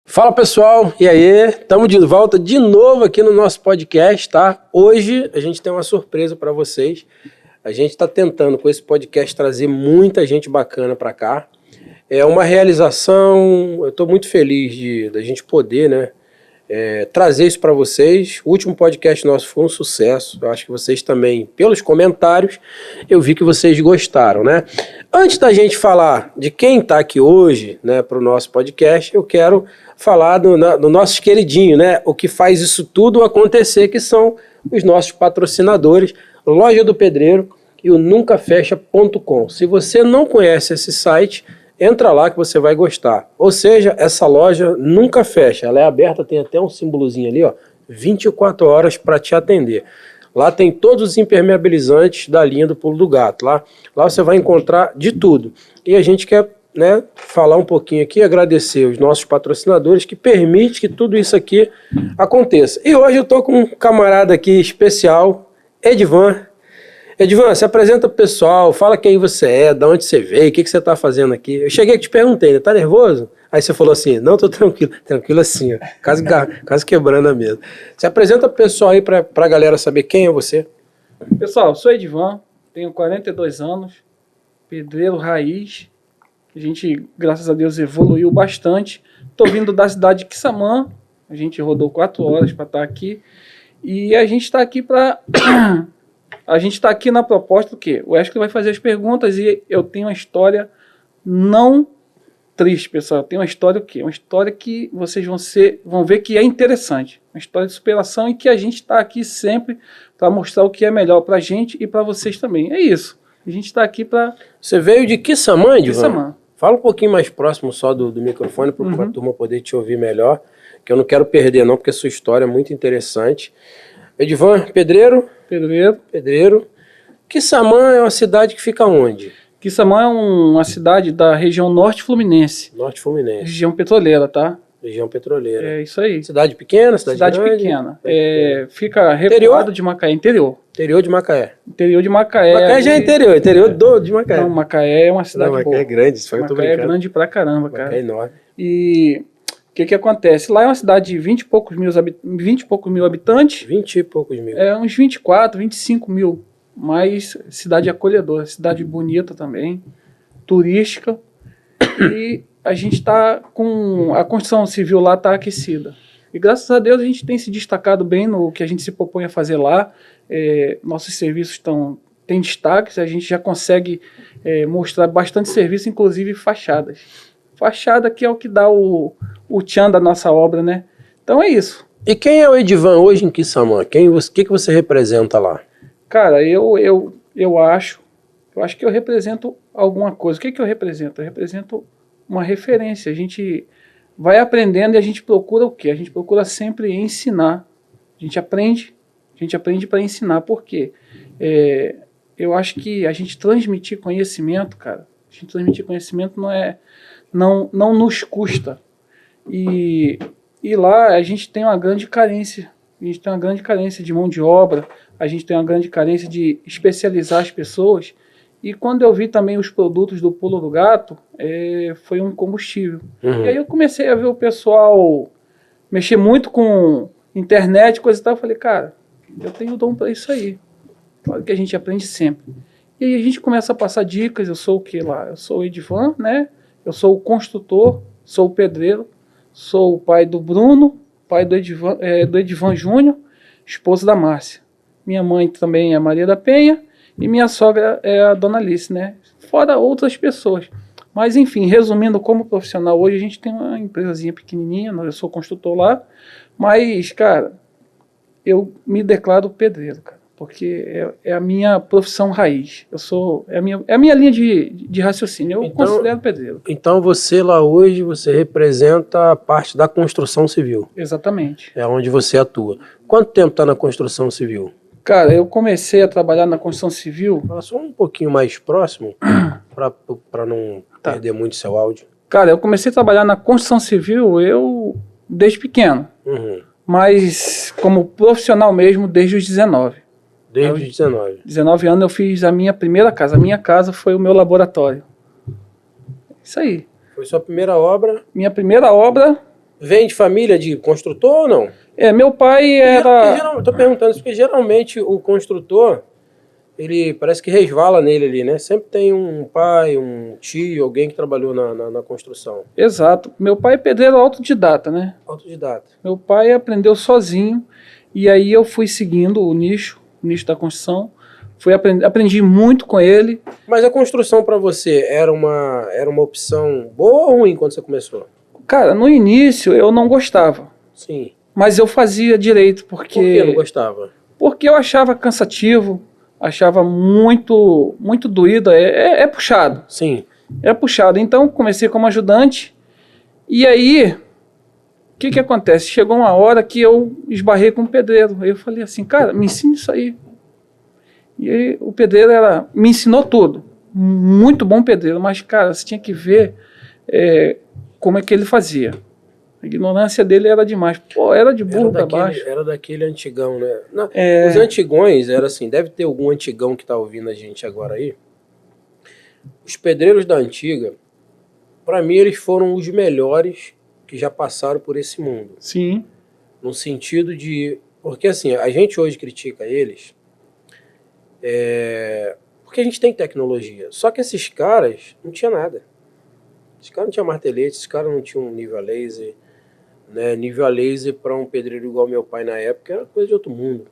Fala pessoal, e aí? Estamos de volta de novo aqui no nosso podcast, tá? Hoje a gente tem uma surpresa para vocês. A gente está tentando com esse podcast trazer muita gente bacana para cá. É uma realização, eu estou muito feliz da gente poder, né, trazer isso para vocês. O último podcast nosso foi um sucesso. Eu acho que vocês também, pelos comentários, eu vi que vocês gostaram, né? Antes da gente falar de quem está aqui hoje, né, para o nosso podcast, eu quero falar do nosso queridinho, né? O que faz isso tudo acontecer, que são os nossos patrocinadores, Loja do Pedreiro e o nuncafecha.com. Se você não conhece esse site, entra lá que você vai gostar. Ou seja, essa loja nunca fecha. Ela é aberta, tem até um símbolozinho ali, ó, 24 horas para te atender. Lá tem todos os impermeabilizantes da linha do Pulo do Gato. Lá você vai encontrar de tudo. E a gente quer, né, falar um pouquinho aqui, agradecer os nossos patrocinadores que permitem que tudo isso aqui aconteça. E hoje eu estou com um camarada aqui especial, Edivan. Edivan, se apresenta pro pessoal, fala quem você é, de onde você veio, o que você está fazendo aqui. Eu cheguei e te perguntei, né, tá nervoso? Aí você falou assim, não, tô tranquilo. Tranquilo assim, ó, quase quebrando a mesa. Se apresenta pro pessoal aí pra galera saber quem é você. Pessoal, sou Edivan, tenho 42 anos, pedreiro raiz. A gente, graças a Deus, evoluiu bastante. Tô vindo da cidade de Quissamã, a gente rodou 4 horas para estar aqui. E a gente está aqui para... A gente está aqui na proposta do quê? O Wesley vai fazer as perguntas e eu tenho uma história não triste, pessoal. Eu tenho uma história o quê? Uma história que vocês vão ver que é interessante. Uma história de superação e que a gente está aqui sempre para mostrar o que é melhor para a gente e para vocês também. É isso. A gente está aqui para... Você veio de Quissamã, Edivan? Quissamã. Fala um pouquinho mais próximo só do microfone para a turma poder te ouvir melhor, que eu não quero perder não, porque a sua história é muito interessante. Edivan, pedreiro? Pedreiro. Quissamã é uma cidade que fica onde? Quissamã é uma cidade da região norte fluminense. Norte Fluminense. Região petroleira, tá? Região petroleira. É isso aí. Cidade pequena, cidade grande? Pequena. Fica recuado de Macaé, interior. Interior de Macaé. Interior de Macaé. Macaé já é interior de Macaé. Não, Macaé é uma cidade boa. Macaé é grande, isso foi eu tô brincando. Macaé é grande pra caramba, cara. Macaé é enorme. E o que acontece? Lá é uma cidade de 20 e poucos mil habitantes. 20 e poucos mil. É uns 24, 25 mil. Mas cidade acolhedora, cidade bonita também, turística. E a gente está com... A construção civil lá está aquecida. E graças a Deus a gente tem se destacado bem no que a gente se propõe a fazer lá. Nossos serviços têm destaques, a gente já consegue mostrar bastante serviço, inclusive fachadas. Fachada que é o que dá o tchan da nossa obra, né? Então é isso. E quem é o Edivan hoje em Quissamã? O que você representa lá? Cara, eu acho que eu represento alguma coisa. O que eu represento? Eu represento uma referência. A gente vai aprendendo e a gente procura o quê? A gente procura sempre ensinar. A gente aprende para ensinar. Por quê? Eu acho que a gente transmitir conhecimento, cara, não nos custa. E lá a gente tem uma grande carência. A gente tem uma grande carência de mão de obra, a gente tem uma grande carência de especializar as pessoas. E quando eu vi também os produtos do Pulo do Gato, foi um combustível. E aí eu comecei a ver o pessoal mexer muito com internet, coisa e tal. Eu falei, cara, eu tenho dom para isso aí. Claro que a gente aprende sempre. E aí a gente começa a passar dicas. Eu sou o que lá? Eu sou o Edivan, né? Eu sou o construtor, sou o pedreiro, sou o pai do Bruno, pai do Edivan Júnior, esposo da Márcia. Minha mãe também é a Maria da Penha e minha sogra é a Dona Alice, né? Fora outras pessoas. Mas enfim, resumindo, como profissional hoje a gente tem uma empresazinha pequenininha, eu sou construtor lá, mas, cara, eu me declaro pedreiro, cara. Porque é a minha profissão raiz. É a minha linha de raciocínio. Eu considero pedreiro. Então você lá hoje, você representa a parte da construção civil. Exatamente. É onde você atua. Quanto tempo está na construção civil? Cara, eu comecei a trabalhar na construção civil... Fala só um pouquinho mais próximo, para não perder muito seu áudio. Cara, eu comecei a trabalhar na construção civil desde pequeno. Mas como profissional mesmo desde os 19. Desde os 19. 19 anos eu fiz a minha primeira casa. A minha casa foi o meu laboratório. Isso aí. Foi sua primeira obra? Minha primeira obra Vem de família de construtor ou não? Meu pai era... Estou perguntando isso porque geralmente o construtor, ele parece que resvala nele ali, né? Sempre tem um pai, um tio, alguém que trabalhou na construção. Exato. Meu pai é pedreiro autodidata, né? Autodidata. Meu pai aprendeu sozinho e aí eu fui seguindo o nicho da construção. Aprendi muito com ele. Mas a construção para você era uma opção boa ou ruim quando você começou? Cara, no início eu não gostava. Sim. Mas eu fazia direito porque... Por que não gostava? Porque eu achava cansativo, achava muito doído, é puxado. Sim. É puxado. Então comecei como ajudante e aí o que acontece? Chegou uma hora que eu esbarrei com um pedreiro. Aí eu falei assim, cara, me ensina isso aí. E aí o pedreiro me ensinou tudo. Muito bom pedreiro, mas cara, você tinha que ver como é que ele fazia. A ignorância dele era demais. Pô, era de burro para baixo. Era daquele antigão, né? Não, os antigões, era assim, deve ter algum antigão que tá ouvindo a gente agora aí. Os pedreiros da antiga, para mim, eles foram os melhores que já passaram por esse mundo. Sim. No sentido de... Porque assim, a gente hoje critica eles porque a gente tem tecnologia. Só que esses caras não tinha nada. Esses caras não tinham martelete, esses caras não tinham nível a laser. Né? Nível a laser para um pedreiro igual meu pai na época era coisa de outro mundo.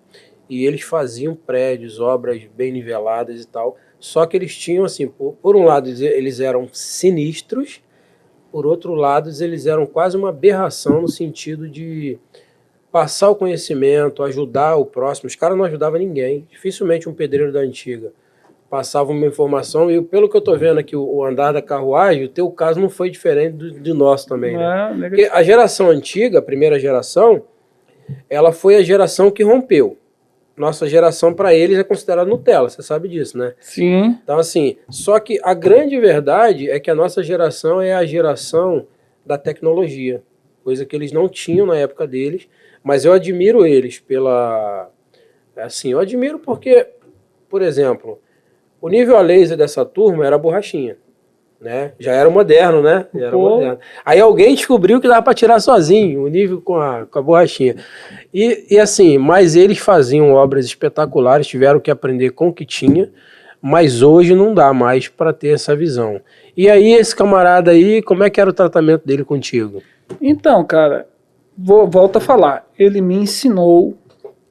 E eles faziam prédios, obras bem niveladas e tal. Só que eles tinham assim, por um lado eles eram sinistros, por outro lado eles eram quase uma aberração no sentido de passar o conhecimento, ajudar o próximo. Os caras não ajudavam ninguém. Dificilmente um pedreiro da antiga passava uma informação, e pelo que eu tô vendo aqui, o andar da carruagem, o teu caso não foi diferente do nosso também, né? Porque a geração antiga, a primeira geração, ela foi a geração que rompeu. Nossa geração, para eles, é considerada Nutella, você sabe disso, né? Sim. Então, assim, só que a grande verdade é que a nossa geração é a geração da tecnologia, coisa que eles não tinham na época deles, mas eu admiro eles pela... Assim, eu admiro porque, por exemplo... O nível a laser dessa turma era borrachinha, né? Já era moderno, né? Já era moderno. Aí alguém descobriu que dava para tirar sozinho o nível com a borrachinha. E assim, mas eles faziam obras espetaculares, tiveram que aprender com o que tinha, mas hoje não dá mais para ter essa visão. E aí esse camarada aí, como é que era o tratamento dele contigo? Então, cara, volto a falar. Ele me ensinou,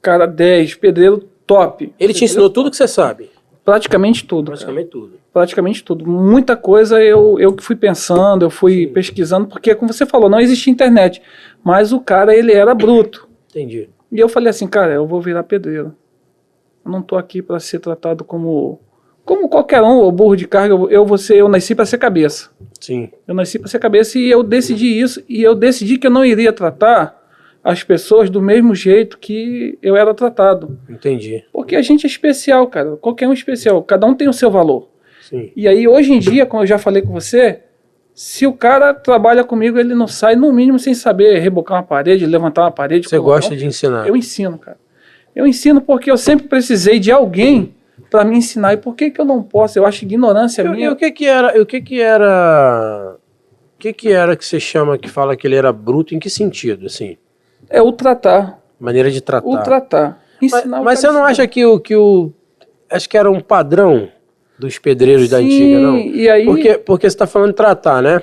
cara, 10, pedreiro top. Ele te ensinou tudo que você sabe? Praticamente tudo. Praticamente tudo. Praticamente tudo. Muita coisa eu que fui pensando, eu fui pesquisando, porque como você falou, não existia internet. Mas o cara, ele era bruto. Entendi. E eu falei assim, cara, eu vou virar pedreiro. Eu não tô aqui para ser tratado como qualquer um, ou burro de carga. Eu nasci para ser cabeça. Sim. Eu nasci para ser cabeça e eu decidi isso. E eu decidi que eu não iria tratar as pessoas do mesmo jeito que eu era tratado. Entendi. Porque a gente é especial, cara. Qualquer um é especial. Cada um tem o seu valor. Sim. E aí, hoje em dia, como eu já falei com você, se o cara trabalha comigo, ele não sai, no mínimo, sem saber rebocar uma parede, levantar uma parede. Você gosta de ensinar? Eu ensino, cara. Eu ensino porque eu sempre precisei de alguém para me ensinar. E por que eu não posso? Eu acho ignorância minha. E o que era que você chama, que fala que ele era bruto, em que sentido, assim? É o tratar. Maneira de tratar. O tratar. Ensinar mas você não acha que acho que era um padrão dos pedreiros da antiga, não? E aí... Porque você está falando de tratar, né?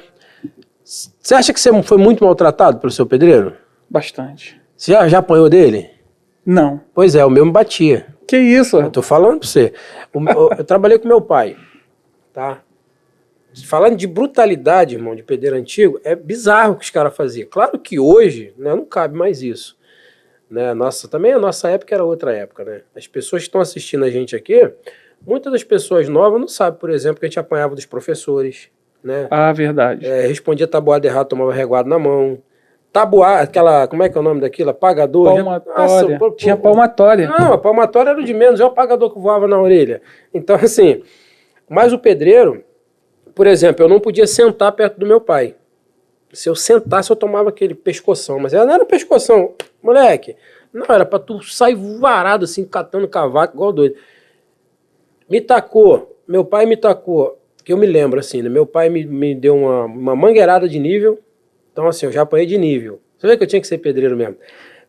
Você acha que você foi muito maltratado pelo seu pedreiro? Bastante. Você já apanhou dele? Não. Pois é, o meu me batia. Que isso? Eu tô falando pra você. Eu trabalhei com meu pai, tá? Falando de brutalidade, irmão, de pedreiro antigo, é bizarro o que os caras faziam. Claro que hoje, né, não cabe mais isso. Né? Também a nossa época era outra época, né? As pessoas que estão assistindo a gente aqui, muitas das pessoas novas não sabem, por exemplo, que a gente apanhava dos professores, né? Ah, verdade. Respondia tabuada errado, tomava reguado na mão. Tabuada, aquela, como é que é o nome daquilo? Apagador. Palmatória. Tinha palmatória. Não, a palmatória era o de menos, é o apagador que voava na orelha. Então, assim, mas o pedreiro... Por exemplo, eu não podia sentar perto do meu pai. Se eu sentasse, eu tomava aquele pescoção. Mas não era pescoção, moleque. Não, era pra tu sair varado assim, catando cavaco, igual doido. Me tacou, meu pai me tacou, que eu me lembro assim, né? Meu pai me deu uma mangueirada de nível. Então assim, eu já apanhei de nível. Você vê que eu tinha que ser pedreiro mesmo.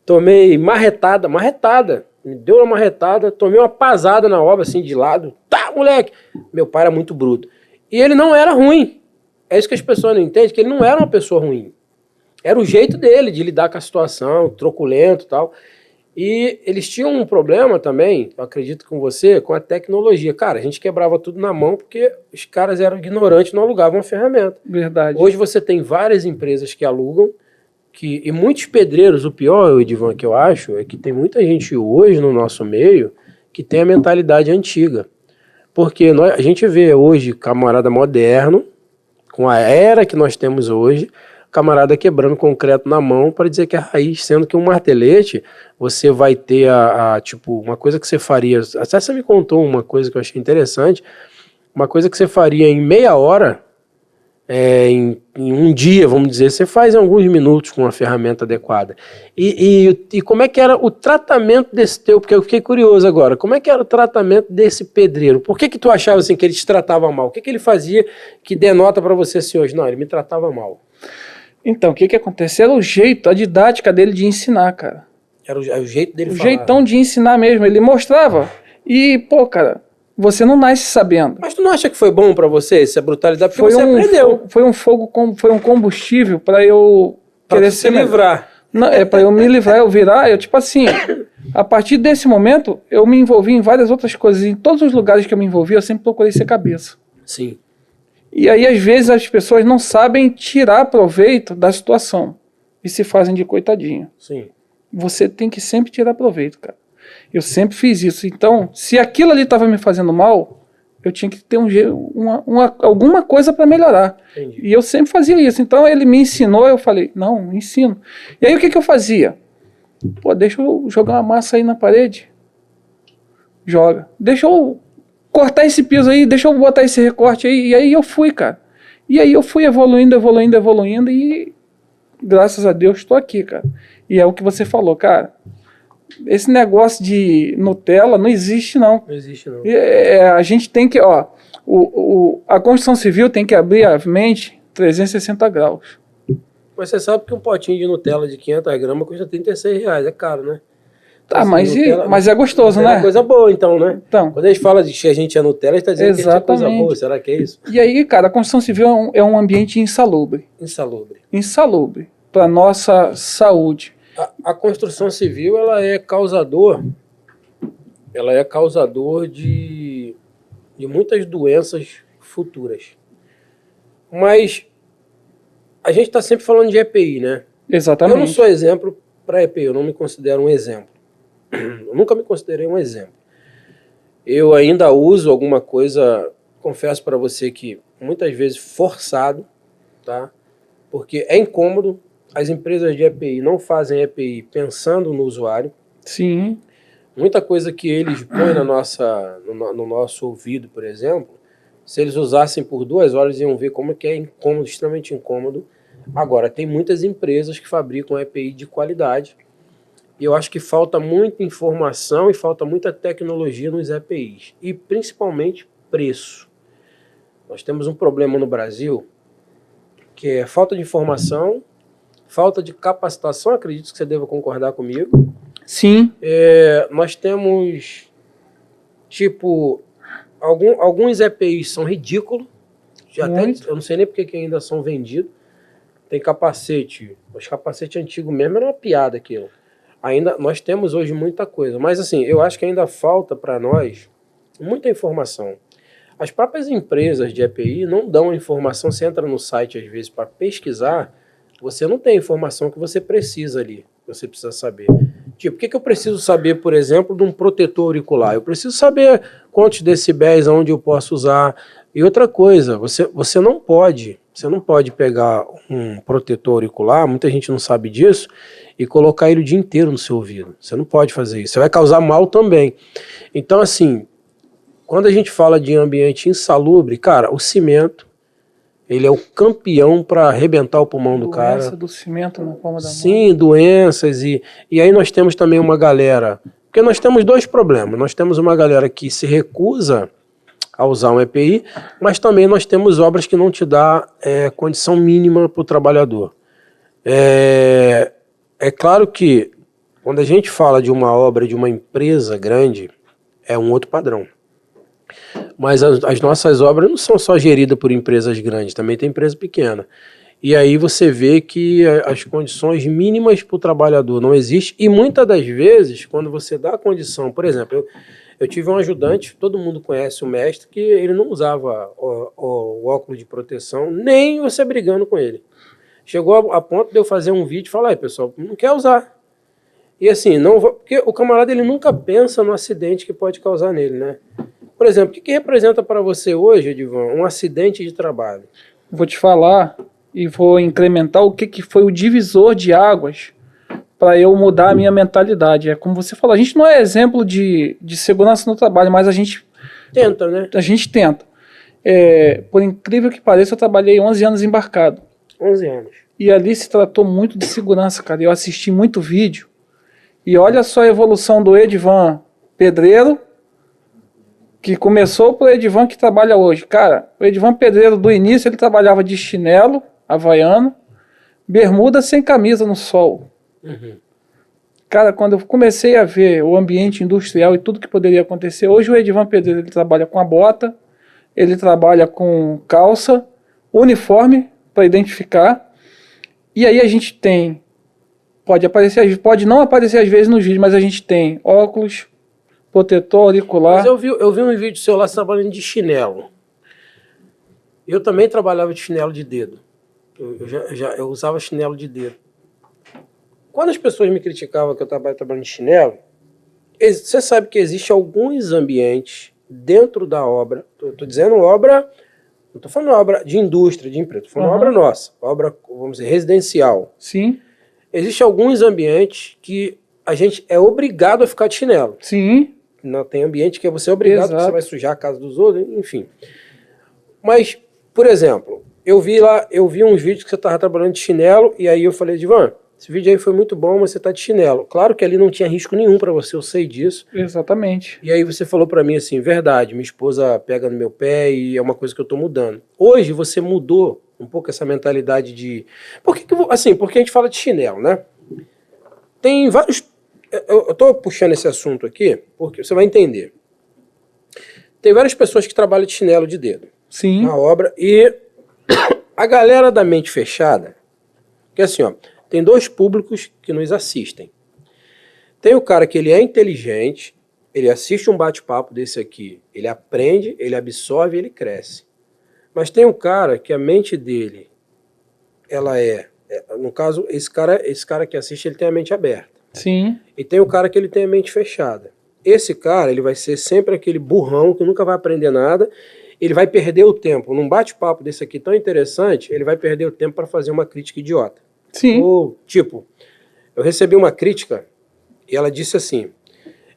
Tomei marretada, me deu uma marretada, tomei uma pasada na obra, assim, de lado. Tá, moleque! Meu pai era muito bruto. E ele não era ruim. É isso que as pessoas não entendem, que ele não era uma pessoa ruim. Era o jeito dele de lidar com a situação, truculento e tal. E eles tinham um problema também, eu acredito com você, com a tecnologia. Cara, a gente quebrava tudo na mão porque os caras eram ignorantes, não alugavam a ferramenta. Verdade. Hoje você tem várias empresas que alugam, e muitos pedreiros, o pior, Edivan, que eu acho, é que tem muita gente hoje no nosso meio que tem a mentalidade antiga. Porque a gente vê hoje camarada moderno, com a era que nós temos hoje, camarada quebrando concreto na mão para dizer que é raiz, sendo que um martelete, você vai ter tipo, uma coisa que você faria, até você me contou uma coisa que eu achei interessante, uma coisa que você faria em meia hora, em um dia, vamos dizer, você faz em alguns minutos com uma ferramenta adequada. E como é que era o tratamento desse teu, porque eu fiquei curioso agora, como é que era o tratamento desse pedreiro? Por que tu achava assim que ele te tratava mal? O que ele fazia que denota para você assim hoje? Não, ele me tratava mal. Então, o que acontece? Era o jeito, a didática dele de ensinar, cara. Era o jeito dele falar. O jeitão de ensinar mesmo, ele mostrava. E, pô, cara, você não nasce sabendo. Mas tu não acha que foi bom pra você essa brutalidade? Porque você aprendeu. Foi um fogo, foi um combustível pra eu querer se livrar. Não, pra eu me livrar, eu virar, tipo assim, a partir desse momento, eu me envolvi em várias outras coisas. Em todos os lugares que eu me envolvi, eu sempre procurei ser cabeça. Sim. E aí, às vezes, as pessoas não sabem tirar proveito da situação e se fazem de coitadinho. Sim. Você tem que sempre tirar proveito, cara. Eu sempre fiz isso. Então, se aquilo ali estava me fazendo mal, eu tinha que ter alguma coisa para melhorar. Entendi. E eu sempre fazia isso. Então, ele me ensinou, eu falei, não, ensino. E aí, o que eu fazia? Pô, deixa eu jogar uma massa aí na parede. Joga. Deixa eu cortar esse piso aí, deixa eu botar esse recorte aí. E aí eu fui, cara. E aí eu fui evoluindo e graças a Deus estou aqui, cara. E é o que você falou, cara. Esse negócio de Nutella não existe, não. Não existe, não. A gente tem que, a construção civil tem que abrir a mente 360 graus. Mas você sabe que um potinho de Nutella de 500 gramas custa R$36, é caro, né? Tá, assim, mas é gostoso, né? É coisa boa, então, né? Então, quando a gente fala de que a gente é Nutella, a gente está dizendo que a gente é coisa boa. Será que é isso? E aí, cara, a construção civil é um ambiente insalubre. Insalubre para nossa saúde. A construção civil, ela é causador de muitas doenças futuras. Mas a gente está sempre falando de EPI, né? Exatamente. Eu não sou exemplo para EPI, eu não me considero um exemplo. Eu nunca me considerei um exemplo. Eu ainda uso alguma coisa, confesso para você que muitas vezes forçado, tá? Porque é incômodo. As empresas de EPI não fazem EPI pensando no usuário. Sim. Muita coisa que eles põem no nosso ouvido, por exemplo, se eles usassem por 2 horas, iam ver como é que é incômodo, extremamente incômodo. Agora, tem muitas empresas que fabricam EPI de qualidade. E eu acho que falta muita informação e falta muita tecnologia nos EPIs. E principalmente preço. Nós temos um problema no Brasil que é falta de informação, falta de capacitação, acredito que você deva concordar comigo. Sim. Nós temos, tipo, alguns EPIs são ridículos. Eu não sei nem porque que ainda são vendidos. Tem capacete. Os capacetes antigos mesmo era uma piada aquilo. Ainda nós temos hoje muita coisa. Mas assim, eu acho que ainda falta para nós muita informação. As próprias empresas de EPI não dão a informação. Você entra no site às vezes para pesquisar, você não tem a informação que você precisa ali. Você precisa saber. Tipo, o que eu preciso saber, por exemplo, de um protetor auricular? Eu preciso saber quantos decibéis, onde eu posso usar. E outra coisa, você não pode pegar um protetor auricular, muita gente não sabe disso, e colocar ele o dia inteiro no seu ouvido. Você não pode fazer isso. Você vai causar mal também. Então, assim, quando a gente fala de ambiente insalubre, cara, o cimento, ele é o campeão para arrebentar o pulmão do cara. Doença do cimento na palma da mão. Sim, doenças. E aí nós temos também uma galera... Porque nós temos 2 problemas. Nós temos uma galera que se recusa a usar um EPI, mas também nós temos obras que não te dá condição mínima para o trabalhar é claro que quando a gente fala de uma obra de uma empresa grande, é um outro padrão. Mas as nossas obras não são só geridas por empresas grandes, também tem empresa pequena. E aí você vê que as condições mínimas para o trabalhador não existem. E muitas das vezes, quando você dá a condição, por exemplo, eu tive um ajudante, todo mundo conhece o mestre, que ele não usava o óculos de proteção, nem você brigando com ele. Chegou a ponto de eu fazer um vídeo e falar, pessoal, não quer usar. E assim, não vou, porque o camarada ele nunca pensa no acidente que pode causar nele, né? Por exemplo, o que representa para você hoje, Edivan, um acidente de trabalho? Vou te falar e vou incrementar o que foi o divisor de águas para eu mudar a minha mentalidade. É como você falou, a gente não é exemplo de segurança no trabalho, mas a gente tenta, né? A gente tenta. Por incrível que pareça, eu trabalhei 11 anos embarcado. 11 anos. E ali se tratou muito de segurança, cara. Eu assisti muito vídeo. E olha só a evolução do Edivan pedreiro, que começou pro Edivan que trabalha hoje. Cara, o Edivan pedreiro do início, ele trabalhava de chinelo, havaiano, bermuda sem camisa no sol. Uhum. Cara, quando eu comecei a ver o ambiente industrial e tudo que poderia acontecer, hoje o Edivan pedreiro, ele trabalha com a bota, ele trabalha com calça, uniforme para identificar. E aí a gente tem, pode não aparecer às vezes nos vídeos, mas a gente tem óculos, protetor auricular. Mas eu vi um vídeo seu lá trabalhando de chinelo. Eu também trabalhava de chinelo de dedo. Eu usava chinelo de dedo. Quando as pessoas me criticavam que eu trabalhando de chinelo, você sabe que existe alguns ambientes dentro da obra, estou dizendo obra, não estou falando obra de indústria, de empresa, estou falando obra nossa, obra, vamos dizer, residencial. Sim. Existem alguns ambientes que a gente é obrigado a ficar de chinelo. Sim. Não, tem ambiente que você é obrigado, porque você vai sujar a casa dos outros, enfim. Mas, por exemplo, eu vi uns vídeos que você estava trabalhando de chinelo, e aí eu falei, Edivan, esse vídeo aí foi muito bom, mas você está de chinelo. Claro que ali não tinha risco nenhum para você, eu sei disso. Exatamente. E aí você falou para mim assim, verdade, minha esposa pega no meu pé e é uma coisa que eu estou mudando. Hoje você mudou um pouco essa mentalidade de... Porque a gente fala de chinelo, né? Tem vários... Eu estou puxando esse assunto aqui, porque você vai entender. Tem várias pessoas que trabalham de chinelo de dedo. Sim. Na obra, e a galera da mente fechada, que assim, ó, tem dois públicos que nos assistem. Tem o cara que ele é inteligente, ele assiste um bate-papo desse aqui, ele aprende, ele absorve, ele cresce. Mas tem um cara que a mente dele, ela no caso, esse cara que assiste, ele tem a mente aberta. Sim. E tem o cara que ele tem a mente fechada. Esse cara, ele vai ser sempre aquele burrão que nunca vai aprender nada, ele vai perder o tempo. Num bate-papo desse aqui tão interessante, ele vai perder o tempo para fazer uma crítica idiota. Sim. Ou, tipo, eu recebi uma crítica e ela disse assim,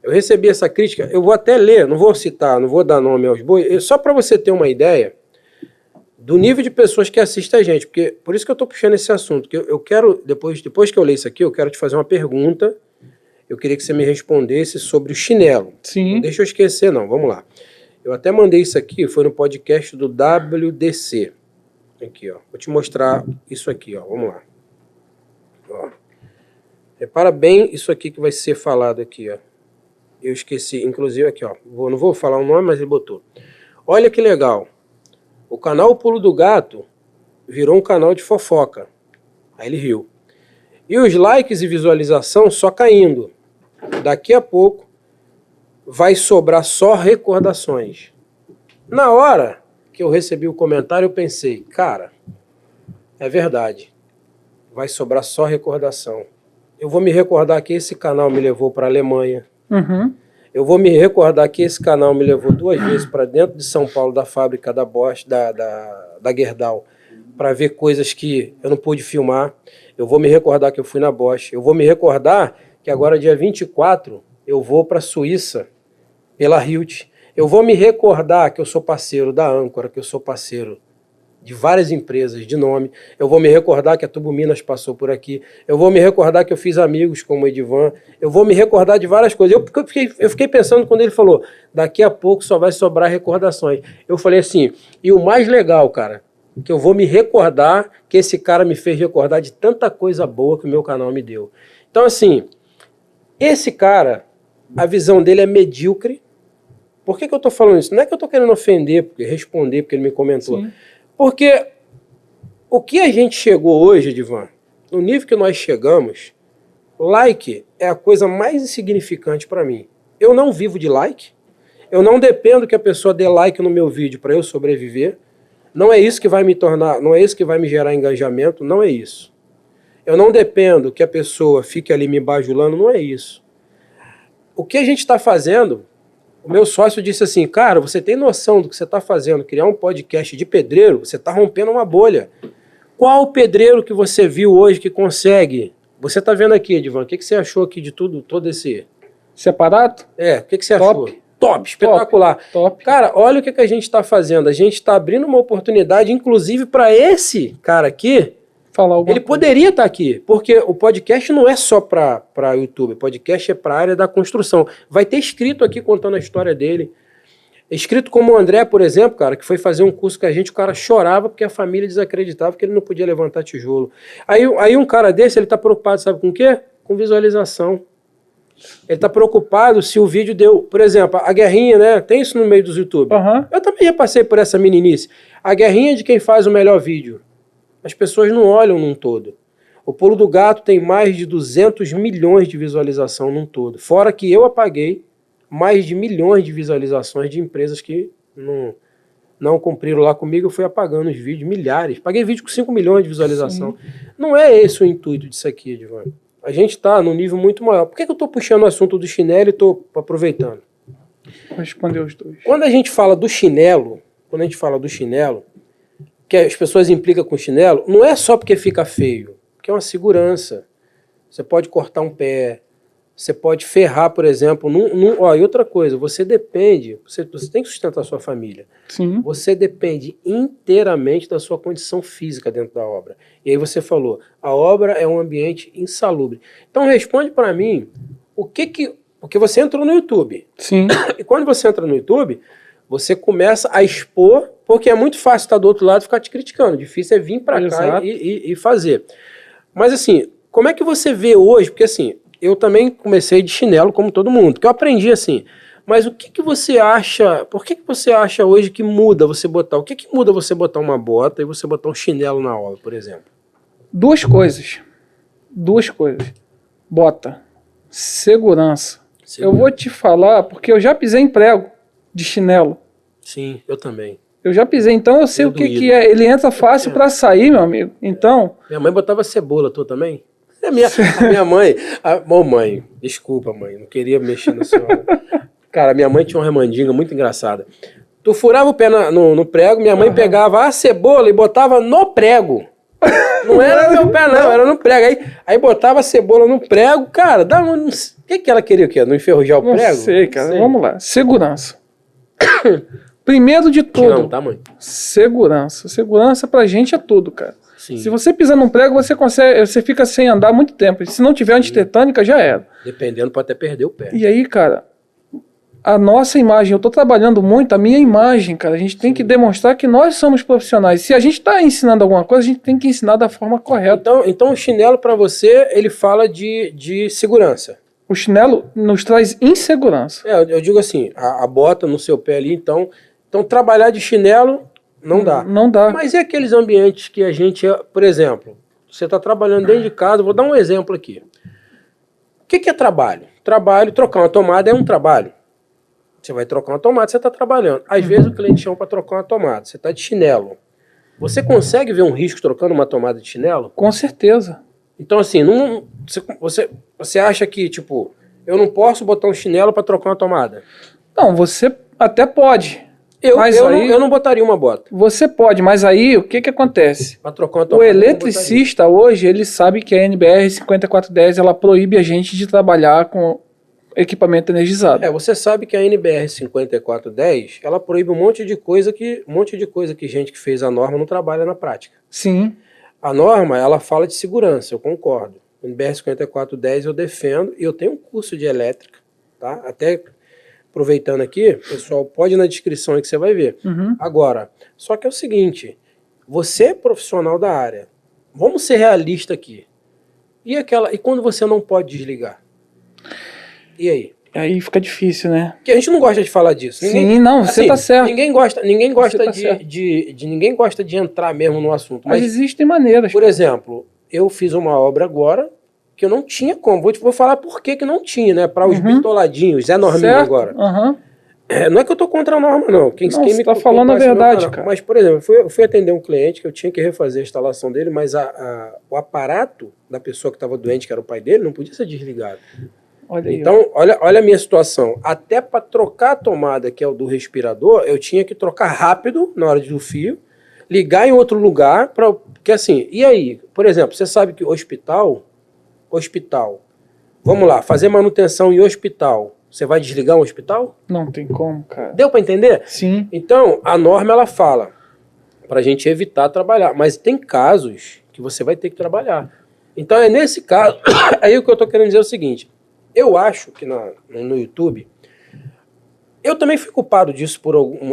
eu recebi essa crítica, eu vou até ler, não vou citar, não vou dar nome aos bois, só para você ter uma ideia do nível de pessoas que assistem a gente, porque por isso que eu estou puxando esse assunto, que eu quero, depois que eu ler isso aqui, eu quero te fazer uma pergunta, eu queria que você me respondesse sobre o chinelo. Sim. Não deixa eu esquecer não, vamos lá. Eu até mandei isso aqui, foi no podcast do WDC. Aqui, ó, vou te mostrar isso aqui, ó, vamos lá. Ó. Repara bem isso aqui que vai ser falado aqui, ó. Eu esqueci, inclusive aqui, ó, não vou falar o nome, mas ele botou. Olha que legal. O canal Pulo do Gato virou um canal de fofoca. Aí ele riu. E os likes e visualização só caindo. Daqui a pouco vai sobrar só recordações. Na hora que eu recebi o comentário, eu pensei, cara, é verdade. Vai sobrar só recordação. Eu vou me recordar que esse canal me levou para a Alemanha. Uhum. Eu vou me recordar que esse canal me levou 2 vezes para dentro de São Paulo, da fábrica da Bosch, da Gerdau, para ver coisas que eu não pude filmar. Eu vou me recordar que eu fui na Bosch. Eu vou me recordar que agora, dia 24, eu vou para a Suíça, pela Hilt. Eu vou me recordar que eu sou parceiro da Âncora, que eu sou parceiro de várias empresas de nome. Eu vou me recordar que a Tubo Minas passou por aqui. Eu vou me recordar que eu fiz amigos como o Edivan. Eu vou me recordar de várias coisas. Eu fiquei pensando quando ele falou, daqui a pouco só vai sobrar recordações. Eu falei assim, e o mais legal, cara, que eu vou me recordar que esse cara me fez recordar de tanta coisa boa que o meu canal me deu. Então, assim, esse cara, a visão dele é medíocre. Por que eu tô falando isso? Não é que eu tô querendo ofender, responder, porque ele me comentou. Sim. Porque o que a gente chegou hoje, Edivan, no nível que nós chegamos, like é a coisa mais insignificante para mim. Eu não vivo de like. Eu não dependo que a pessoa dê like no meu vídeo para eu sobreviver. Não é isso que vai me tornar, não é isso que vai me gerar engajamento, não é isso. Eu não dependo que a pessoa fique ali me bajulando, não é isso. O que a gente está fazendo, o meu sócio disse assim, cara, você tem noção do que você está fazendo, criar um podcast de pedreiro, você está rompendo uma bolha. Qual pedreiro que você viu hoje que consegue? Você está vendo aqui, Edivan, o que você achou aqui de tudo, todo esse... Aparato? O que você achou? Top, espetacular. Top. Cara, olha o que a gente está fazendo. A gente está abrindo uma oportunidade, inclusive, para esse cara aqui. Falar alguma Ele poderia estar aqui, porque o podcast não é só para YouTube. O podcast é para a área da construção. Vai ter escrito aqui contando a história dele. Escrito como o André, por exemplo, cara, que foi fazer um curso com a gente, o cara chorava porque a família desacreditava que ele não podia levantar tijolo. Aí um cara desse, ele está preocupado, sabe com o quê? Com visualização. Ele tá preocupado se o vídeo deu... Por exemplo, a guerrinha, né? Tem isso no meio dos YouTube. Uhum. Eu também já passei por essa meninice. A guerrinha de quem faz o melhor vídeo. As pessoas não olham num todo. O Pulo do Gato tem mais de 200 milhões de visualização num todo. Fora que eu apaguei mais de milhões de visualizações de empresas que não cumpriram lá comigo. Eu fui apagando os vídeos, milhares. Paguei vídeo com 5 milhões de visualização. Sim. Não é esse o intuito disso aqui, Edivan. A gente está num nível muito maior. Por que eu estou puxando o assunto do chinelo e estou aproveitando? Vou responder os dois. Quando a gente fala do chinelo, que as pessoas implicam com chinelo, não é só porque fica feio, porque é uma segurança. Você pode cortar um pé, você pode ferrar, por exemplo. E outra coisa, você depende, você tem que sustentar a sua família. Sim. Você depende inteiramente da sua condição física dentro da obra. E aí você falou, a obra é um ambiente insalubre. Então responde para mim, porque você entrou no YouTube. Sim. E quando você entra no YouTube, você começa a expor, porque é muito fácil estar do outro lado e ficar te criticando. Difícil é vir para cá e fazer. Mas assim, como é que você vê hoje? Porque assim, eu também comecei de chinelo como todo mundo, que eu aprendi assim. Mas o que você acha, por que você acha hoje que muda você botar, o que muda você botar uma bota e você botar um chinelo na obra, por exemplo? Duas coisas. Bota. Segurança. Eu vou te falar, porque eu já pisei em prego de chinelo. Sim, eu também. Eu já pisei, então eu sei o que é. Ele entra fácil para sair, meu amigo. Então... Minha mãe botava cebola, tu também? A minha mãe... mãe, desculpa, mãe, não queria mexer na senhora. Cara, minha mãe tinha uma remandinga muito engraçada. Tu furava o pé no prego, minha mãe pegava a cebola e botava no prego. Não era no meu pé, não, era no prego. Aí botava a cebola no prego, cara, o que ela queria o quê? Não enferrujar o prego? Não sei, cara. Não sei. Vamos lá. Segurança. Primeiro de tudo. Não, tá, mãe? Segurança. Segurança pra gente é tudo, cara. Sim. Se você pisar num prego, você fica sem andar muito tempo. E se não tiver antitetânica, já era. Dependendo, pode até perder o pé. E aí, cara, a nossa imagem, eu tô trabalhando muito, a minha imagem, cara, a gente tem que demonstrar que nós somos profissionais. Se a gente tá ensinando alguma coisa, a gente tem que ensinar da forma correta. Então o chinelo pra você, ele fala de segurança. O chinelo nos traz insegurança. Eu digo assim, a bota no seu pé ali, então trabalhar de chinelo não dá. Não dá. Mas e aqueles ambientes que a gente, por exemplo, você está trabalhando dentro de casa, vou dar um exemplo aqui. O que é trabalho? Trabalho, trocar uma tomada é um trabalho. Você vai trocar uma tomada, você está trabalhando. Às vezes o cliente chama para trocar uma tomada, você está de chinelo. Você consegue ver um risco trocando uma tomada de chinelo? Com certeza. Então assim, você acha que, tipo, eu não posso botar um chinelo para trocar uma tomada? Não, você até pode. Eu não botaria uma bota. Você pode, mas aí o que acontece? Para trocar uma tomada, o eletricista hoje, ele sabe que a NBR 5410 ela proíbe a gente de trabalhar com equipamento energizado. Você sabe que a NBR 5410 ela proíbe um monte de coisa que gente que fez a norma não trabalha na prática. Sim. A norma, ela fala de segurança, eu concordo. A NBR 5410 eu defendo e eu tenho um curso de elétrica, tá? Até aproveitando aqui, pessoal, pode ir na descrição aí que você vai ver. Uhum. Agora, só que é o seguinte, você é profissional da área, vamos ser realistas aqui. E quando você não pode desligar? E aí? Aí fica difícil, né? Porque a gente não gosta de falar disso. Sim, não, você tá certo. Ninguém gosta ninguém gosta de entrar mesmo no assunto. Mas existem maneiras. Por exemplo, eu fiz uma obra agora que eu não tinha como. Vou falar por que não tinha, né? Para os bitoladinhos, Zé Norminho agora. Não é que eu tô contra a norma, não. Quem me tá falando a verdade, cara. Mas, por exemplo, eu fui atender um cliente que eu tinha que refazer a instalação dele, mas o aparato da pessoa que estava doente, que era o pai dele, não podia ser desligado. Olha aí, então, olha a minha situação. Até para trocar a tomada, que é o do respirador, eu tinha que trocar rápido na hora do fio, ligar em outro lugar, porque assim, e aí? Por exemplo, você sabe que hospital, vamos lá, fazer manutenção em hospital, você vai desligar um hospital? Não tem como, cara. Deu para entender? Sim. Então, a norma, ela fala para a gente evitar trabalhar, mas tem casos que você vai ter que trabalhar. Então, é nesse caso, aí o que eu tô querendo dizer é o seguinte, eu acho que no YouTube, eu também fui culpado disso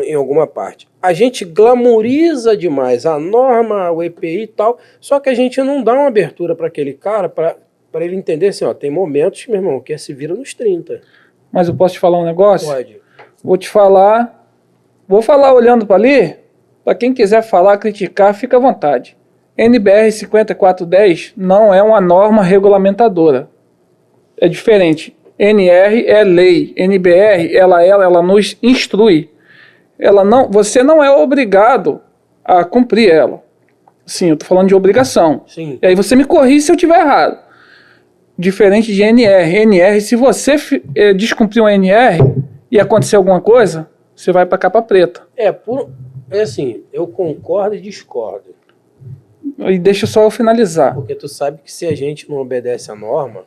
em alguma parte. A gente glamoriza demais a norma, o EPI e tal, só que a gente não dá uma abertura para aquele cara, para ele entender assim, ó, tem momentos, meu irmão, que se vira nos 30. Mas eu posso te falar um negócio? Pode. Vou falar olhando para ali, para quem quiser falar, criticar, fica à vontade. NBR 5410 não é uma norma regulamentadora. É diferente. NR é lei. NBR, ela nos instrui. Você não é obrigado a cumprir ela. Sim, eu tô falando de obrigação. Sim. E aí você me corrige se eu estiver errado. Diferente de NR. NR, se você descumprir um NR e acontecer alguma coisa, você vai para capa preta. É assim, eu concordo e discordo. E deixa só eu finalizar. Porque tu sabe que se a gente não obedece a norma,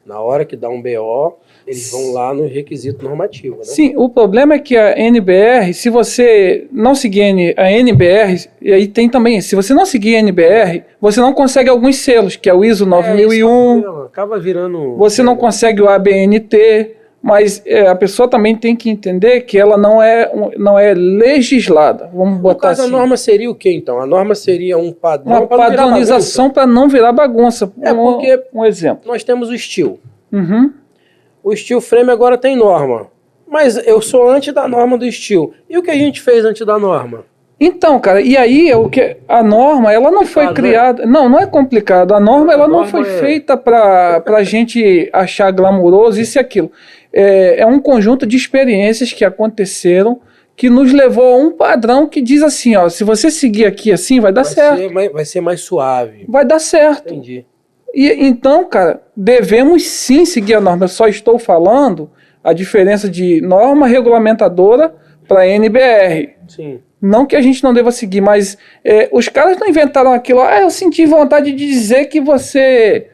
na hora que dá um BO, eles vão lá no requisito normativo, né? Sim, o problema é que a NBR, se você não seguir a NBR, e aí tem também, se você não seguir a NBR, você não consegue alguns selos, que é o ISO 9001, acaba virando... Você não consegue o ABNT, mas a pessoa também tem que entender que ela não é legislada. Vamos botar assim. A norma seria o quê, então? A norma seria um padrão... Uma padronização para não virar bagunça. Porque um exemplo. Nós temos o steel. Uhum. O steel frame agora tem norma. Mas eu sou antes da norma do steel. E o que a gente fez antes da norma? Então, cara, e aí a norma, ela não foi criada... Né? Não é complicado. A norma, ela não foi feita para a gente achar glamouroso isso e aquilo. É um conjunto de experiências que aconteceram que nos levou a um padrão que diz assim, ó, se você seguir aqui assim, vai dar certo. Vai ser mais suave. Vai dar certo. Entendi. E então, cara, devemos sim seguir a norma. Eu só estou falando a diferença de norma regulamentadora para NBR. Sim. Não que a gente não deva seguir, mas os caras não inventaram aquilo. Eu senti vontade de dizer que você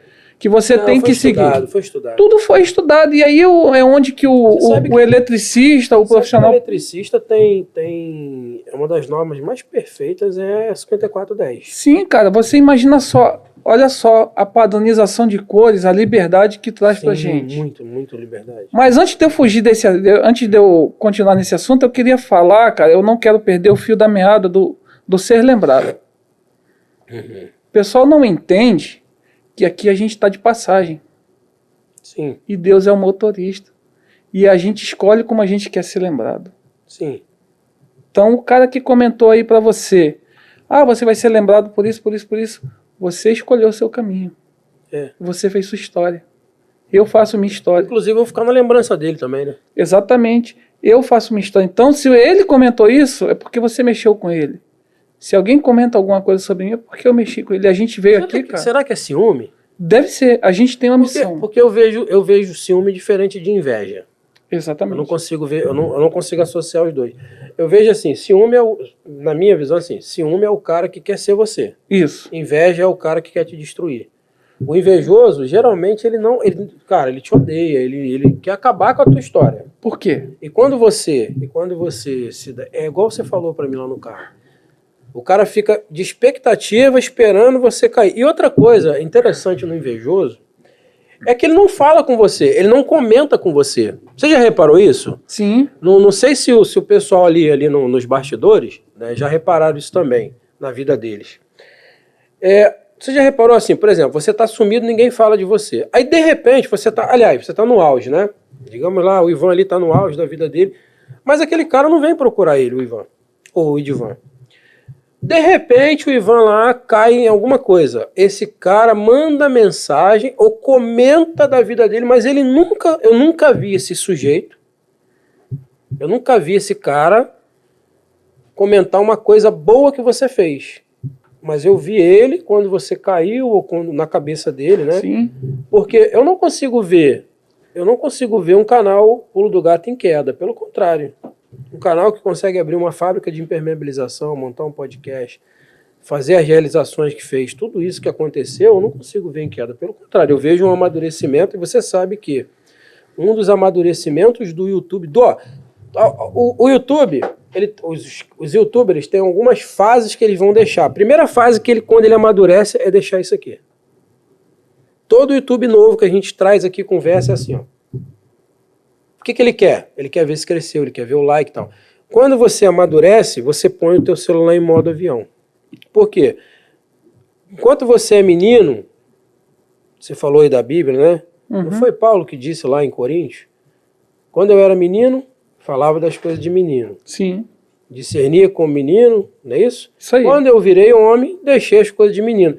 tem que seguir. Foi estudado. Tudo foi estudado. E aí é onde que o eletricista, o profissional... O eletricista tem... Uma das normas mais perfeitas é a 5410. Sim, cara. Você imagina só... Olha só a padronização de cores, a liberdade que traz pra gente. Muito liberdade. Mas antes de eu continuar nesse assunto, eu queria falar, cara, eu não quero perder o fio da meada do ser lembrado. Uhum. O pessoal não entende que aqui a gente está de passagem. Sim. E Deus é o motorista. E a gente escolhe como a gente quer ser lembrado. Sim. Então o cara que comentou aí pra você, você vai ser lembrado por isso, por isso, por isso. Você escolheu o seu caminho. Você fez sua história. Eu faço minha história. Inclusive, eu vou ficar na lembrança dele também, né? Exatamente. Eu faço minha história. Então, se ele comentou isso, é porque você mexeu com ele. Se alguém comenta alguma coisa sobre mim, é porque eu mexi com ele. A gente veio aqui, cara. Será que é ciúme? Deve ser. A gente tem uma missão. Porque eu vejo ciúme diferente de inveja. Exatamente. Eu não consigo ver, eu não consigo associar os dois. Eu vejo assim, ciúme na minha visão assim, ciúme é o cara que quer ser você. Isso. Inveja é o cara que quer te destruir. O invejoso, geralmente, ele te odeia, ele quer acabar com a tua história. Por quê? E quando você é igual você falou pra mim lá no carro. O cara fica de expectativa esperando você cair. E outra coisa interessante no invejoso é que ele não fala com você, ele não comenta com você. Você já reparou isso? Sim. Não sei se o pessoal ali nos bastidores, né, já repararam isso também na vida deles. Você já reparou assim, por exemplo, você tá sumido, ninguém fala de você. Aí, de repente, você tá no auge, né? Digamos lá, o Ivan ali tá no auge da vida dele, mas aquele cara não vem procurar ele, o Ivan, ou o Edivan. De repente, o Ivan lá cai em alguma coisa. Esse cara manda mensagem ou comenta da vida dele, mas eu nunca vi esse sujeito, eu nunca vi esse cara comentar uma coisa boa que você fez. Mas eu vi ele quando você caiu ou na cabeça dele, né? Sim. Porque eu não consigo ver um canal Pulo do Gato em queda. Pelo contrário, um canal que consegue abrir uma fábrica de impermeabilização, montar um podcast, fazer as realizações que fez, tudo isso que aconteceu, eu não consigo ver em queda. Pelo contrário, eu vejo um amadurecimento e você sabe que um dos amadurecimentos do YouTube, o YouTube, os youtubers têm algumas fases que eles vão deixar. A primeira fase quando ele amadurece é deixar isso aqui. Todo YouTube novo que a gente traz aqui, conversa, é assim, ó. O que ele quer? Ele quer ver se cresceu, ele quer ver o like e tal. Quando você amadurece, você põe o teu celular em modo avião. Por quê? Enquanto você é menino, você falou aí da Bíblia, né? Uhum. Não foi Paulo que disse lá em Coríntios? Quando eu era menino, falava das coisas de menino. Sim. Discernia como menino, não é isso? Isso aí. Quando eu virei homem, deixei as coisas de menino.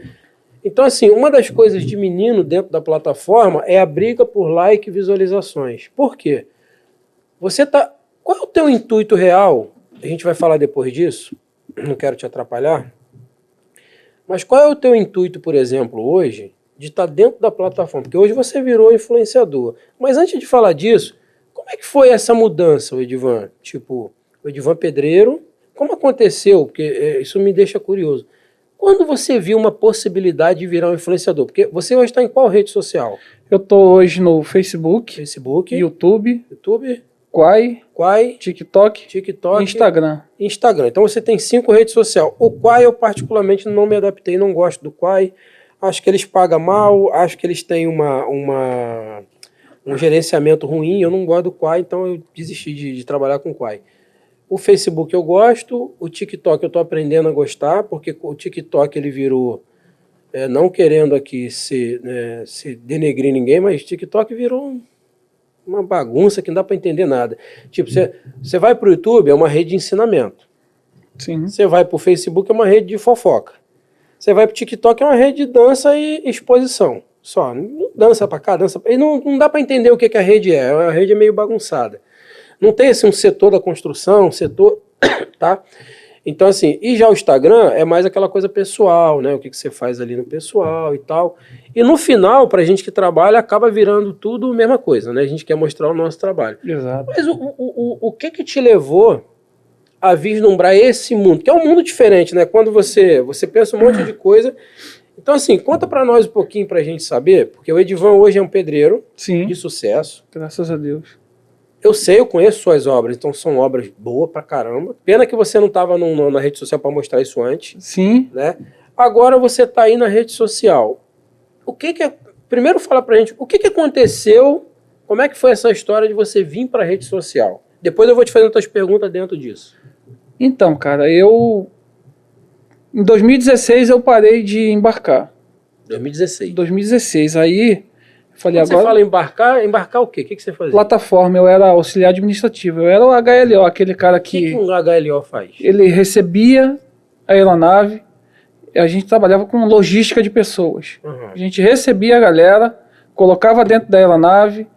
Então, assim, uma das coisas de menino dentro da plataforma é a briga por like e visualizações. Por quê? Qual é o teu intuito real? A gente vai falar depois disso, não quero te atrapalhar. Mas qual é o teu intuito, por exemplo, hoje, de estar dentro da plataforma? Porque hoje você virou influenciador. Mas antes de falar disso, como é que foi essa mudança, o Edivan? Tipo, o Edivan Pedreiro, como aconteceu? Porque isso me deixa curioso. Quando você viu uma possibilidade de virar um influenciador? Porque você hoje está em qual rede social? Eu tô hoje no Facebook, YouTube, Quai, TikTok e Instagram. Então você tem 5 redes sociais. O Quai eu particularmente não me adaptei, não gosto do Quai. Acho que eles pagam mal, acho que eles têm um gerenciamento ruim. Eu não gosto do Quai, então eu desisti de trabalhar com o Quai. O Facebook eu gosto, o TikTok eu estou aprendendo a gostar, porque o TikTok ele virou, não querendo aqui se denegrir ninguém, mas o TikTok virou uma bagunça que não dá para entender nada. Tipo, você vai para o YouTube, é uma rede de ensinamento. Sim. Você vai para o Facebook, é uma rede de fofoca. Você vai para o TikTok, é uma rede de dança e exposição. Só, dança para cá, dança para... E não dá para entender o que a rede é. A rede é meio bagunçada. Não tem assim um setor da construção, tá? Então assim, e já o Instagram é mais aquela coisa pessoal, né? O que você faz ali no pessoal e tal. E no final, pra gente que trabalha, acaba virando tudo a mesma coisa, né? A gente quer mostrar o nosso trabalho. Exato. Mas o que te levou a vislumbrar esse mundo? Que é um mundo diferente, né? Quando você pensa um monte de coisa. Então assim, conta pra nós um pouquinho pra gente saber, porque o Edivan hoje é um pedreiro. Sim. De sucesso. Graças a Deus. Eu conheço suas obras, então são obras boas pra caramba. Pena que você não estava na rede social para mostrar isso antes. Sim. Né? Agora você está aí na rede social. Primeiro fala pra gente, o que aconteceu, como é que foi essa história de você vir para a rede social? Depois eu vou te fazer outras perguntas dentro disso. Então, cara, em 2016 eu parei de embarcar. 2016. Aí... Falei, quando agora, você fala embarcar o quê? O que você fazia? Plataforma, eu era auxiliar administrativo, eu era o HLO, aquele cara que... O que um HLO faz? Ele recebia a aeronave, a gente trabalhava com logística de pessoas. Uhum. A gente recebia a galera, colocava dentro da aeronave,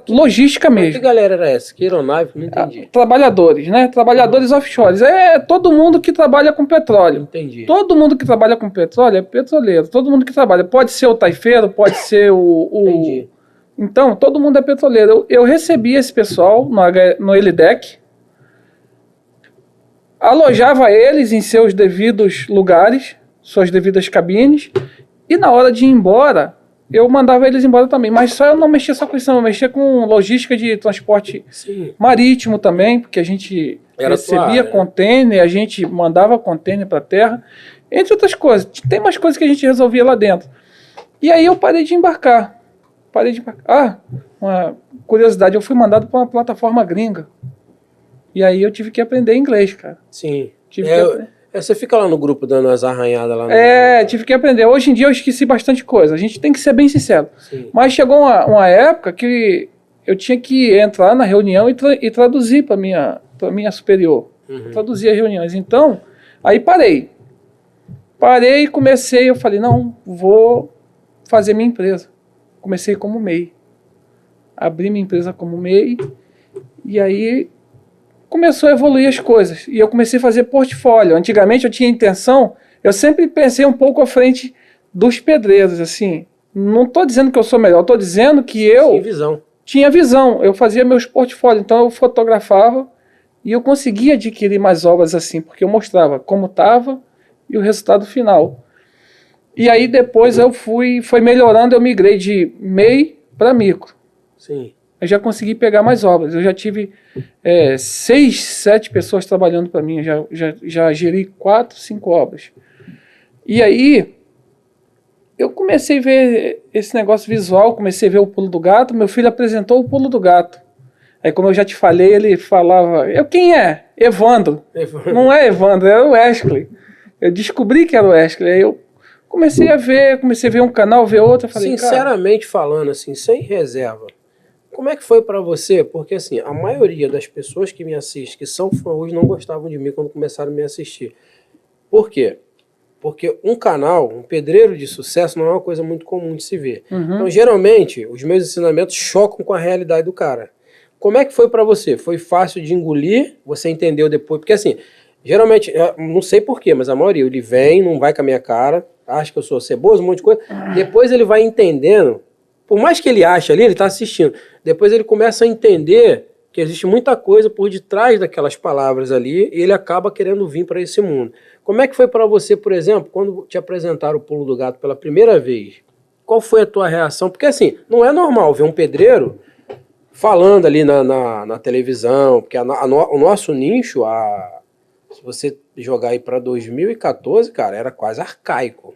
logística mesmo. Que galera era essa? Que aeronave? Não entendi. Trabalhadores, né? Trabalhadores offshore. É todo mundo que trabalha com petróleo. Entendi. Todo mundo que trabalha com petróleo é petroleiro. Todo mundo que trabalha. Pode ser o taifeiro, pode ser Entendi. Então, todo mundo é petroleiro. Eu recebi esse pessoal no Helideck, alojava eles em seus devidos lugares, suas devidas cabines, e na hora de ir embora, eu mandava eles embora também. Mas eu não mexia só com isso, eu mexia com logística de transporte marítimo também, porque a gente recebia container, a gente mandava container para a terra, entre outras coisas. Tem mais coisas que a gente resolvia lá dentro. E aí eu parei de embarcar. Uma curiosidade, eu fui mandado para uma plataforma gringa. E aí eu tive que aprender inglês, cara. Sim. Você fica lá no grupo dando as arranhadas lá. Tive que aprender. Hoje em dia eu esqueci bastante coisa. A gente tem que ser bem sincero. Sim. Mas chegou uma época que eu tinha que entrar na reunião e traduzir para minha superior. Traduzir as reuniões. Então, aí parei. Parei e comecei, eu falei, não, vou fazer minha empresa. Comecei como MEI. Abri minha empresa como MEI e aí começou a evoluir as coisas. E eu comecei a fazer portfólio. Antigamente eu tinha intenção, eu sempre pensei um pouco à frente dos pedreiros, assim. Não estou dizendo que eu sou melhor, estou dizendo que eu tinha visão. Eu fazia meus portfólios, então eu fotografava e eu conseguia adquirir mais obras assim, porque eu mostrava como estava e o resultado final. E aí depois foi melhorando, eu migrei de MEI para micro. Sim. Eu já consegui pegar mais obras. Eu já tive 6, 7 pessoas trabalhando para mim. Já geri 4, 5 obras. E aí, eu comecei a ver esse negócio visual, comecei a ver o pulo do gato. Meu filho apresentou o pulo do gato. Aí, como eu já te falei, ele falava... Quem é? Evandro. Não é Evandro, era o Wesley. Eu descobri que era o Wesley. Aí eu comecei a ver um canal, ver outro. Eu falei, sinceramente falando, assim, sem reserva, como é que foi pra você? Porque, assim, a maioria das pessoas que me assistem, que são fãs hoje, não gostavam de mim quando começaram a me assistir. Por quê? Porque um canal, um pedreiro de sucesso, não é uma coisa muito comum de se ver. Então, geralmente, os meus ensinamentos chocam com a realidade do cara. Como é que foi pra você? Foi fácil de engolir? Você entendeu depois? Porque, assim, geralmente, não sei porquê, mas a maioria, ele vem, não vai com a minha cara, acha que eu sou ceboso, um monte de coisa. Depois ele vai entendendo. Por mais que ele ache ali, ele está assistindo. Depois ele começa a entender que existe muita coisa por detrás daquelas palavras ali e ele acaba querendo vir para esse mundo. Como é que foi para você, por exemplo, quando te apresentaram o pulo do gato pela primeira vez? Qual foi a tua reação? Porque assim, não é normal ver um pedreiro falando ali na televisão, porque o nosso nicho, se você jogar aí para 2014, cara, era quase arcaico.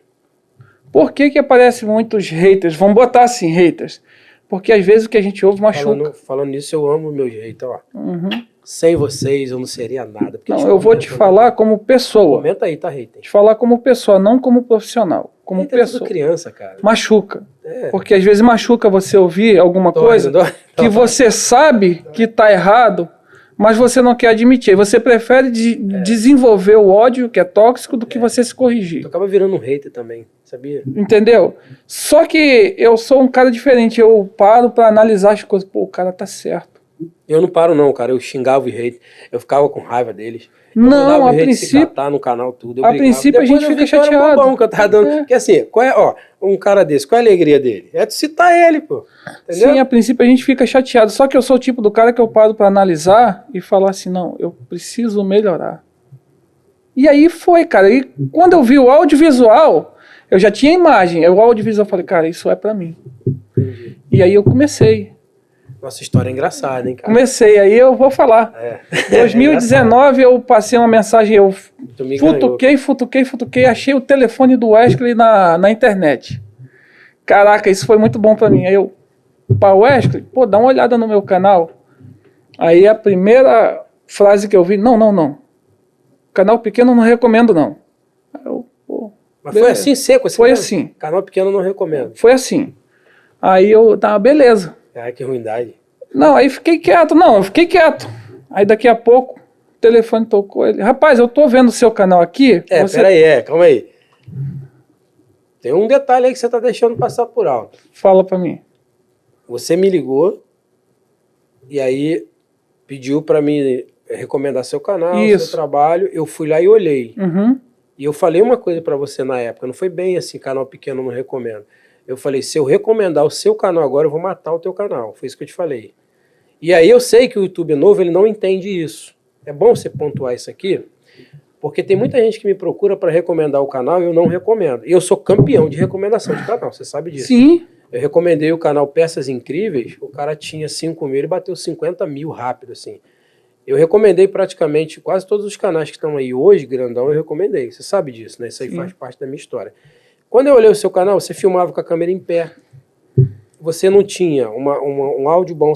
Por que aparecem muitos haters? Vamos botar assim, haters. Porque às vezes o que a gente ouve machuca. Falando nisso, eu amo meus haters, ó. Sem vocês eu não seria nada. Não, eu vou te falar como pessoa. Comenta aí, tá, hater? Te falar como pessoa, não como profissional. Como pessoa. É tudo criança, cara. Machuca. Porque às vezes machuca você ouvir alguma coisa que você sabe que tá errado, mas você não quer admitir. Você prefere desenvolver o ódio, que é tóxico, do que você se corrigir. Tu acaba virando um hater também, sabia? Entendeu? Só que eu sou um cara diferente. Eu paro pra analisar as coisas. Pô, o cara tá certo. Eu não paro não, cara. Eu xingava o hater. Eu ficava com raiva deles. Não, a princípio... Tá no canal tudo. A princípio a gente fica chateado. Bom que eu tava dando. Porque assim, um cara desse, qual é a alegria dele? É de citar ele, pô. Entendeu? Sim, a princípio a gente fica chateado. Só que eu sou o tipo do cara que eu paro pra analisar e falar assim, não, eu preciso melhorar. E aí foi, cara. E quando eu vi o audiovisual, eu já tinha imagem. O audiovisual, eu falei, cara, isso é pra mim. Entendi. E aí eu comecei. Nossa história é engraçada, hein, cara? Comecei, aí eu vou falar. 2019 eu passei uma mensagem, eu futuquei, achei o telefone do Wesley na internet. Caraca, isso foi muito bom pra mim. Aí eu, Wesley, pô, dá uma olhada no meu canal. Aí a primeira frase que eu vi, não. Canal pequeno não recomendo, não. Aí eu, mas beleza. Foi assim seco? Assim foi mesmo? Assim. Canal pequeno não recomendo. Foi assim. Aí eu, beleza. Ai, que ruindade. Não, aí fiquei quieto. Aí daqui a pouco, o telefone tocou. Ele, rapaz, eu tô vendo o seu canal aqui. Peraí, calma aí. Tem um detalhe aí que você tá deixando passar por alto. Fala pra mim. Você me ligou e aí pediu pra mim recomendar seu canal, seu trabalho. Eu fui lá e olhei. E eu falei uma coisa pra você na época. Não foi bem assim, canal pequeno não recomendo. Eu falei, se eu recomendar o seu canal agora, eu vou matar o teu canal. Foi isso que eu te falei. E aí eu sei que o YouTube novo, ele não entende isso. É bom você pontuar isso aqui, porque tem muita gente que me procura para recomendar o canal e eu não recomendo. E eu sou campeão de recomendação de canal, você sabe disso. Sim. Eu recomendei o canal Peças Incríveis, o cara tinha 5 mil e bateu 50 mil rápido, assim. Eu recomendei praticamente quase todos os canais que estão aí hoje, grandão, eu recomendei. Você sabe disso, né? Isso aí faz parte da minha história. Quando eu olhei o seu canal, você filmava com a câmera em pé. Você não tinha um áudio bom.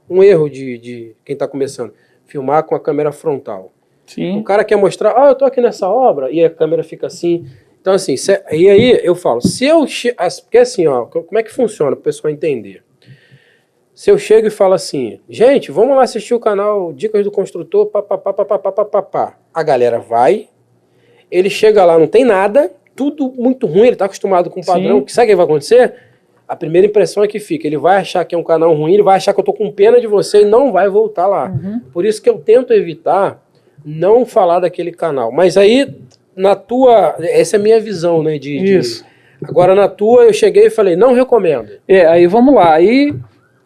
Um erro de quem está começando. Filmar com a câmera frontal. Sim. O cara quer mostrar, eu tô aqui nessa obra, e a câmera fica assim. Então, assim, e aí eu falo, se eu... Porque assim, como é que funciona, para o pessoal entender? Se eu chego e falo assim, gente, vamos lá assistir o canal Dicas do Construtor, papapá, a galera vai, ele chega lá, não tem nada, tudo muito ruim, ele tá acostumado com o padrão, Sim. que sabe o que vai acontecer? A primeira impressão é que fica, ele vai achar que é um canal ruim, ele vai achar que eu tô com pena de você e não vai voltar lá. Uhum. Por isso que eu tento evitar não falar daquele canal. Mas aí, na tua... Essa é a minha visão, né? Isso. Agora, na tua, eu cheguei e falei, não recomendo. Aí vamos lá. Aí,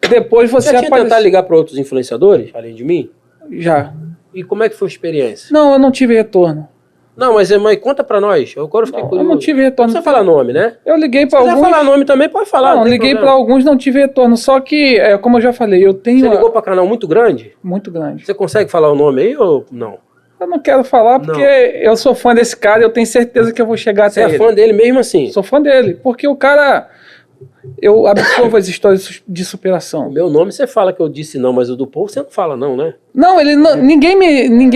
depois você tinha tentar ligar para outros influenciadores, além de mim? Já. E como é que foi a experiência? Não, eu não tive retorno. Não, mas conta pra nós. Agora eu fiquei curioso. Eu não tive retorno. Não precisa falar nome, né? Eu liguei para alguns... Se quiser falar nome também, pode falar. Não, liguei para alguns, não tive retorno. Só que, como eu já falei, eu tenho... Você ligou para canal muito grande? Muito grande. Você consegue falar o nome aí ou não? Eu não quero falar porque eu sou fã desse cara e eu tenho certeza que eu vou chegar até ele. Você é fã dele mesmo assim? Sou fã dele, porque o cara... Eu absorvo as histórias de superação. O meu nome você fala que eu disse não, mas o do povo você não fala não, né? Não, ninguém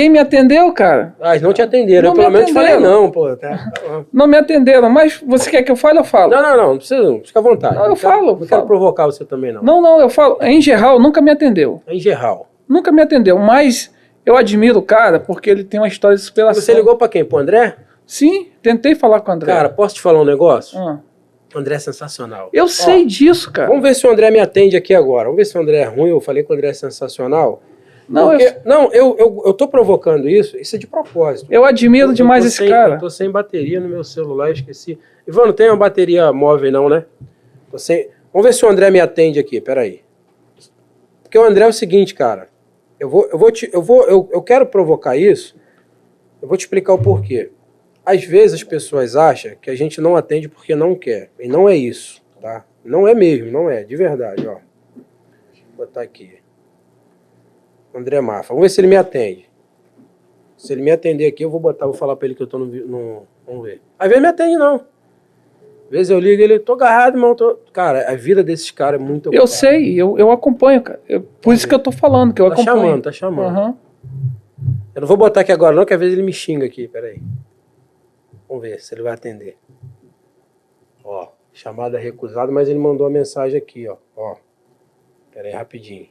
me atendeu, cara. Eles não te atenderam. Não eu pelo me menos falei atenderam. não, pô. Tá. Não me atenderam, mas você quer que eu fale, eu falo. Não precisa, fica à vontade. Não, eu falo. Não quero provocar você também, não. Não, eu falo. Em geral, nunca me atendeu. Em geral. Nunca me atendeu, mas eu admiro o cara porque ele tem uma história de superação. Você ligou pra quem? Pro André? Sim, tentei falar com o André. Cara, posso te falar um negócio? Ah. O André é sensacional. Eu sei disso, cara. Vamos ver se o André me atende aqui agora. Vamos ver se o André é ruim. Eu falei que o André é sensacional. Não, eu tô provocando isso é de propósito. Eu admiro demais esse cara. Eu tô sem bateria no meu celular, esqueci. Ivan, não tem uma bateria móvel não, né? Vamos ver se o André me atende aqui, peraí. Porque o André é o seguinte, cara. Eu quero provocar isso. Eu vou te explicar o porquê. Às vezes as pessoas acham que a gente não atende porque não quer. E não é isso, tá? Não é mesmo, não é. De verdade, ó. Vou botar aqui. André Mafra. Vamos ver se ele me atende. Se ele me atender aqui, vou falar pra ele que eu tô no... Vamos ver. Às vezes me atende, não. Às vezes eu ligo ele, tô agarrado, irmão. Cara, a vida desses caras é muito ocupada. Eu sei, eu acompanho, cara. Por isso que eu tô falando, que eu acompanho. Tá chamando. Uhum. Eu não vou botar aqui agora não, que às vezes ele me xinga aqui, peraí. Vamos ver se ele vai atender. Ó, chamada recusada, mas ele mandou a mensagem aqui, ó. Peraí, rapidinho.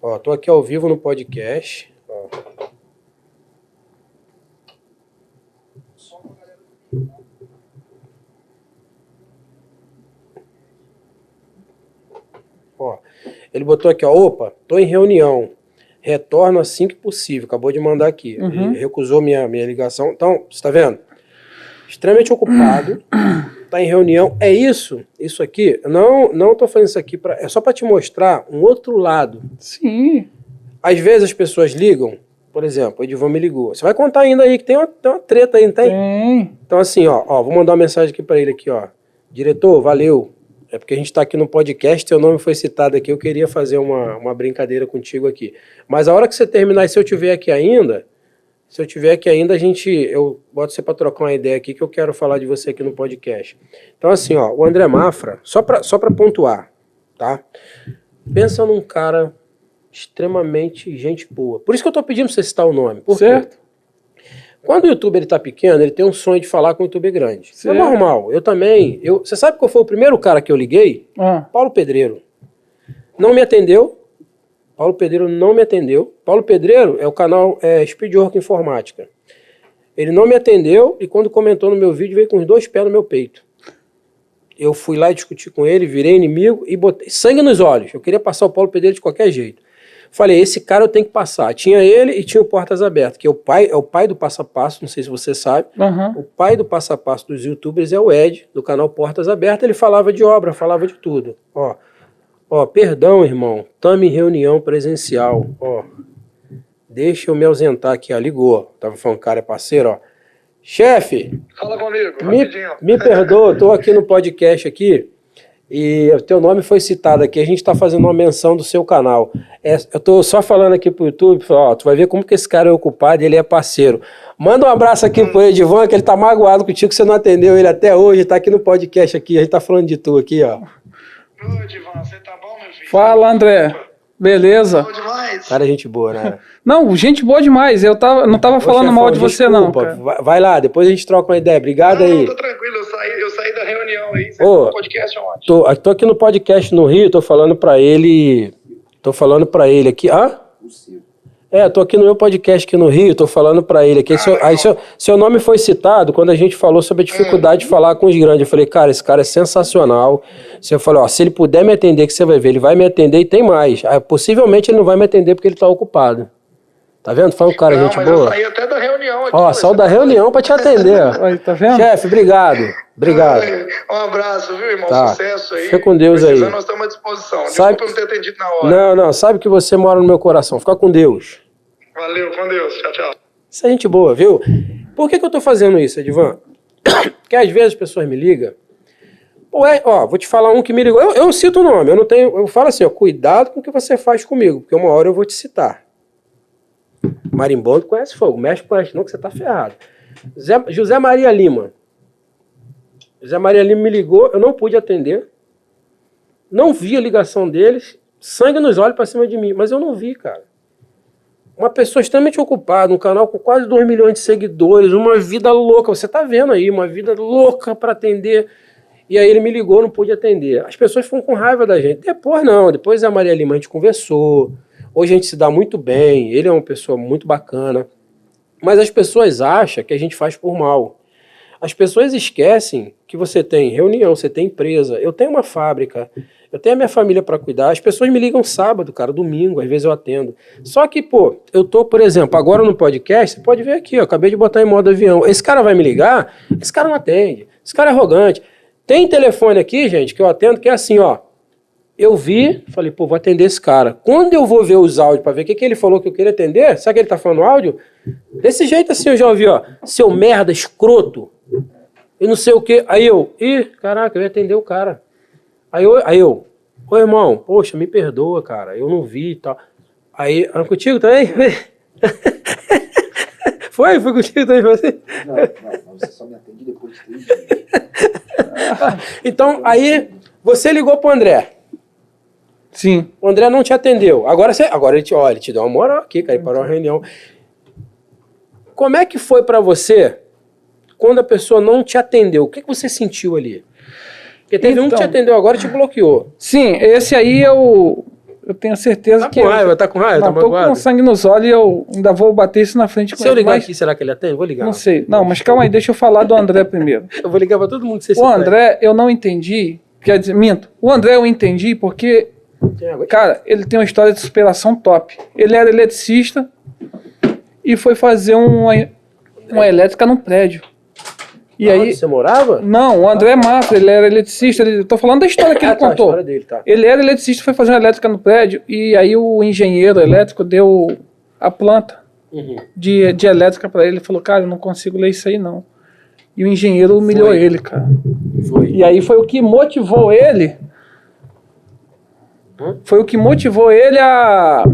Ó, tô aqui ao vivo no podcast. Ó, ele botou aqui, ó, opa, tô em reunião. Retorno assim que possível. Acabou de mandar aqui. Uhum. Ele recusou minha ligação. Então, você tá vendo? Extremamente ocupado. Tá em reunião. É isso? Isso aqui? Não tô fazendo isso aqui é só para te mostrar um outro lado. Sim. Às vezes as pessoas ligam. Por exemplo, o Edivan me ligou. Você vai contar ainda aí que tem uma treta aí, não tem? Tem. Então assim, ó, vou mandar uma mensagem aqui para ele aqui, ó. Diretor, valeu. É porque a gente está aqui no podcast, seu nome foi citado aqui, eu queria fazer uma brincadeira contigo aqui. Mas a hora que você terminar, e se eu tiver aqui ainda, eu boto você para trocar uma ideia aqui, que eu quero falar de você aqui no podcast. Então assim, ó, o André Mafra, só para pontuar, tá? Pensa num cara extremamente gente boa. Por isso que eu tô pedindo pra você citar o nome. Por certo. Quê? Quando o youtuber ele tá pequeno, ele tem um sonho de falar com o youtuber grande. Isso é normal. Eu também. Você sabe qual foi o primeiro cara que eu liguei? Paulo Pedreiro. Não me atendeu. Paulo Pedreiro não me atendeu. Paulo Pedreiro é o canal Speedwork Informática. Ele não me atendeu e quando comentou no meu vídeo veio com os 2 pés no meu peito. Eu fui lá discutir com ele, virei inimigo e botei sangue nos olhos. Eu queria passar o Paulo Pedreiro de qualquer jeito. Falei, esse cara eu tenho que passar. Tinha ele e tinha o Portas Abertas, que é o pai do Passo a Passo, não sei se você sabe. Uhum. O pai do Passo a Passo dos youtubers é o Ed, do canal Portas Abertas. Ele falava de obra, falava de tudo. Ó, perdão, irmão, tamo em reunião presencial. Ó, deixa eu me ausentar aqui. Ó, ligou. Tava falando, cara, é parceiro, ó. Chefe, fala comigo, me perdoa, tô aqui no podcast aqui. E o teu nome foi citado aqui, a gente está fazendo uma menção do seu canal. Eu tô só falando aqui pro YouTube, ó, tu vai ver como que esse cara é ocupado e ele é parceiro. Manda um abraço aqui pro Edivan, que ele tá magoado contigo, que você não atendeu ele até hoje, tá aqui no podcast aqui, a gente tá falando de tu aqui, ó. Ô, Divan, você tá bom, meu filho? Fala, André. Beleza? Bom demais. Cara, gente boa, né? Não, gente boa demais. Eu não tava Ô, falando chefão, mal de você, não, desculpa. cara. Vai lá, depois a gente troca uma ideia. Obrigado aí. Não, tô tranquilo, eu saí da reunião aí. Você Ô, tá no podcast ontem. Tô aqui no podcast no Rio, tô falando pra ele aqui. Hã? Tô aqui no meu podcast aqui no Rio, tô falando pra ele aqui. Seu nome foi citado quando a gente falou sobre a dificuldade de falar com os grandes. Eu falei, cara, esse cara é sensacional. Você falou, ó, se ele puder me atender, que você vai ver, ele vai me atender e tem mais. Possivelmente ele não vai me atender porque ele tá ocupado. Tá vendo? Foi um cara, Não, gente mas boa. eu saí até da reunião aqui. Ó, saiu da reunião pra te atender. Ó. Aí, tá vendo? Chefe, obrigado. Obrigado. Um abraço, viu, irmão? Tá. Sucesso aí. Fica com Deus aí. Nós estamos à disposição. Sabe- Desculpa não ter atendido na hora. Não, sabe que você mora no meu coração. Fica com Deus. Valeu, com Deus. Tchau, tchau. Isso é gente boa, viu? Por que eu tô fazendo isso, Edivan? Porque às vezes as pessoas me ligam. Pô, vou te falar um que me ligou. Eu cito o nome, eu falo assim, ó, cuidado com o que você faz comigo, porque uma hora eu vou te citar. Marimbondo conhece fogo, mexe com não que você tá ferrado. José Maria Lima. José Maria Lima me ligou, eu não pude atender. Não vi a ligação deles, sangue nos olhos pra cima de mim, mas eu não vi, cara. Uma pessoa extremamente ocupada, um canal com quase 2 milhões de seguidores, uma vida louca, você tá vendo aí, uma vida louca para atender. E aí ele me ligou, não pude atender. As pessoas ficam com raiva da gente. Depois a Maria Lima, a gente conversou. Hoje a gente se dá muito bem, ele é uma pessoa muito bacana. Mas as pessoas acham que a gente faz por mal. As pessoas esquecem que você tem reunião, você tem empresa, eu tenho uma fábrica, eu tenho a minha família para cuidar. As pessoas me ligam sábado, cara, domingo, às vezes eu atendo. Só que, pô, eu tô, por exemplo, agora no podcast, você pode ver aqui, ó, acabei de botar em modo avião. Esse cara vai me ligar, esse cara não atende, esse cara é arrogante. Tem telefone aqui, gente, que eu atendo, que é assim, ó. Eu vi, falei, pô, vou atender esse cara. Quando eu vou ver os áudios para ver o que ele falou que eu queria atender, sabe que ele tá falando áudio? Desse jeito assim eu já ouvi, ó. Seu merda, escroto. E não sei o quê. Aí eu, caraca, eu ia atender o cara. Aí eu, ô irmão, poxa, me perdoa, cara, eu não vi e tal. Aí, contigo também? Foi contigo também, você? Não, você só me atende depois de 3 dias. Então, aí, você ligou pro André. Sim. O André não te atendeu. Agora ele te deu uma moral aqui, cara, ele parou a reunião. Como é que foi pra você quando a pessoa não te atendeu? O que você sentiu ali? Porque teve um que te atendeu agora e te bloqueou. Sim, esse aí eu tenho certeza Tá que... com raiva, tá com raiva? Não, Tá tô magoado? com sangue nos olhos e eu ainda vou bater isso na frente com Se eu ele, ligar mas aqui, será que ele atende? Vou ligar. não sei. Não, mas calma aí, deixa eu falar do André primeiro. Eu vou ligar pra todo mundo que você O André, eu não entendi, quer dizer, minto. O André eu entendi porque, cara, ele tem uma história de superação top. Ele era eletricista e foi fazer uma elétrica num prédio. E aí, você morava? não, o André Mafra, ele era eletricista, eu tô falando da história que ele A contou. história dele, tá. Ele era eletricista, foi fazer uma elétrica no prédio e aí o engenheiro elétrico deu a planta Uhum. de elétrica pra ele. Ele falou, cara, eu não consigo ler isso aí não. E o engenheiro humilhou ele, cara. Foi. E aí foi o que motivou ele. Foi o que motivou ele a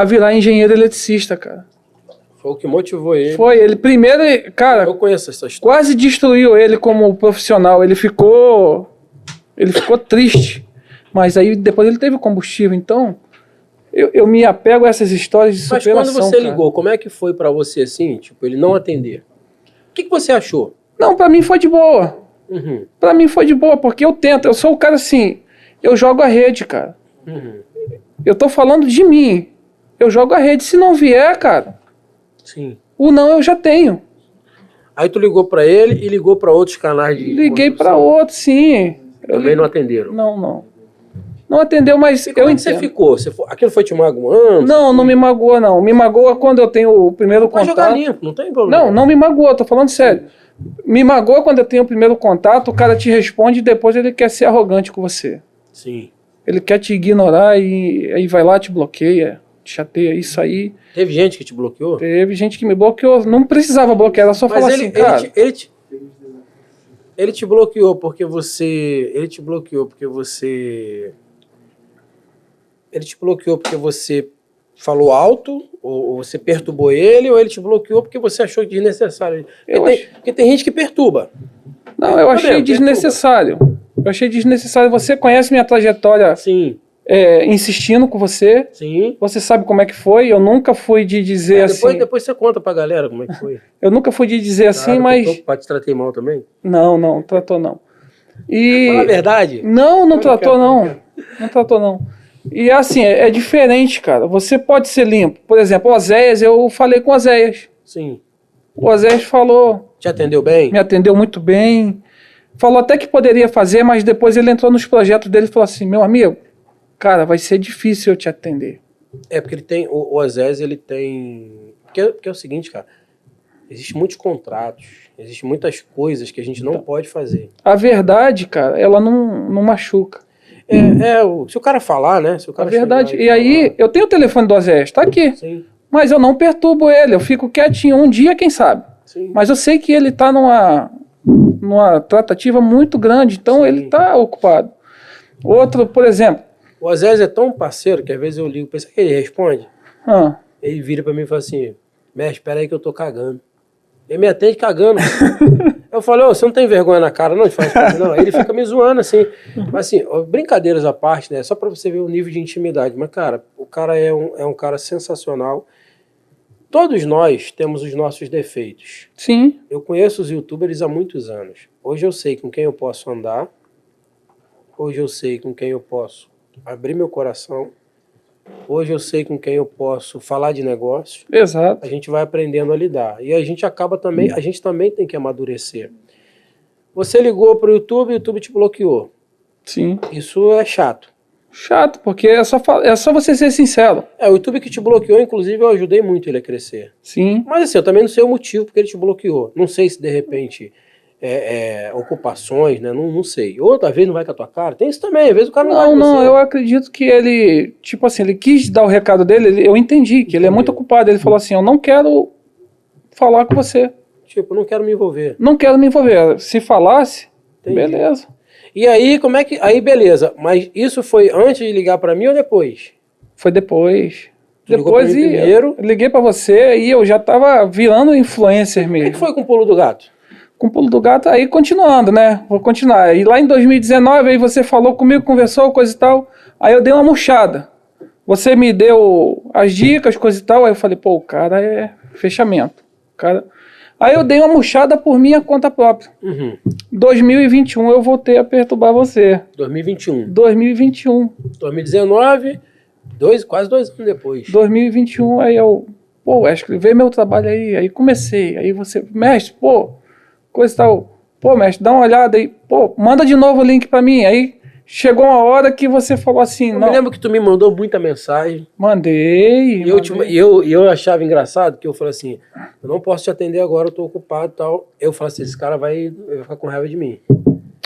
virar engenheiro eletricista, cara. Foi o que motivou ele. Foi, ele primeiro, cara, Eu conheço essa história. quase destruiu ele como profissional. Ele ficou triste. Mas aí depois ele teve combustível. Então, eu me apego a essas histórias de Mas superação. quando você cara. ligou, como é que foi pra você assim, tipo, ele não atender? O que você achou? Não, pra mim foi de boa. Uhum. Pra mim foi de boa, porque eu tento. Eu sou o cara assim, eu jogo a rede, cara. Uhum. Eu tô falando de mim. Eu jogo a rede. Se não vier, cara, Sim. o não eu já tenho. Aí tu ligou pra ele e ligou pra outros canais de Liguei pra construção. outro, sim. Também não atenderam. Não. Não atendeu, mas E como eu é que você entendo. ficou? Aquilo foi te magoando? Não me magoa, não. Me magoa quando eu tenho o primeiro Pode contato. jogar limpo, não tem problema. Não me magoa, tô falando sério. Me magoa quando eu tenho o primeiro contato, o cara te responde e depois ele quer ser arrogante com você. Sim. Ele quer te ignorar e aí vai lá, te bloqueia, te chateia, isso aí. Teve gente que te bloqueou? Teve gente que me bloqueou, não precisava bloquear, era só Mas falar ele, assim, cara. ele te bloqueou porque você... Ele te bloqueou porque você... Ele te bloqueou porque você falou alto, ou você perturbou ele, ou ele te bloqueou porque você achou desnecessário. Porque tem gente que perturba. Não, eu achei Perturba. desnecessário. Eu achei desnecessário. Você conhece minha trajetória Sim, insistindo com você. sim. Você sabe como é que foi. Eu nunca fui de dizer assim. Depois você conta pra galera como é que foi. Eu nunca fui de dizer assim, mas. Te tratei mal também? Não tratou não. Fala a verdade. Não tratou não. Não tratou não. E assim, é diferente, cara. Você pode ser limpo. Por exemplo, o Oséias, eu falei com o Oséias. Sim. O Oséias falou. Te atendeu bem? Me atendeu muito bem. Falou até que poderia fazer, mas depois ele entrou nos projetos dele e falou assim, meu amigo, cara, vai ser difícil eu te atender. Porque ele tem, o Oséias, ele tem... Porque é o seguinte, cara, existem muitos contratos, existem muitas coisas que a gente não pode fazer. A verdade, cara, ela não machuca. Se o cara falar, né? Se o cara A verdade. chegar E aí, falar, eu tenho o telefone do Oséias, tá aqui. sim, Mas eu não perturbo ele, eu fico quietinho. Um dia, quem sabe? sim. Mas eu sei que ele tá numa tratativa muito grande, então Sim. ele tá ocupado. Outro, por exemplo... O Oséias é tão parceiro que às vezes eu ligo, pensa que ele responde, ele vira pra mim e fala assim, mestre, espera aí que eu tô cagando. Ele me atende cagando. Eu falei, você não tem vergonha na cara não de falar isso? Não, ele fica me zoando assim. Mas assim, brincadeiras à parte, né? Só pra você ver o nível de intimidade. Mas cara, o cara é um cara sensacional. Todos nós temos os nossos defeitos. Sim. Eu conheço os youtubers há muitos anos. Hoje eu sei com quem eu posso andar. Hoje eu sei com quem eu posso abrir meu coração. Hoje eu sei com quem eu posso falar de negócio. Exato. A gente vai aprendendo a lidar. E a gente acaba também, a gente também tem que amadurecer. Você ligou pro YouTube, o YouTube te bloqueou. Sim. Isso é chato. Chato, porque é só você ser sincero. O YouTube que te bloqueou, inclusive, eu ajudei muito ele a crescer. Sim. Mas assim, eu também não sei o motivo porque ele te bloqueou. Não sei se de repente ocupações, né? Não sei. Outra vez não vai com a tua cara. Tem isso também, às vezes o cara não vai com você. Eu acredito que ele, tipo assim, ele quis dar o recado dele, eu entendi que ele é muito ocupado. Ele falou assim, eu não quero falar com você. Tipo, eu não quero me envolver. Não quero me envolver. Se falasse, Entendi. beleza. E aí, como é que... Aí, beleza. Mas isso foi antes de ligar pra mim ou depois? Foi depois. Tu ligou pra mim primeiro? Eu liguei pra você e eu já tava virando influencer Como é mesmo. que foi com o pulo do gato? Com o pulo do gato, aí continuando, né? Vou continuar. E lá em 2019, aí você falou comigo, conversou, coisa e tal. Aí eu dei uma murchada. Você me deu as dicas, coisa e tal. Aí eu falei, pô, o cara é fechamento. Aí eu dei uma murchada por minha conta própria. 2021 eu voltei a perturbar você. 2021. 2019, quase 2 anos depois. 2021, aí eu, pô, Wesley, vê meu trabalho aí comecei. Aí você, mestre, pô, coisa e tal. Pô, mestre, dá uma olhada aí. Pô, manda de novo o link pra mim. Aí chegou uma hora que você falou assim, Eu não. me lembro que tu me mandou muita mensagem. Mandei. E eu achava engraçado que eu falei assim, eu não posso te atender agora, eu tô ocupado e tal. Eu falei assim, esse cara vai ficar com raiva de mim.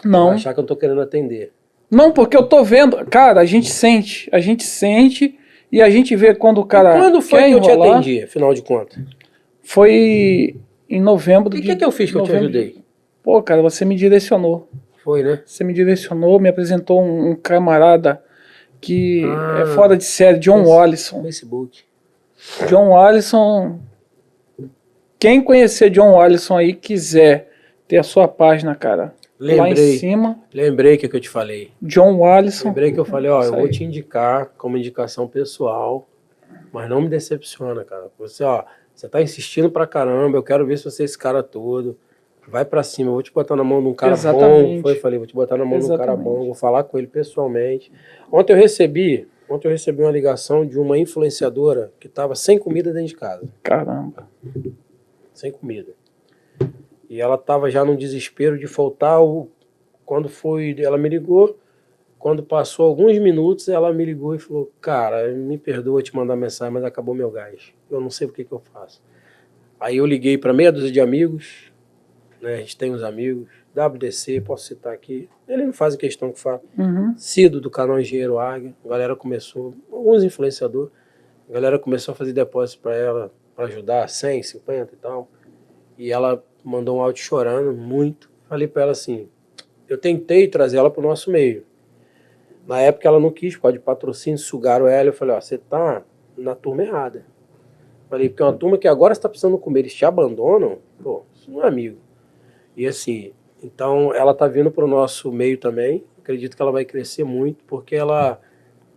Não. Vai achar que eu tô querendo atender. Não, porque eu tô vendo, cara, a gente sente e a gente vê quando o cara. E quando foi que eu te atendi, afinal de contas? Foi em novembro. E o que eu fiz que eu te ajudei? Pô, cara, você me direcionou. Foi, né? Você me direcionou, me apresentou um camarada que é fora de série, John Wallison. Facebook. John Wallison. Quem conhecer John Wallison aí, quiser ter a sua página, cara, lá em cima. Lembrei que eu te falei. John Wallison. Lembrei que eu falei, ó, eu vou te indicar como indicação pessoal, mas não me decepciona, cara. Você tá insistindo pra caramba, eu quero ver se você é esse cara todo. Vai pra cima, eu vou te botar na mão de um cara bom. Falei, vou te botar na mão de um cara bom, vou falar com ele pessoalmente. Ontem eu recebi uma ligação de uma influenciadora que tava sem comida dentro de casa. Caramba. Sem comida. E ela tava já num desespero de faltar quando foi, ela me ligou, quando passou alguns minutos, ela me ligou e falou, cara, me perdoa te mandar mensagem, mas acabou meu gás. Eu não sei o que eu faço. Aí eu liguei para meia dúzia de amigos, né, a gente tem uns amigos, WDC, posso citar aqui, ele não faz a questão que fala. Cido, do canal Engenheiro Águia, a galera começou, alguns influenciadores, a galera começou a fazer depósito para ela, para ajudar, 100, 50 e tal, e ela mandou um áudio chorando muito. Falei para ela assim, eu tentei trazer ela para o nosso meio. Na época ela não quis, por causa de patrocínio, sugaram ela. Eu falei, ó, você tá na turma errada. Falei, porque é uma turma que agora você tá precisando comer, eles te abandonam, pô, isso não é amigo. E assim, Então, ela tá vindo pro nosso meio também. Acredito que ela vai crescer muito, porque ela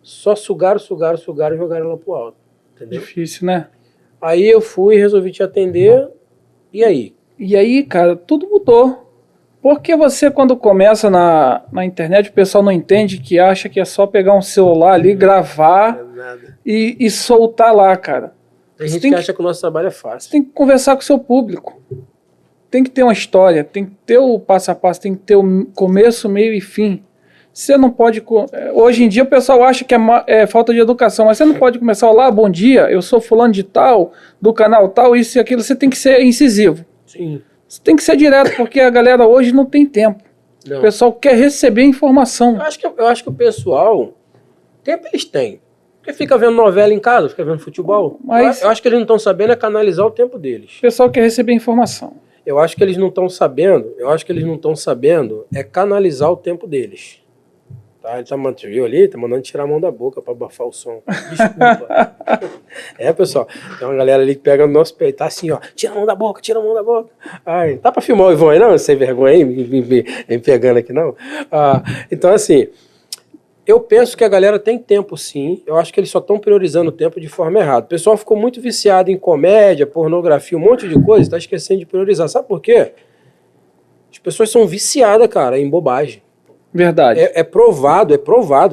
só sugaram e jogaram ela pro alto. Entendeu? Difícil, né? Aí eu fui, resolvi te atender. E aí? E aí, cara, tudo mudou. Porque você, quando começa na internet, o pessoal não entende, que acha que é só pegar um celular ali, gravar e soltar lá, cara. Tem gente que acha que o nosso trabalho é fácil. Você tem que conversar com o seu público. Tem que ter uma história, tem que ter o passo a passo, tem que ter o começo, meio e fim. Você não pode... Hoje em dia o pessoal acha que é falta de educação, mas você não pode começar, olá, bom dia, eu sou fulano de tal, do canal tal, isso e aquilo. Você tem que ser incisivo. Sim. Você tem que ser direto, porque a galera hoje não tem tempo. Não. O pessoal quer receber informação. Eu acho que o pessoal, tempo eles têm. Porque fica vendo novela em casa, fica vendo futebol. Mas eu acho que eles não estão sabendo é canalizar o tempo deles. o pessoal quer receber informação. Eu acho que eles não estão sabendo é canalizar o tempo deles. Tá? Ele tá viu ali? Tá mandando tirar a mão da boca pra abafar o som. Desculpa. Pessoal, tem uma galera ali que pega no nosso peito, tá assim, ó, tira a mão da boca, tira a mão da boca. Ai, tá pra filmar o Ivan aí, não? Sem vergonha aí, me pegando aqui, não? Então, assim, eu penso que a galera tem tempo, sim. Eu acho que eles só estão priorizando o tempo de forma errada. O pessoal ficou muito viciado em comédia, pornografia, um monte de coisa, tá esquecendo de priorizar. Sabe por quê? As pessoas são viciadas, cara, em bobagem. Verdade. É provado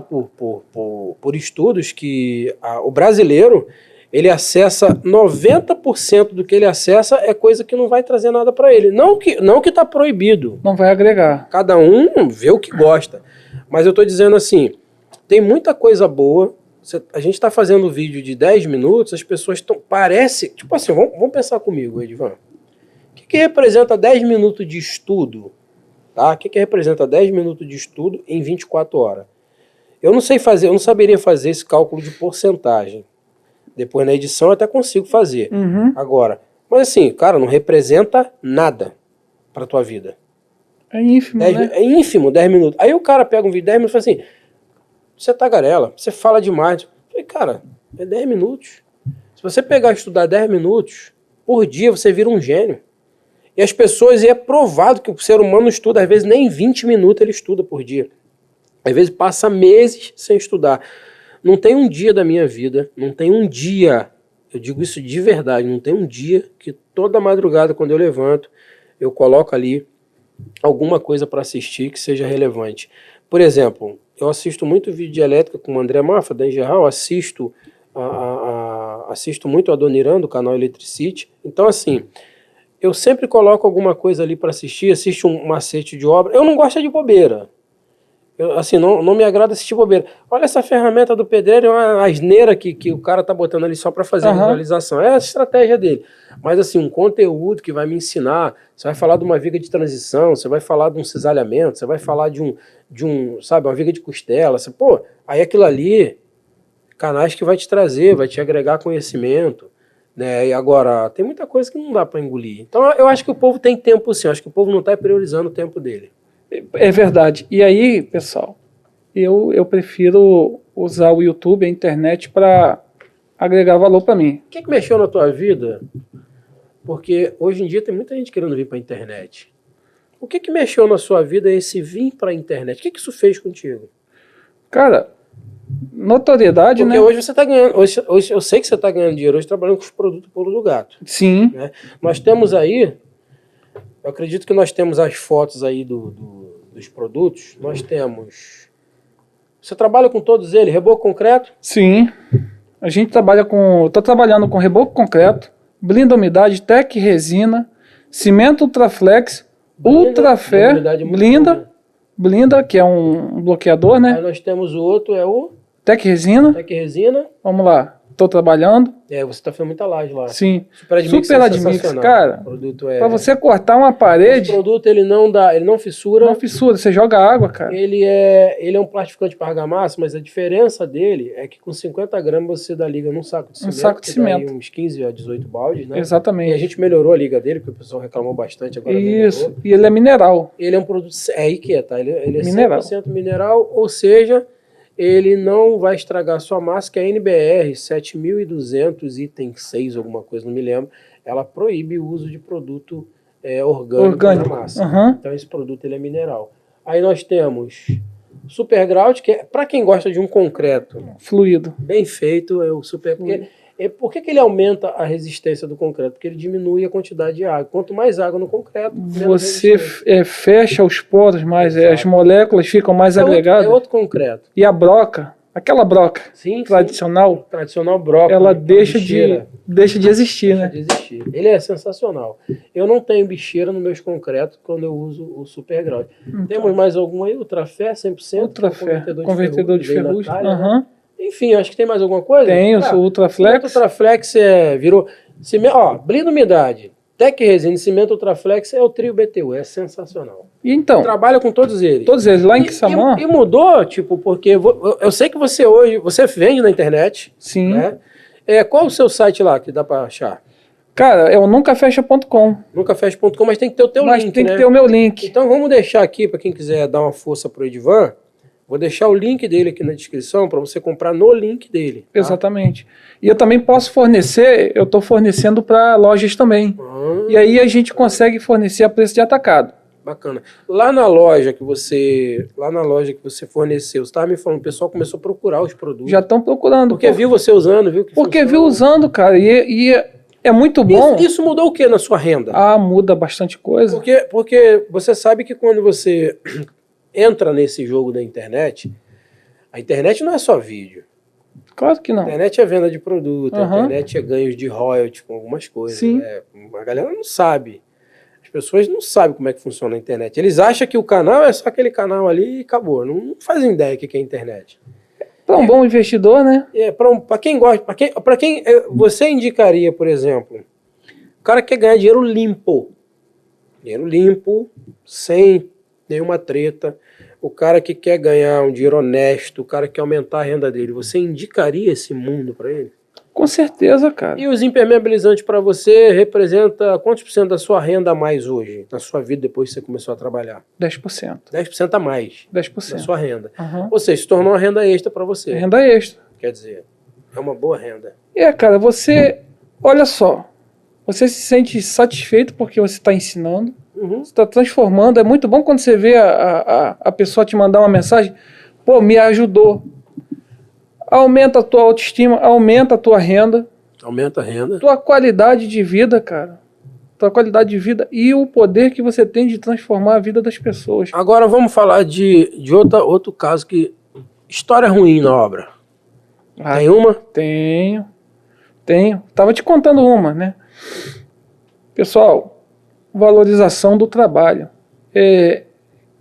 por estudos que o brasileiro, ele acessa 90% do que ele acessa é coisa que não vai trazer nada para ele. Não que tá proibido. Não vai agregar. Cada um vê o que gosta. Mas eu tô dizendo assim, tem muita coisa boa. A gente tá fazendo vídeo de 10 minutos, as pessoas estão... Parece... Tipo assim, vamos pensar comigo, Edivan. O que representa 10 minutos de estudo? Tá? O que representa 10 minutos de estudo em 24 horas? Eu não saberia fazer esse cálculo de porcentagem. Depois na edição eu até consigo fazer. Uhum. Agora, mas assim, cara, não representa nada pra tua vida. É ínfimo, né? É ínfimo, 10 minutos. Aí o cara pega um vídeo de 10 minutos e fala assim, você é tagarela, você fala demais. Eu falei, cara, é 10 minutos. Se você pegar e estudar 10 minutos por dia, você vira um gênio. E as pessoas, e é provado que o ser humano estuda, às vezes nem 20 minutos ele estuda por dia. Às vezes passa meses sem estudar. Não tem um dia da minha vida, não tem um dia, eu digo isso de verdade, não tem um dia que toda madrugada quando eu levanto, eu coloco ali alguma coisa para assistir que seja relevante. Por exemplo, eu assisto muito vídeo de elétrica com o André Mafra, da Engeral, assisto muito a Adoniran, do canal Electricity. Então, assim, eu sempre coloco alguma coisa ali para assistir, assisto um macete de obra. Eu não gosto de bobeira. Assim, não me agrada assistir bobeira. Olha essa ferramenta do pedreiro, é uma asneira que o cara tá botando ali só para fazer a visualização. É a estratégia dele. Mas assim, um conteúdo que vai me ensinar, você vai falar de uma viga de transição, você vai falar de um cisalhamento, você vai falar de um sabe, uma viga de costela. Aí aquilo ali, canais que vai te trazer, vai te agregar conhecimento. Né? E agora, tem muita coisa que não dá para engolir. Então eu acho que o povo tem tempo sim, eu acho que o povo não está priorizando o tempo dele. É verdade. E aí, pessoal, eu prefiro usar o YouTube, a internet, para agregar valor para mim. O que mexeu na tua vida? Porque hoje em dia tem muita gente querendo vir para a internet. O que mexeu na sua vida esse vir para a internet? O que isso fez contigo? Cara, notoriedade, porque né? Porque hoje você está ganhando, hoje eu sei que você está ganhando dinheiro hoje trabalhando com os produtos Pulo do Gato. Sim. Né? Nós temos aí, eu acredito que nós temos as fotos aí dos produtos, nós temos... Você trabalha com todos eles, reboco concreto? Sim. A gente trabalha com... Estou trabalhando com reboco concreto, blinda umidade, tec resina, cimento ultraflex, ultrafé, blinda, que é um bloqueador, né? Aí nós temos o outro, é o... Tec resina. Tec resina. Vamos lá. Estou trabalhando. Você está fazendo muita laje lá. Sim. Super Admix, cara. Para você cortar uma parede... O produto, ele não fissura. Não fissura, você joga água, cara. Ele é um plastificante para argamassa, mas a diferença dele é que com 50 gramas você dá liga num saco de cimento. Um saco de cimento. Uns 15 a 18 baldes, né? Exatamente. E a gente melhorou a liga dele, porque o pessoal reclamou bastante agora. Isso. Melhorou. E ele é mineral. Ele é um produto... É aí que tá? Ele é mineral. 100% mineral, ou seja... ele não vai estragar a sua massa, que a NBR 7200 item 6, alguma coisa, não me lembro, ela proíbe o uso de produto orgânico na massa. Então esse produto ele é mineral. Aí nós temos Superground, que é para quem gosta de um concreto fluido, bem feito, é o super. Por que ele aumenta a resistência do concreto? Porque ele diminui a quantidade de água. Quanto mais água no concreto, você fecha os poros mais, as moléculas ficam mais agregadas. É outro concreto. E a broca, aquela broca tradicional, tradicional broca, ela deixa de existir, né? De existir. Ele é sensacional. Eu não tenho bicheira nos meus concretos quando eu uso o Superground. Então, temos mais algum aí? Ultrafé 100%? Ultrafé, convertedor de ferrugem. Né? Enfim, acho que tem mais alguma coisa? Tem, o Ultraflex. O Ultraflex virou... Blindo umidade, Tec Resina, cimento Ultraflex é o trio BTU, é sensacional. E então? Trabalha com todos eles. Todos eles, lá em Quissamã. E mudou, tipo, porque eu sei que você vende na internet. Sim. Né? Qual o seu site lá que dá pra achar? Cara, é o nuncafecha.com. Nuncafecha.com, mas tem que ter o teu link, Mas tem que ter o meu link. Então vamos deixar aqui, para quem quiser dar uma força pro Edivan, vou deixar o link dele aqui na descrição para você comprar no link dele. Tá? Exatamente. E eu também posso fornecer, eu estou fornecendo para lojas também. E aí a gente consegue fornecer a preço de atacado. Bacana. Lá na loja que você forneceu, você estava me falando, o pessoal começou a procurar os produtos. Já estão procurando. Porque viu você usando, viu? Porque viu usando, cara. E é muito bom. Isso mudou o que na sua renda? Muda bastante coisa. Porque você sabe que quando você entra nesse jogo da internet, a internet não é só vídeo. Claro que não. A internet é venda de produto, a internet é ganhos de royalty com algumas coisas. Sim. A galera não sabe. As pessoas não sabem como é que funciona a internet. Eles acham que o canal é só aquele canal ali e acabou. Não fazem ideia do que é a internet. Para um bom investidor, né? Para quem gosta, para quem você indicaria, por exemplo, o cara que quer ganhar dinheiro limpo, sem nenhuma treta, o cara que quer ganhar um dinheiro honesto, o cara que quer aumentar a renda dele, você indicaria esse mundo para ele? Com certeza, cara. E os impermeabilizantes para você representa quantos por cento da sua renda a mais hoje, na sua vida, depois que você começou a trabalhar? 10%. 10% a mais 10% da sua renda. Ou seja, se tornou uma renda extra para você. Renda extra. Quer dizer, é uma boa renda. Cara, olha só, você se sente satisfeito porque você está ensinando, você está transformando. É muito bom quando você vê a pessoa te mandar uma mensagem, pô, me ajudou. Aumenta a tua autoestima, aumenta a tua renda. Aumenta a renda. Tua qualidade de vida, cara. Tua qualidade de vida e o poder que você tem de transformar a vida das pessoas. Agora vamos falar de outro caso que... História ruim na obra. Tem uma? Tenho. Tava te contando uma, né? Pessoal, valorização do trabalho.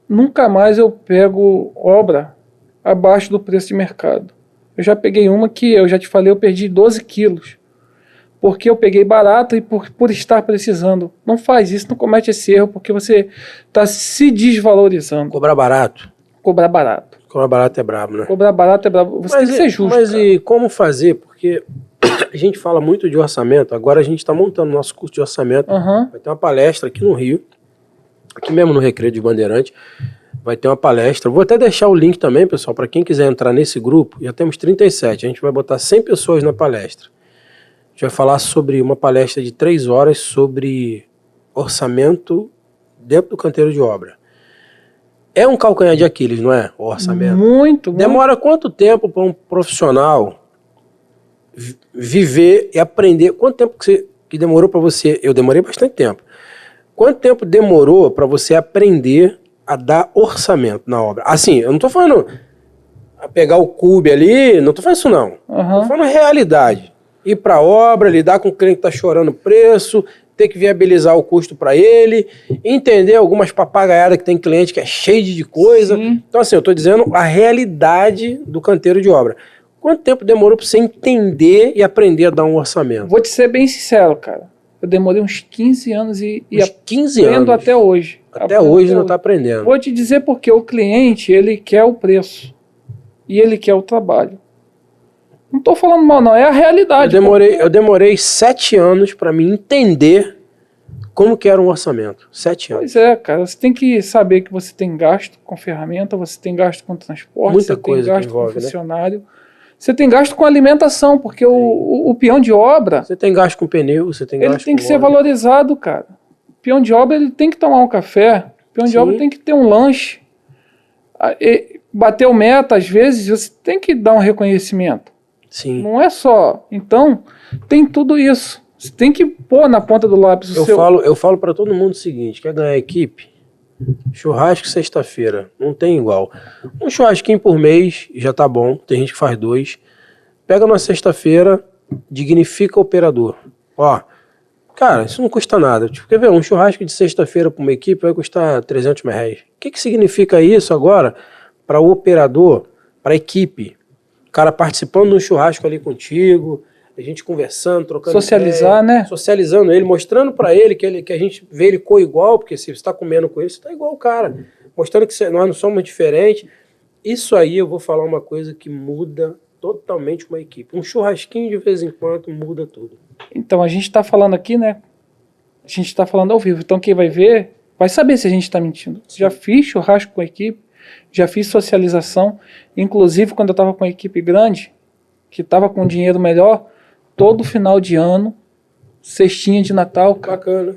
Nunca mais eu pego obra abaixo do preço de mercado. Eu já peguei uma que, eu já te falei, eu perdi 12 quilos. Porque eu peguei barato e por estar precisando. Não faz isso, não comete esse erro, porque você está se desvalorizando. Cobrar barato? Cobrar barato. Cobrar barato é brabo, né? Cobrar barato é brabo. Você tem que ser justo. Mas e como fazer? Porque a gente fala muito de orçamento. Agora a gente está montando nosso curso de orçamento. Vai ter uma palestra aqui no Rio. Aqui mesmo no Recreio de Bandeirante. Vai ter uma palestra. Vou até deixar o link também, pessoal, para quem quiser entrar nesse grupo. Já temos 37. A gente vai botar 100 pessoas na palestra. A gente vai falar sobre uma palestra de 3 horas sobre orçamento dentro do canteiro de obra. É um calcanhar de Aquiles, não é? O orçamento. Muito. Demora quanto tempo para um profissional viver e aprender? Quanto tempo que demorou para você? Eu demorei bastante tempo. Quanto tempo demorou para você aprender a dar orçamento na obra? Assim, eu não tô falando a pegar o cube ali, não tô falando isso não. Tô falando realidade. Ir pra obra, lidar com o cliente que tá chorando preço, ter que viabilizar o custo para ele, entender algumas papagaiadas que tem cliente que é cheio de coisa. Sim. Então assim, eu tô dizendo a realidade do canteiro de obra. Quanto tempo demorou para você entender e aprender a dar um orçamento? Vou te ser bem sincero, cara. Eu demorei uns 15 anos e 15 aprendo anos. até hoje. Até hoje não está aprendendo. Vou te dizer porque o cliente, ele quer o preço. E ele quer o trabalho. Não estou falando mal, não. É a realidade. Eu demorei 7 anos para me entender como que era um orçamento. 7 anos. Pois é, cara. Você tem que saber que você tem gasto com ferramenta, você tem gasto com transporte, muita coisa tem gasto envolve, com funcionário. Né? Você tem gasto com alimentação, porque o peão de obra... Você tem gasto com pneu, você tem gasto com ele tem que ser valorizado, cara. Peão de obra, ele tem que tomar um café. Peão de obra tem que ter um lanche. Bateu meta, às vezes, você tem que dar um reconhecimento. Sim. Não é só. Então, tem tudo isso. Você tem que pôr na ponta do lápis o seu... Eu falo para todo mundo o seguinte, quer ganhar equipe? Churrasco sexta-feira, não tem igual. Um churrasquinho por mês já tá bom, tem gente que faz 2. Pega na sexta-feira, dignifica o operador. Ó, cara, isso não custa nada. Tipo, quer ver, um churrasco de sexta-feira para uma equipe vai custar R$300. O que significa isso agora para o operador, para a equipe? O cara participando de um churrasco ali contigo, a gente conversando, trocando socializar, ideia, né? Socializando ele, mostrando pra ele que a gente vê ele igual, porque se você tá comendo com ele, você tá igual o cara. Mostrando que nós não somos diferentes. Isso aí eu vou falar uma coisa que muda totalmente uma equipe. Um churrasquinho de vez em quando muda tudo. Então, a gente tá falando aqui, né? A gente tá falando ao vivo. Então, quem vai ver, vai saber se a gente tá mentindo. Já fiz churrasco com a equipe, já fiz socialização. Inclusive, quando eu tava com a equipe grande, que tava com dinheiro melhor, todo final de ano, cestinha de Natal. Bacana.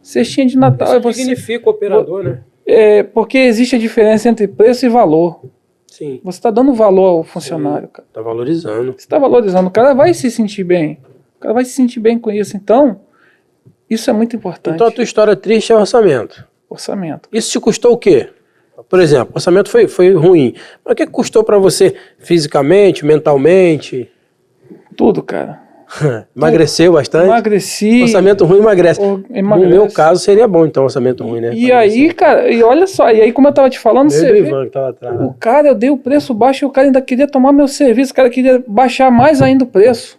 Cestinha de Natal. Isso significa o operador, né? Porque existe a diferença entre preço e valor. Sim. Você está dando valor ao funcionário, cara. Tá valorizando. Você está valorizando. O cara vai se sentir bem. O cara vai se sentir bem com isso. Então, isso é muito importante. Então a tua história triste é orçamento. Orçamento. Isso te custou o quê? Por exemplo, o orçamento foi ruim. Mas o que custou para você fisicamente, mentalmente? Tudo, cara. Emagreceu bastante? Emagreci. Orçamento ruim emagrece. Emagrece. No meu caso seria bom, então, orçamento ruim, né? E aí, cara, e olha só, e aí como eu tava te falando, você vê, Ivan, que tava atrás. o cara, eu dei o preço baixo e o cara ainda queria tomar meu serviço, o cara queria baixar mais ainda o preço.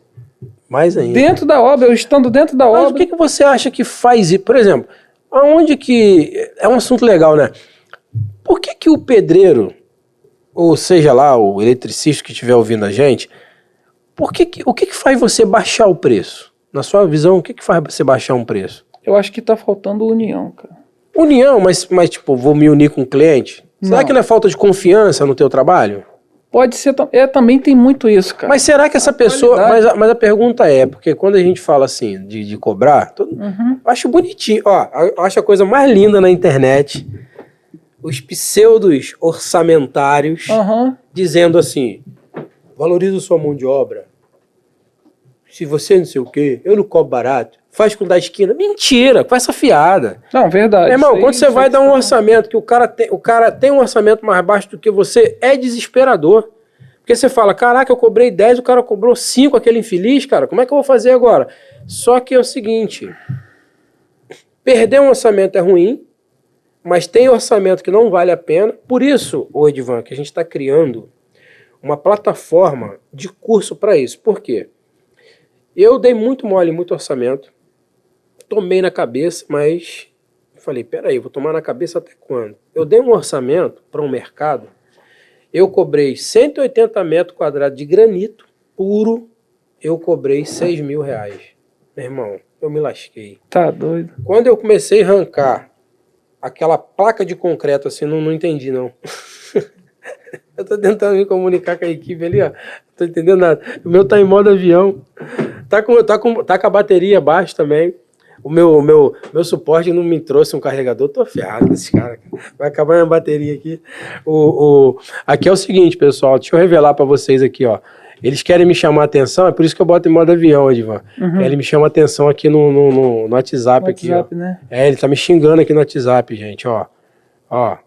Mais ainda. Dentro da obra, eu estando dentro da Mas obra. o que você acha que faz isso? Por exemplo, aonde que... É um assunto legal, né? Por que o pedreiro, ou seja lá, o eletricista que estiver ouvindo a gente... O que faz você baixar o preço? Na sua visão, o que faz você baixar um preço? Eu acho que tá faltando união, cara. União, mas tipo, vou me unir com o cliente? Será que não é falta de confiança no teu trabalho? Pode ser, também tem muito isso, cara. Mas será que essa pessoa... Mas a pergunta é, porque quando a gente fala assim, de cobrar, eu acho bonitinho. Ó, eu acho a coisa mais linda na internet, os pseudos orçamentários dizendo assim, valoriza sua mão de obra. Se você não sei o quê, eu não cobro barato. Faz com da esquina. Mentira, com essa fiada. Não, verdade. Meu irmão, quando você vai dar um orçamento, que o cara tem um orçamento mais baixo do que você, é desesperador. Porque você fala, caraca, eu cobrei 10, o cara cobrou 5, aquele infeliz, cara, como é que eu vou fazer agora? Só que é o seguinte, perder um orçamento é ruim, mas tem orçamento que não vale a pena. Por isso, Edivan, que a gente está criando uma plataforma de curso para isso. Por quê? Eu dei muito mole, muito orçamento, tomei na cabeça, mas falei, peraí, vou tomar na cabeça até quando? Eu dei um orçamento para um mercado, eu cobrei 180 metros quadrados de granito puro, eu cobrei R$6 mil. Meu irmão, eu me lasquei. Tá doido. Quando eu comecei a arrancar aquela placa de concreto assim, não entendi não. Eu tô tentando me comunicar com a equipe ali, ó. Não tô entendendo nada. O meu tá em modo avião. Tá com a bateria baixa também. O meu suporte não me trouxe um carregador. Tô ferrado com esses caras. Vai acabar minha bateria aqui. Aqui é o seguinte, pessoal. Deixa eu revelar pra vocês aqui, ó. Eles querem me chamar a atenção, é por isso que eu boto em modo avião, Edivan. Ele me chama a atenção aqui no WhatsApp aqui, ó. Né? Ele tá me xingando aqui no WhatsApp, gente, ó. Ó.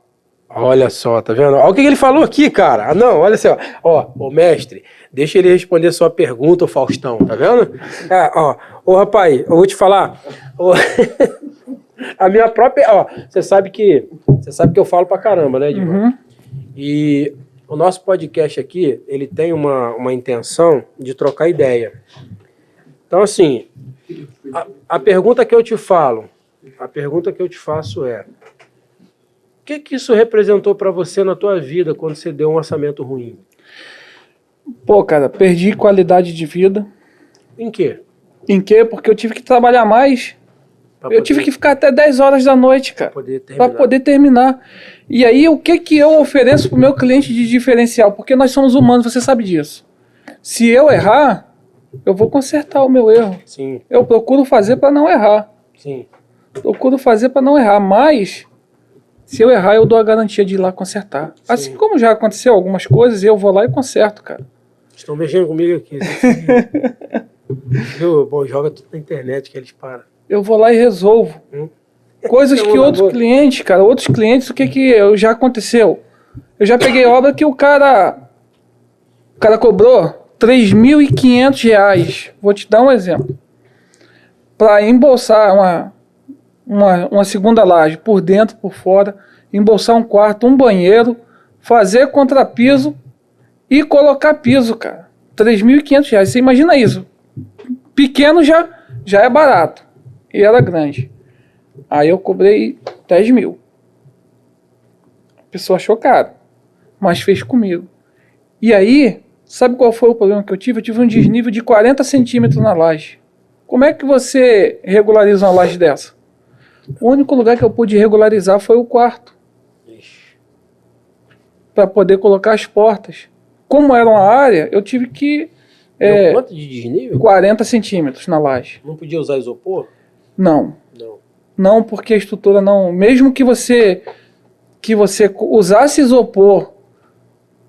Olha só, tá vendo? Olha o que ele falou aqui, cara. Ah, não, olha só. Ó, ô mestre, deixa ele responder a sua pergunta, o Faustão, tá vendo? Ô rapaz, eu vou te falar. A minha própria... Ó, você sabe que eu falo pra caramba, né, Edivan? E o nosso podcast aqui, ele tem uma intenção de trocar ideia. Então, assim, a pergunta que eu te faço é... O que isso representou para você na tua vida quando você deu um orçamento ruim? Pô, cara, perdi qualidade de vida. Em quê? Em quê? Porque eu tive que trabalhar mais. Eu tive que ficar até 10 horas da noite, cara. Para poder terminar. E aí, o que eu ofereço pro meu cliente de diferencial? Porque nós somos humanos, você sabe disso. Se eu errar, eu vou consertar o meu erro. Sim. Eu procuro fazer para não errar. Sim. Procuro fazer para não errar, mas se eu errar, eu dou a garantia de ir lá consertar. Sim. Assim como já aconteceu algumas coisas, eu vou lá e conserto, cara. Estão mexendo comigo aqui. Viu? Bom, joga tudo na internet que eles param. Eu vou lá e resolvo. Coisas que outros clientes, o que já aconteceu? Eu já peguei obra que o cara cobrou R$3.500. Vou te dar um exemplo. Para embolsar uma segunda laje por dentro, por fora, embolsar um quarto, um banheiro, fazer contrapiso e colocar piso, cara. R$3.500. Você imagina isso. Pequeno já é barato. E era grande. Aí eu cobrei 10 mil. A pessoa achou caro. Mas fez comigo. E aí, sabe qual foi o problema que eu tive? Eu tive um desnível de 40 centímetros na laje. Como é que você regulariza uma laje dessa? O único lugar que eu pude regularizar foi o quarto. Para poder colocar as portas. Como era uma área, eu tive que... quanto de desnível? 40 centímetros na laje. Não podia usar isopor? Não. Não, porque a estrutura não... Mesmo que você usasse isopor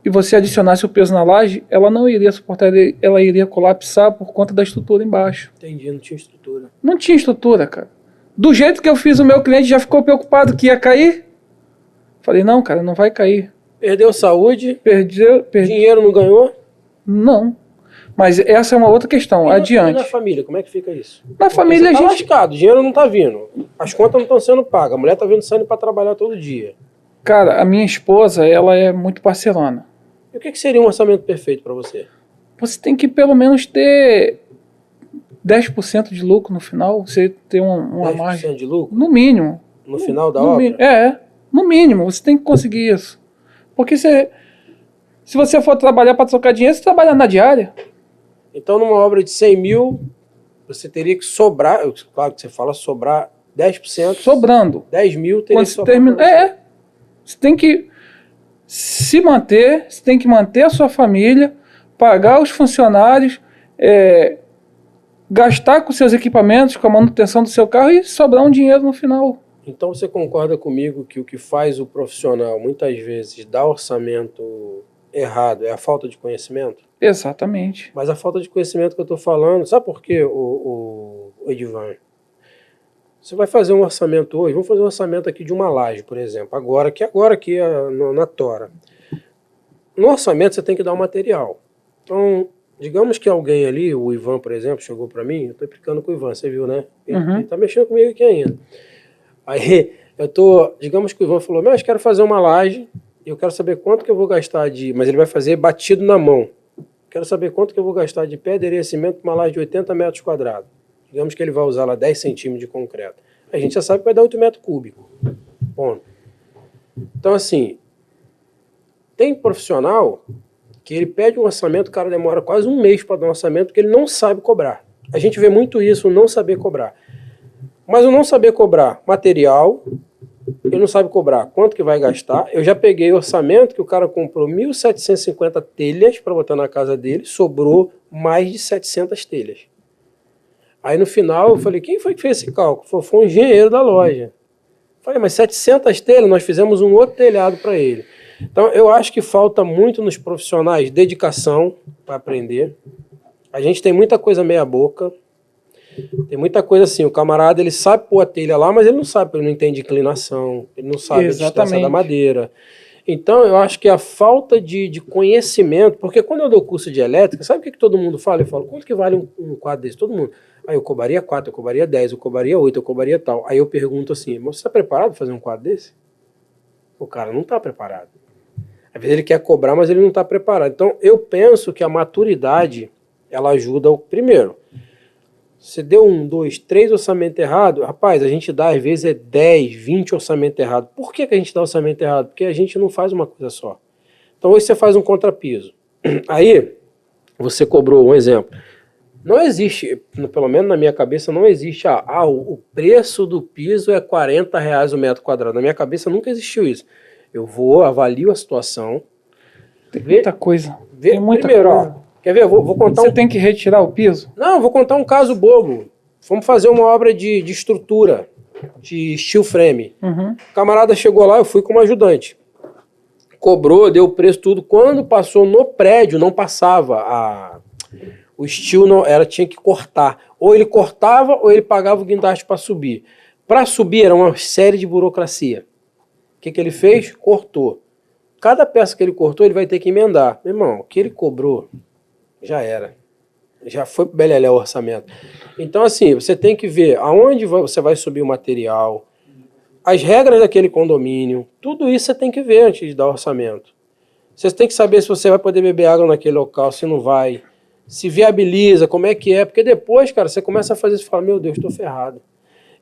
e você adicionasse o peso na laje, ela não iria suportar, ela iria colapsar por conta da estrutura embaixo. Entendi, não tinha estrutura. Não tinha estrutura, cara. Do jeito que eu fiz, o meu cliente já ficou preocupado que ia cair. Falei, não, cara, não vai cair. Perdeu saúde? Perdi. Dinheiro não ganhou? Não. Mas essa é uma outra questão, adiante. E na família, como é que fica isso? Na família você a gente... lascado, o dinheiro não tá vindo. As contas não estão sendo pagas. A mulher tá saindo para trabalhar todo dia. Cara, a minha esposa, ela é muito parcelona. E o que seria um orçamento perfeito para você? Você tem que pelo menos ter 10% de lucro no final. Você ter uma 10% margem. de lucro? No mínimo. No final da obra? No mínimo. Você tem que conseguir isso. Porque se você for trabalhar para trocar dinheiro, você trabalha na diária. Então, numa obra de 100 mil, você teria que sobrar, claro que você fala sobrar 10%. Sobrando. 10 mil teria que sobrar. Você tem que se manter, você tem que manter a sua família, pagar os funcionários, gastar com seus equipamentos, com a manutenção do seu carro e sobrar um dinheiro no final. Então você concorda comigo que o que faz o profissional muitas vezes dar orçamento errado é a falta de conhecimento? Exatamente. Mas a falta de conhecimento que eu estou falando, sabe por quê, o Edivan? Você vai fazer um orçamento hoje, vamos fazer um orçamento aqui de uma laje, por exemplo, agora aqui na Tora. No orçamento você tem que dar o material. Então, digamos que alguém ali, o Ivan, por exemplo, chegou para mim, eu estou explicando com o Ivan, você viu, né? Ele está mexendo comigo aqui ainda. Aí, digamos que o Ivan falou, mas quero fazer uma laje, e eu quero saber quanto que eu vou gastar mas ele vai fazer batido na mão. Quero saber quanto que eu vou gastar de pedra e areia cimento para uma laje de 80 metros quadrados. Digamos que ele vai usar lá 10 centímetros de concreto. A gente já sabe que vai dar 8 metros cúbicos. Ponto. Então, assim, tem profissional que ele pede um orçamento, o cara demora quase um mês para dar um orçamento, porque ele não sabe cobrar. A gente vê muito isso, o não saber cobrar. Mas o não saber cobrar material, ele não sabe cobrar quanto que vai gastar. Eu já peguei orçamento que o cara comprou 1.750 telhas para botar na casa dele, sobrou mais de 700 telhas. Aí no final eu falei, quem foi que fez esse cálculo? Foi um engenheiro da loja. Falei, mas 700 telhas, nós fizemos um outro telhado para ele. Então eu acho que falta muito nos profissionais dedicação para aprender. A gente tem muita coisa meia boca. Tem muita coisa assim, o camarada ele sabe pôr a telha lá, mas ele não sabe, ele não entende inclinação, ele não sabe a distância da madeira. Então eu acho que a falta de conhecimento, porque quando eu dou curso de elétrica, sabe o que todo mundo fala? Eu falo, quanto que vale um quadro desse? Todo mundo. Aí eu cobraria 4, eu cobraria 10, eu cobraria 8, eu cobraria tal. Aí eu pergunto assim, mas você está preparado para fazer um quadro desse? O cara não está preparado. Às vezes ele quer cobrar, mas ele não está preparado. Então eu penso que a maturidade, ela ajuda primeiro. Você deu 1, 2, 3 orçamento errado, rapaz, a gente dá às vezes 10, 20 orçamento errado. Por que a gente dá orçamento errado? Porque a gente não faz uma coisa só. Então hoje você faz um contrapiso. Aí você cobrou, um exemplo. Não existe, pelo menos na minha cabeça, não existe, o preço do piso é R$40 o metro quadrado. Na minha cabeça nunca existiu isso. Eu avalio a situação. Tem muita coisa. Tem muita coisa. Quer ver? Vou contar Você tem que retirar o piso? Não, vou contar um caso bobo. Vamos fazer uma obra de estrutura. de steel frame. Uhum. O camarada chegou lá, eu fui como ajudante. Cobrou, deu o preço, tudo. Quando passou no prédio, não passava. O steel não, tinha que cortar. Ou ele cortava, ou ele pagava o guindaste para subir. Para subir era uma série de burocracia. O que ele fez? Cortou. Cada peça que ele cortou, ele vai ter que emendar. Meu irmão, o que ele cobrou, já era. Já foi pro belelé o orçamento. Então, assim, você tem que ver aonde você vai subir o material, as regras daquele condomínio, tudo isso você tem que ver antes de dar orçamento. Você tem que saber se você vai poder beber água naquele local, se não vai, se viabiliza, como é que é, porque depois, cara, você começa a fazer isso e fala, meu Deus, estou ferrado.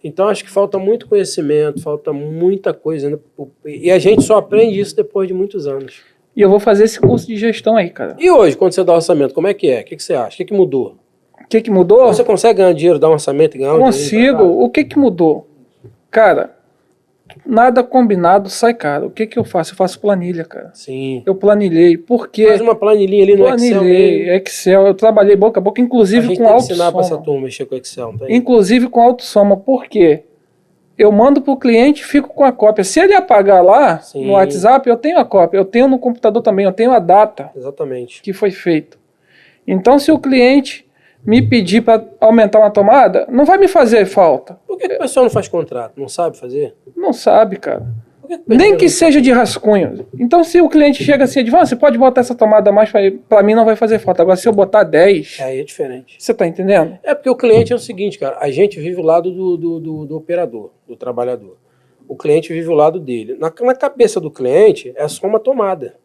Então, acho que falta muito conhecimento, falta muita coisa, né? E a gente só aprende isso depois de muitos anos. E eu vou fazer esse curso de gestão aí, cara. E hoje, quando você dá orçamento, como é que é? O que você acha? O que mudou? O que mudou? Você consegue ganhar dinheiro, dar um orçamento e ganhar um dinheiro? Consigo. O que mudou? Cara, nada combinado sai caro. O que eu faço? Eu faço planilha, cara. Sim. Eu planilhei. Por quê? Faz uma planilhinha ali no Excel. Planilhei, Excel. Eu trabalhei boca a boca, inclusive com autossoma. A gente tem que ensinar pra essa autossoma. turma mexer com Excel, não tem? Inclusive com autossoma. Por quê? Eu mando pro cliente e fico com a cópia. Se ele apagar lá, Sim. no WhatsApp, eu tenho a cópia. Eu tenho no computador também, eu tenho a data Exatamente. que foi feito. Então, se o cliente me pedir para aumentar uma tomada, não vai me fazer falta. Por que o pessoal não faz contrato? Não sabe fazer? Não sabe, cara. Por que Nem que seja de rascunho. Então, se o cliente chega assim, Edvan, você pode botar essa tomada a mais, para mim não vai fazer falta. Agora, se eu botar 10, Aí é diferente. você tá entendendo? É porque o cliente é o seguinte, cara, a gente vive o lado do operador, do trabalhador. O cliente vive o lado dele. Na cabeça do cliente é só uma tomada.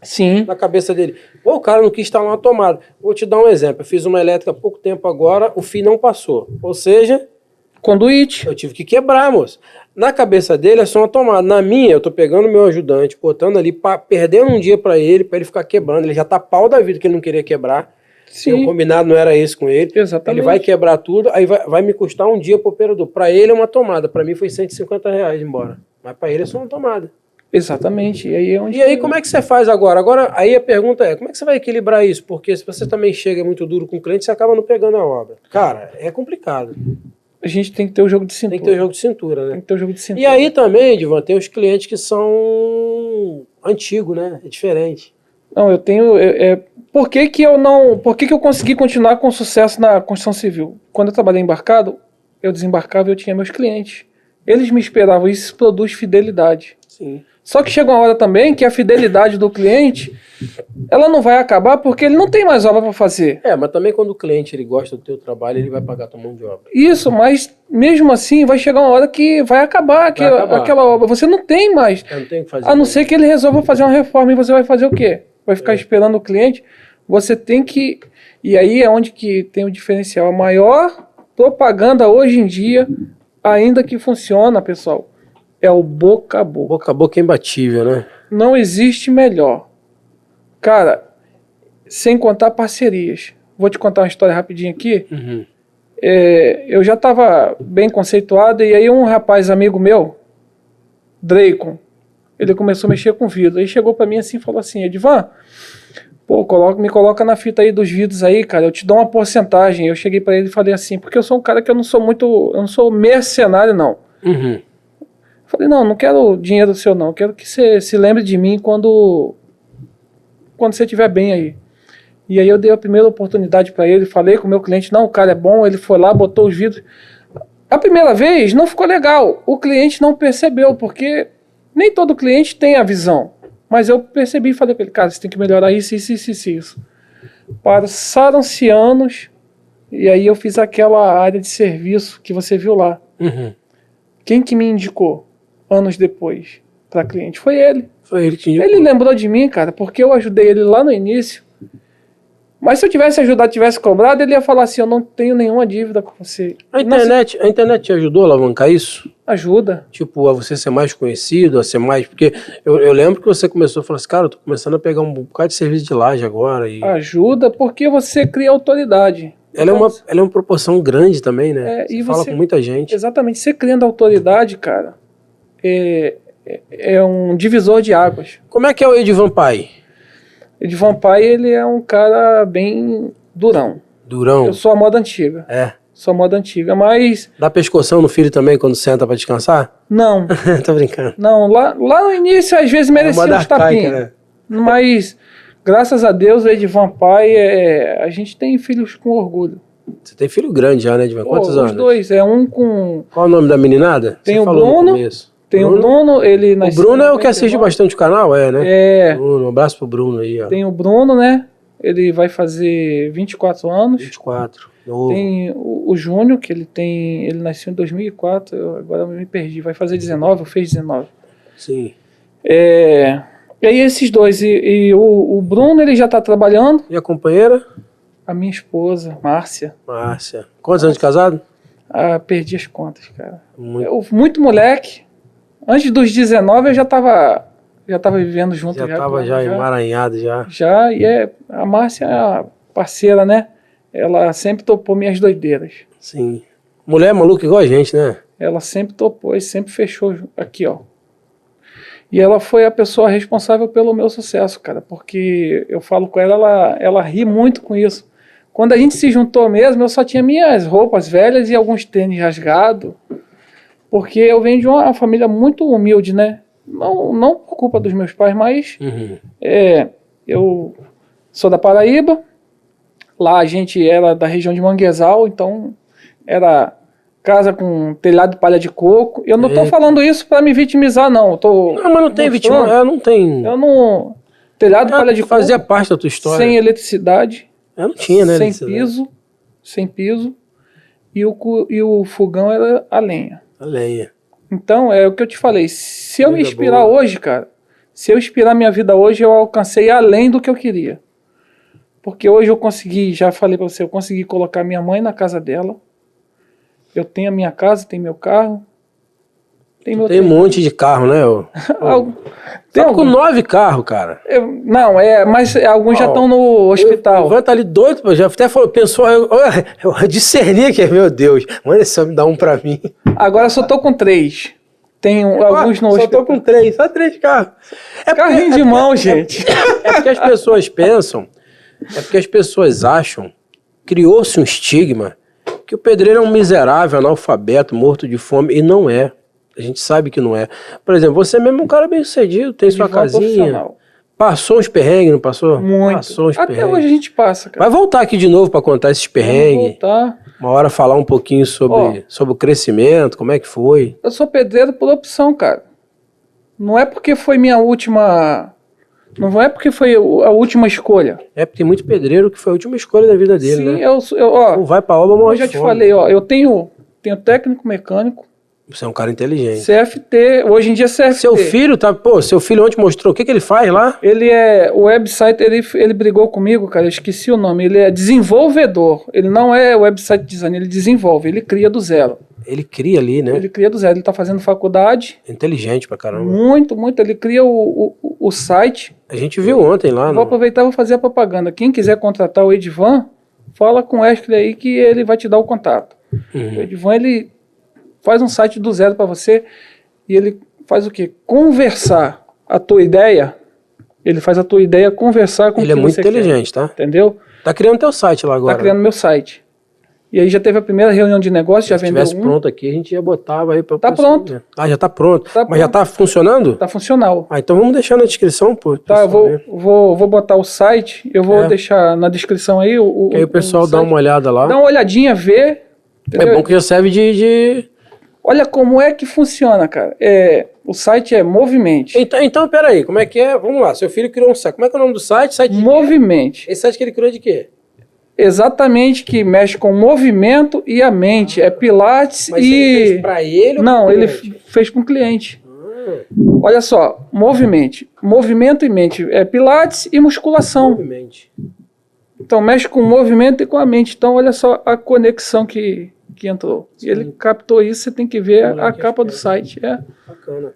Sim. Na cabeça dele. Pô, o cara não quis instalar uma tomada. Vou te dar um exemplo. Eu fiz uma elétrica há pouco tempo agora, o fio não passou. Ou seja, Conduíte. eu tive que quebrar, moço. Na cabeça dele é só uma tomada. Na minha, eu tô pegando meu ajudante, botando ali, perdendo um dia pra ele ficar quebrando. Ele já tá pau da vida que ele não queria quebrar. Sim. O combinado não era esse com ele. Exatamente. Ele vai quebrar tudo, aí vai me custar um dia pro operador. Pra ele é uma tomada, pra mim foi R$150 embora. Mas pra ele é só uma tomada. Exatamente. E aí, E aí como é que você faz agora? Agora, aí a pergunta é, como é que você vai equilibrar isso? Porque se você também chega muito duro com o cliente, você acaba não pegando a obra. Cara, é complicado. a gente tem que ter o jogo de cintura. Tem que ter o jogo de cintura, né? Tem que ter o jogo de cintura. E aí também, Edvan, tem os clientes que são antigos, né? É diferente. Não, eu tenho... Por que que eu consegui continuar com sucesso na construção civil? Quando eu trabalhei embarcado, eu desembarcava e eu tinha meus clientes. Eles me esperavam, isso produz fidelidade. Sim. Só que chega uma hora também que a fidelidade do cliente, ela não vai acabar porque ele não tem mais obra para fazer. Mas também quando o cliente ele gosta do teu trabalho, ele vai pagar a tua mão de obra. Isso, mas mesmo assim vai chegar uma hora que vai acabar aquela obra. Você não tem mais. Eu não tenho o que fazer. A não ser que ele resolva fazer uma reforma e você vai fazer o quê? Vai ficar esperando o cliente? Você tem que... E aí é onde que tem o diferencial. A maior propaganda hoje em dia, ainda que funciona, pessoal, é o boca a boca. Boca a boca é imbatível, né? Não existe melhor. Cara, sem contar parcerias. Vou te contar uma história rapidinho aqui. Uhum. Eu já estava bem conceituado e aí um rapaz amigo meu, Dracon, ele começou a mexer com vidro. Aí chegou para mim assim e falou assim, Edvan, pô, me coloca na fita aí dos vidros aí, cara, eu te dou uma porcentagem. Eu cheguei para ele e falei assim, porque eu sou um cara que eu não sou mercenário não. Uhum. Falei, não quero dinheiro seu não, quero que você se lembre de mim quando você estiver bem aí. E aí eu dei a primeira oportunidade para ele, falei com o meu cliente, não, o cara é bom, ele foi lá, botou os vidros. A primeira vez não ficou legal, o cliente não percebeu, porque nem todo cliente tem a visão. Mas eu percebi e falei para ele, cara, você tem que melhorar isso. Passaram-se anos, e aí eu fiz aquela área de serviço que você viu lá. Uhum. Quem que me indicou anos depois para cliente? Foi ele. Foi ele que indicou. Ele lembrou de mim, cara, porque eu ajudei ele lá no início. Mas se eu tivesse ajudado, tivesse cobrado, ele ia falar assim, eu não tenho nenhuma dívida com você. A internet te ajudou a alavancar isso? Ajuda. Tipo, a você ser mais conhecido, a ser mais... Porque eu lembro que você começou a falar assim, cara, eu tô começando a pegar um bocado de serviço de laje agora. E... Ajuda porque você cria autoridade. Ela é uma proporção grande também, né? E você fala com muita gente. Exatamente. Você criando autoridade, cara, é um divisor de águas. Como é que é o Edvan Pai? Edvan Pai, ele é um cara bem durão. Durão? Eu sou a moda antiga. É. Só moda antiga, mas... Dá pescoção no filho também quando senta pra descansar? Não. Tô brincando. Não, lá no início às vezes merecia uns tapinhos. Né? Mas, graças a Deus, o Edivan pai, a gente tem filhos com orgulho. Você tem filho grande já, né, Edivan? Quantos anos? Os dois, um com... Qual é o nome da meninada? Tem o Bruno, o Bruno, ele nasceu... O Bruno é o que assiste bastante o canal, né? É. Bruno, um abraço pro Bruno aí, ó. Tem o Bruno, né? Ele vai fazer 24 anos. 24. Novo. Tem o Júnior, que ele nasceu em 2004, agora eu me perdi, vai fazer 19, ou fez 19. Sim. E aí esses dois, e o Bruno, ele já tá trabalhando. E a companheira? A minha esposa, Márcia. Quantos anos de casado? Perdi as contas, cara. Muito moleque. Antes dos 19 eu já tava vivendo junto. Já tava emaranhado já. Já, e a Márcia é a parceira, né? Ela sempre topou minhas doideiras. Sim. Mulher maluca igual a gente, né? Ela sempre topou e sempre fechou aqui, ó. E ela foi a pessoa responsável pelo meu sucesso, cara. Porque eu falo com ela ri muito com isso. Quando a gente se juntou mesmo, eu só tinha minhas roupas velhas e alguns tênis rasgados. Porque eu venho de uma família muito humilde, né? Não por culpa dos meus pais, mas eu sou da Paraíba. Lá a gente era da região de Manguezal, então era casa com telhado de palha de coco. Eu não tô falando isso para me vitimizar, não. Não, mas não tem vitimizar, não tem... Eu não... Telhado de palha de coco... Fazia parte da tua história. Sem eletricidade. Não tinha, né? Sem piso. E o fogão era a lenha. A lenha. Então, é o que eu te falei. Se eu me inspirar hoje, cara, se eu inspirar minha vida hoje, eu alcancei além do que eu queria. Porque hoje eu consegui, já falei pra você, eu consegui colocar minha mãe na casa dela. Eu tenho a minha casa, tenho meu carro. Tem um monte de carro, né? Tá com 9 carros, cara. Mas alguns já estão no hospital. O Ivan tá ali doido, já até pensou, eu discerni aqui, meu Deus, manda esse homem dar um pra mim. Agora só tô com 3. Tenho alguns no hospital. Só tô com 3, só 3 carros. Carrinho de mão, gente. É porque as pessoas pensam, é porque as pessoas acham, criou-se um estigma, que o pedreiro é um miserável, analfabeto, morto de fome, e não é. A gente sabe que não é. Por exemplo, você mesmo é um cara bem sucedido, tem sua casinha. Passou uns perrengues, não passou? Muito. Passou uns perrengues. Até hoje a gente passa, cara. Vai voltar aqui de novo para contar esses perrengues. Voltar. Uma hora falar um pouquinho sobre o crescimento, como é que foi. Eu sou pedreiro por opção, cara. Não é porque foi minha última... Não é porque foi a última escolha. É porque tem muito pedreiro que foi a última escolha da vida dele, né? Sim, ou vai pra obra, morre de fome. Eu já te falei, eu tenho técnico mecânico. Você é um cara inteligente. CFT, hoje em dia CFT. Seu filho seu filho ontem mostrou, o que ele faz lá? Ele o website, ele brigou comigo, cara, eu esqueci o nome, ele é desenvolvedor, ele não é website design, ele desenvolve, ele cria do zero. Ele cria ali, né? Ele cria do zero, ele tá fazendo faculdade. Inteligente pra caramba. Muito, ele cria o site. A gente viu ontem lá. Vou aproveitar e vou fazer a propaganda. Quem quiser contratar o Edivan, fala com o Wesley aí que ele vai te dar o contato. O Edivan, ele faz um site do zero para você e ele faz o quê? Conversar a tua ideia. Ele faz a tua ideia conversar com o que você quer. Ele é muito inteligente, tá? Entendeu? Tá criando teu site lá agora. Tá criando meu site. E aí já teve a primeira reunião de negócio, já vendeu Se tivesse pronto aqui, a gente já botava aí para Tá pronto. Já tá pronto. Tá Mas pronto. já tá funcionando? Tá funcional. Então vamos deixar na descrição, pô. Tá, eu vou botar o site, eu vou deixar na descrição aí que aí o pessoal dá uma olhada lá. Dá uma olhadinha, vê. Entendeu? É bom que já serve de... Olha como é que funciona, cara. O site é Movimente. Então, peraí, como é que é? Vamos lá, seu filho criou um site. Como é que é o nome do site? Site de Movimente. Esse site que ele criou é de quê? Exatamente, que mexe com o movimento e a mente. É Pilates. Mas ele fez pra ele ou Não, pro ele cliente? fez para um cliente. Olha só, movimento e mente. É Pilates e musculação. Movimente. Então mexe com o movimento e com a mente. Então olha só a conexão que entrou. Sim. E ele captou isso, você tem que ver a capa do site. Bacana.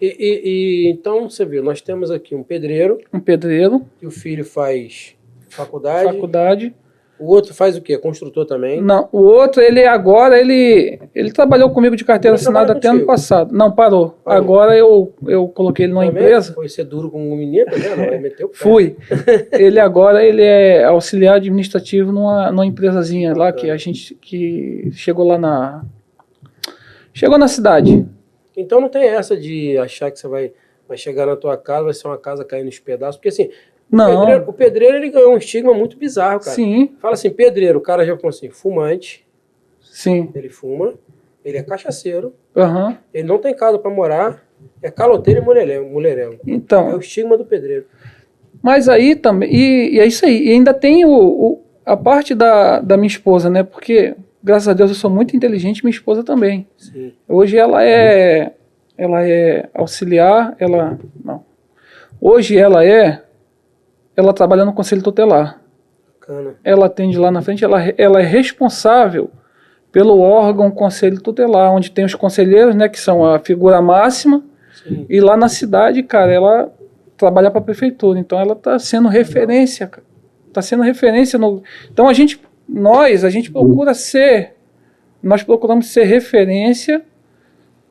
Então, você viu, nós temos aqui um pedreiro. Um pedreiro. Que o filho faz faculdade. O outro faz o quê? Construtor também? Não, o outro, ele trabalhou comigo de carteira assinada até ano passado. Não, parou. Agora eu coloquei ele numa empresa. Foi ser duro com o menino, né? Meteu o pé. Fui. Ele é auxiliar administrativo numa empresazinha lá que chegou lá chegou na cidade. Então não tem essa de achar que você vai chegar na tua casa, vai ser uma casa caindo nos pedaços, porque assim, Não. O pedreiro ele ganhou um estigma muito bizarro, cara. Sim. Fala assim, pedreiro, o cara já falou assim, fumante. Sim. Ele fuma, ele é cachaceiro, Uhum. ele não tem casa pra morar, é caloteiro e mulherengo. Então. É o estigma do pedreiro. Mas aí também, e é isso aí, e ainda tem a parte da minha esposa, né? Porque, graças a Deus, eu sou muito inteligente, minha esposa também. Sim. Hoje ela é auxiliar, Hoje ela trabalha no Conselho Tutelar. Bacana. Ela atende lá na frente, ela é responsável pelo órgão Conselho Tutelar, onde tem os conselheiros, né, que são a figura máxima. Sim. E lá na cidade, cara, ela trabalha para a prefeitura, então ela está sendo referência, cara. Está sendo referência no... Então a gente procuramos ser referência,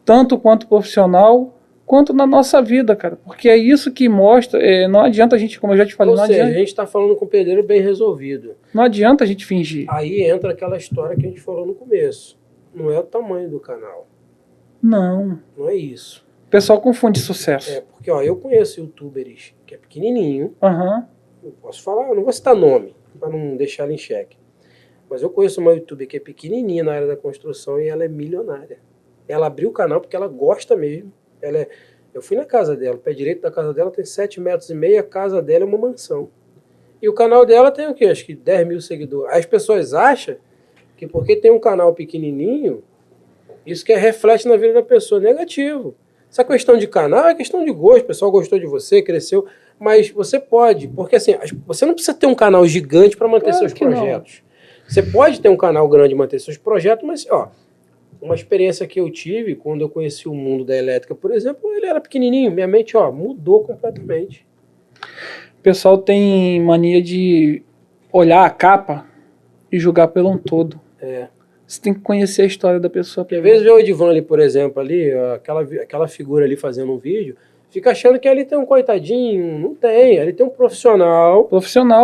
tanto quanto profissional, quanto na nossa vida, cara. Porque é isso que mostra, não adianta a gente, como eu já te falei, Ou seja, a gente está falando com o pedreiro bem resolvido. Não adianta a gente fingir. Aí entra aquela história que a gente falou no começo. Não é o tamanho do canal. Não. Não é isso. O pessoal confunde sucesso. Porque ó, eu conheço youtubers que é pequenininho. Aham. Não posso falar, não vou citar nome, para não deixar ela em xeque. Mas eu conheço uma youtuber que é pequenininha na área da construção e ela é milionária. Ela abriu o canal porque ela gosta mesmo. Eu fui na casa dela, o pé direito da casa dela tem 7,5 metros, a casa dela é uma mansão. E o canal dela tem o quê? Acho que 10 mil seguidores. As pessoas acham que porque tem um canal pequenininho, isso que reflete na vida da pessoa, negativo. Essa questão de canal é questão de gosto, o pessoal gostou de você, cresceu, mas você pode, porque assim, você não precisa ter um canal gigante para manter seus projetos. Não. Você pode ter um canal grande e manter seus projetos, mas ó, uma experiência que eu tive quando eu conheci o mundo da elétrica, por exemplo, ele era pequenininho, minha mente mudou completamente. O pessoal tem mania de olhar a capa e julgar pelo um todo. Você tem que conhecer a história da pessoa. Porque às vezes vê o Edivan ali, por exemplo, ali, aquela figura ali fazendo um vídeo, fica achando que ali tem um coitadinho, não tem, ali tem um profissional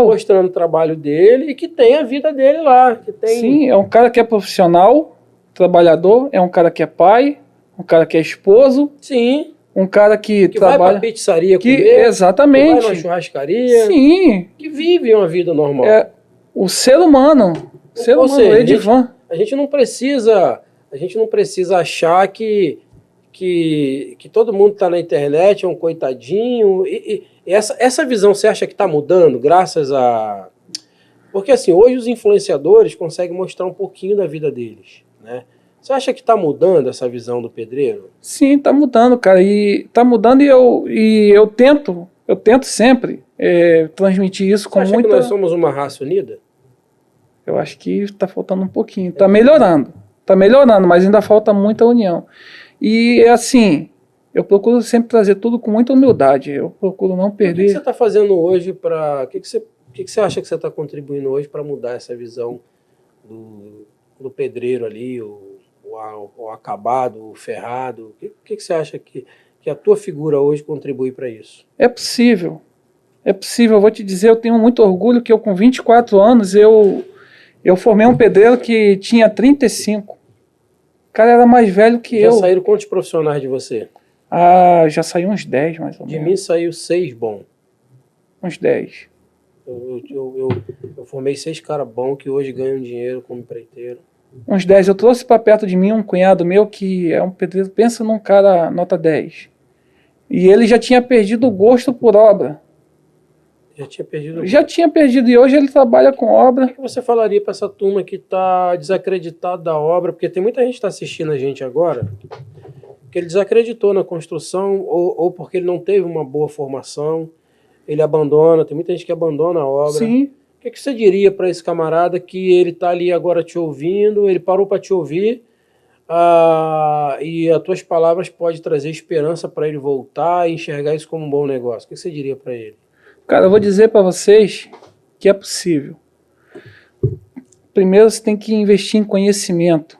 mostrando o trabalho dele e que tem a vida dele lá. Que tem... Sim, é um cara que é profissional, trabalhador, é um cara que é pai, um cara que é esposo. Sim. Um cara que trabalha... vai pra pizzaria comer, exatamente. que vai na churrascaria. Sim. Que vive uma vida normal. É o ser humano. O ser humano, o Edivan. A gente não precisa achar que todo mundo está na internet, é um coitadinho. E essa visão você acha que está mudando graças a... Porque assim, hoje os influenciadores conseguem mostrar um pouquinho da vida deles, né? Você acha que está mudando essa visão do pedreiro? Sim, está mudando, cara. E está mudando e eu tento sempre transmitir isso com muita... Você acha que nós somos uma raça unida? Eu acho que está faltando um pouquinho. Está melhorando, mas ainda falta muita união. E assim, eu procuro sempre trazer tudo com muita humildade. Eu procuro não perder... O que você está fazendo hoje para... O que você acha que você está contribuindo hoje para mudar essa visão do pedreiro ali, o acabado, o ferrado? O que você acha que a tua figura hoje contribui para isso? É possível. É possível. Eu vou te dizer, eu tenho muito orgulho que eu com 24 anos, eu formei um pedreiro que tinha 35. O cara era mais velho que eu. Já saíram quantos profissionais de você? Já saiu uns 10, mais ou menos. De mim saiu 6 bons. Uns 10. Eu formei 6 caras bons que hoje ganham dinheiro como empreiteiro. Uns 10. Eu trouxe para perto de mim um cunhado meu que é um pedreiro, pensa num cara nota 10. E ele já tinha perdido o gosto por obra. Já tinha perdido e hoje ele trabalha com obra. O que você falaria para essa turma que está desacreditada da obra? Porque tem muita gente que está assistindo a gente agora que ele desacreditou na construção ou porque ele não teve uma boa formação, ele abandona, tem muita gente que abandona a obra. Sim. O que você diria para esse camarada que ele está ali agora te ouvindo, ele parou para te ouvir e as tuas palavras podem trazer esperança para ele voltar e enxergar isso como um bom negócio? O que você diria para ele? Cara, eu vou dizer para vocês que é possível. primeiro você tem que investir em conhecimento.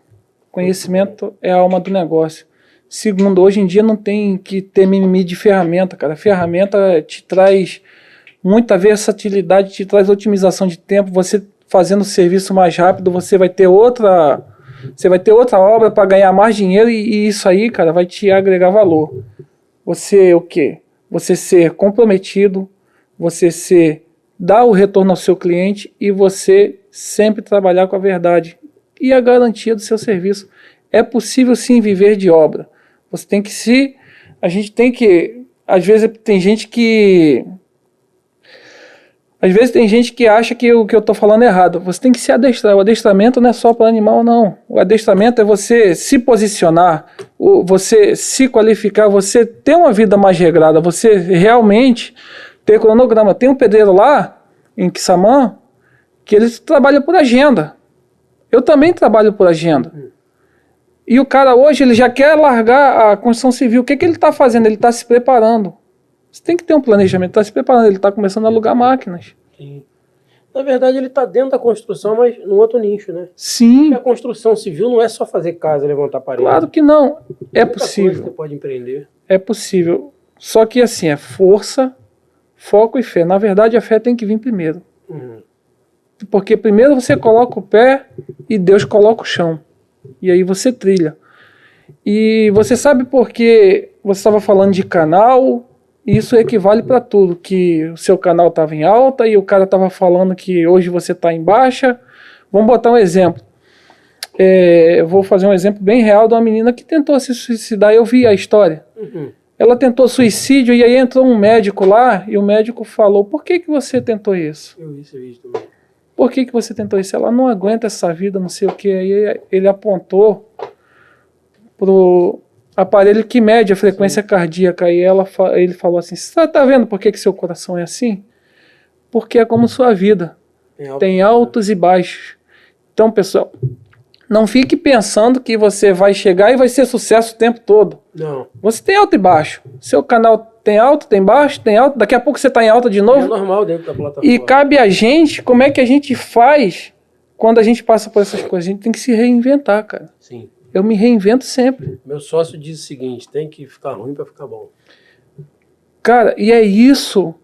Conhecimento é a alma do negócio. Segundo, hoje em dia não tem que ter mimimi de ferramenta, cara. A ferramenta te traz muita versatilidade, te traz otimização de tempo. Você fazendo o serviço mais rápido, você vai ter outra obra para ganhar mais dinheiro e isso aí, cara, vai te agregar valor. Você o quê? Você ser comprometido, você dar o retorno ao seu cliente e você sempre trabalhar com a verdade e a garantia do seu serviço. É possível sim viver de obra. Você tem que a gente tem que, às vezes tem gente que acha que o que eu estou falando é errado. Você tem que se adestrar. O adestramento não é só para animal, não. O adestramento é você se posicionar, você se qualificar, você ter uma vida mais regrada, você realmente ter cronograma. Tem um pedreiro lá, em Quissamã, que ele trabalha por agenda. Eu também trabalho por agenda. E o cara hoje, ele já quer largar a construção civil. O que ele está fazendo? Ele está se preparando. Você tem que ter um planejamento, está se preparando, ele está começando a alugar máquinas. Sim. Na verdade, ele está dentro da construção, mas num outro nicho, né? Sim. Porque a construção civil não é só fazer casa, levantar parede. Claro que não. É Muita possível. coisa você pode empreender. É possível. Só que assim, é força, foco e fé. Na verdade, a fé tem que vir primeiro. Uhum. Porque primeiro você coloca o pé e Deus coloca o chão. E aí você trilha. E você sabe por que você estava falando de canal, e isso equivale para tudo, que o seu canal estava em alta e o cara estava falando que hoje você está em baixa. Vamos botar um exemplo. Eu vou fazer um exemplo bem real de uma menina que tentou se suicidar. Eu vi a história. Uhum. Ela tentou suicídio e aí entrou um médico lá e o médico falou: por que você tentou isso? Eu vi esse vídeo também. Por que você tentou isso? Ela não aguenta essa vida, não sei o que. Aí ele apontou pro aparelho que mede a frequência cardíaca. E ele falou assim: você tá vendo por que seu coração é assim? Porque é como sua vida. Tem altos e baixos. Então, pessoal, não fique pensando que você vai chegar e vai ser sucesso o tempo todo. Não. Você tem alto e baixo. Seu canal tem alto, tem baixo, tem alto. Daqui a pouco você está em alta de novo. É normal dentro da plataforma. E cabe a gente, como é que a gente faz quando a gente passa por essas coisas? A gente tem que se reinventar, cara. Sim. Eu me reinvento sempre. Meu sócio diz o seguinte: tem que ficar ruim para ficar bom. Cara, e é isso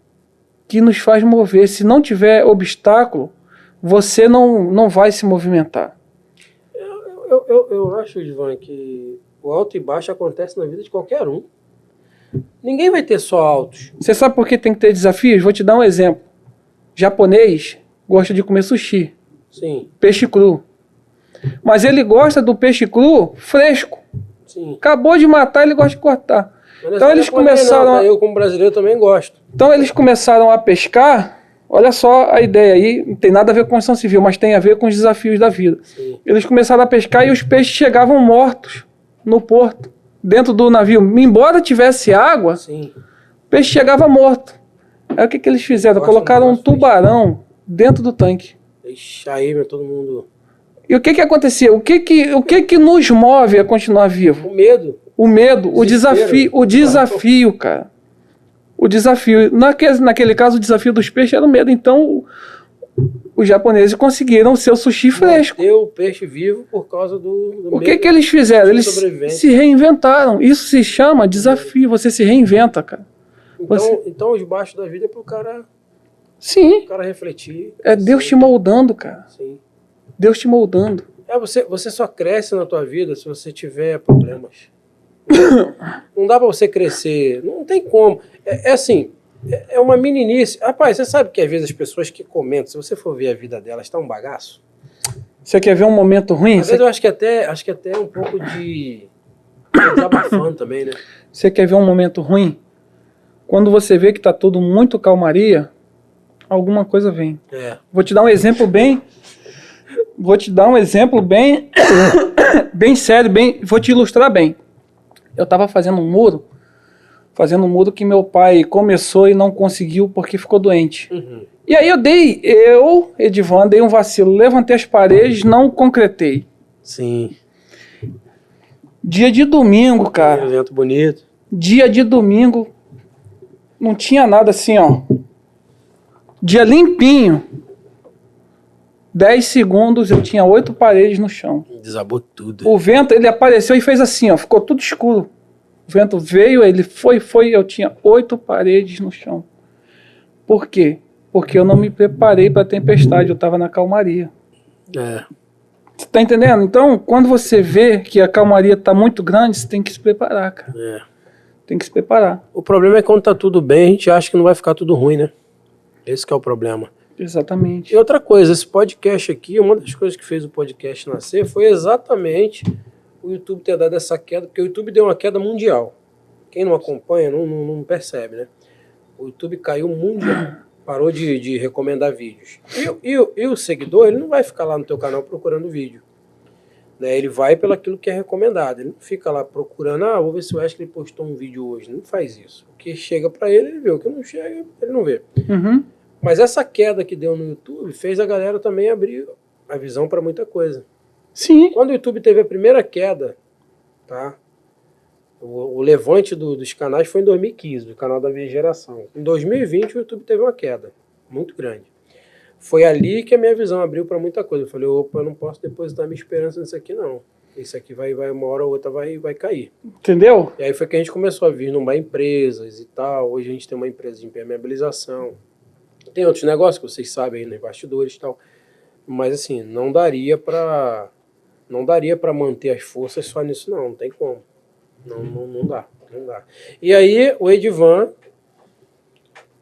que nos faz mover. Se não tiver obstáculo, você não vai se movimentar. Eu acho, Ivan, que o alto e baixo acontece na vida de qualquer um. Ninguém vai ter só altos. Você sabe por que tem que ter desafios? Vou te dar um exemplo. Japonês gosta de comer sushi. Sim. Peixe cru. Mas ele gosta do peixe cru fresco. Sim. Acabou de matar, ele gosta de cortar. Mas Então eles começaram. Eu, como brasileiro, também gosto. Então eles começaram a pescar. Olha só a ideia aí, não tem nada a ver com construção civil, mas tem a ver com os desafios da vida. Sim. Eles começaram a pescar e os peixes chegavam mortos no porto, dentro do navio. Embora tivesse água, Sim. o peixe chegava morto. Aí o que eles fizeram? Colocaram um tubarão dentro do tanque. Deixa aí, meu, todo mundo... E o que acontecia? O que nos move a continuar vivo? O medo. O medo, o desafio, cara. O desafio, naquele caso, o desafio dos peixes era o medo. Então, os japoneses conseguiram o seu sushi fresco. Manter o peixe vivo por causa do medo. O que eles fizeram? Eles se reinventaram. Isso se chama desafio. Você se reinventa, cara. Então os baixos da vida é pro cara... Sim. O cara refletir. É Deus te moldando, cara. Sim. Deus te moldando. Você só cresce na tua vida se você tiver problemas. Não dá pra você crescer. Não tem como. É assim, é uma meninice. Rapaz, você sabe que às vezes as pessoas que comentam, se você for ver a vida delas, tá um bagaço. Você quer ver um momento ruim? Às vezes eu acho que até um pouco de desabafando também, né? Você quer ver um momento ruim? Quando você vê que tá tudo muito calmaria, alguma coisa vem. Vou te dar um exemplo bem bem sério, vou te ilustrar bem. Eu estava fazendo um muro que meu pai começou e não conseguiu porque ficou doente. Uhum. E aí Edivan, dei um vacilo, levantei as paredes, não concretei. Sim. Dia de domingo, cara. Um evento bonito. Dia de domingo, não tinha nada assim, ó. Dia limpinho. 10 segundos eu tinha 8 paredes no chão. Desabou tudo. O vento, ele apareceu e fez assim, ó, ficou tudo escuro. O vento veio, ele foi, eu tinha 8 paredes no chão. Por quê? Porque eu não me preparei para a tempestade, eu estava na calmaria. Você tá entendendo? Então, quando você vê que a calmaria tá muito grande, você tem que se preparar, cara. Tem que se preparar. O problema é que quando tá tudo bem, a gente acha que não vai ficar tudo ruim, né? Esse que é o problema. Exatamente. E outra coisa, esse podcast aqui, uma das coisas que fez o podcast nascer foi exatamente o YouTube ter dado essa queda, porque o YouTube deu uma queda mundial. Quem não acompanha não percebe, né? O YouTube caiu mundial. Parou de recomendar vídeos. E o seguidor, ele não vai ficar lá no teu canal procurando vídeo. Né? Ele vai pelo aquilo que é recomendado. Ele não fica lá procurando, vou ver se o Wesley postou um vídeo hoje. Não faz isso. O que chega pra ele, ele vê. O que não chega, ele não vê. Uhum. Mas essa queda que deu no YouTube fez a galera também abrir a visão para muita coisa. Sim. Quando o YouTube teve a primeira queda, tá? O levante dos canais foi em 2015, do canal da minha geração. Em 2020 o YouTube teve uma queda muito grande. Foi ali que a minha visão abriu para muita coisa. Eu falei, opa, eu não posso depositar minha esperança nisso aqui não. Isso aqui vai uma hora ou outra vai cair. Entendeu? E aí foi que a gente começou a vislumbrar empresas e tal. Hoje a gente tem uma empresa de impermeabilização. Tem outros negócios que vocês sabem aí nos bastidores e tal. Mas assim, não daria para manter as forças só nisso não tem como. Não dá. E aí o Edivan,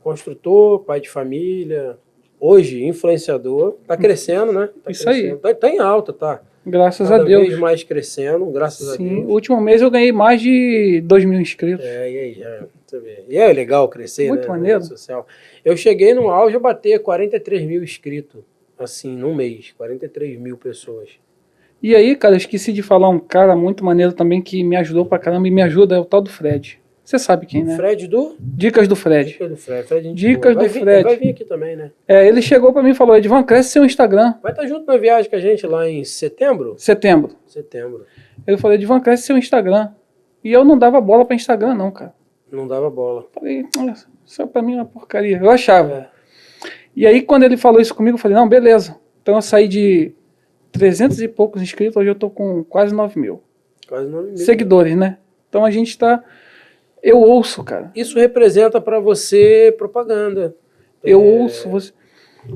construtor, pai de família, hoje influenciador, tá crescendo, né? Isso crescendo. aí. Tá em alta, tá? Graças a Deus. Cada vez mais crescendo, graças a Deus. Sim, o último mês eu ganhei mais de 2.000 inscritos. E aí, você vê. E é legal crescer, muito, né? Maneiro. Social. Eu cheguei no auge a bater 43 mil inscritos, assim, num mês. 43 mil pessoas. E aí, cara, eu esqueci de falar um cara muito maneiro também que me ajudou pra caramba e me ajuda, é o tal do Fred. Você sabe quem, né? Fred do? Dicas do Fred. Dicas do Fred. Dicas do Fred. Ele vai vir aqui também, né? Ele chegou pra mim e falou, Edivan, cresce seu Instagram. Vai estar junto na viagem com a gente lá em setembro? Setembro. Ele falou, Edivan, cresce seu Instagram. E eu não dava bola pra Instagram não, cara. Não dava bola. Falei, isso pra mim é uma porcaria. Eu achava. E aí, quando ele falou isso comigo, eu falei, não, beleza. Então eu saí de 300 e poucos inscritos, hoje eu tô com quase 9 mil. Quase 9 mil. Seguidores, né? Então a gente tá... Eu ouço, cara. Isso representa pra você propaganda. Eu ouço. Você...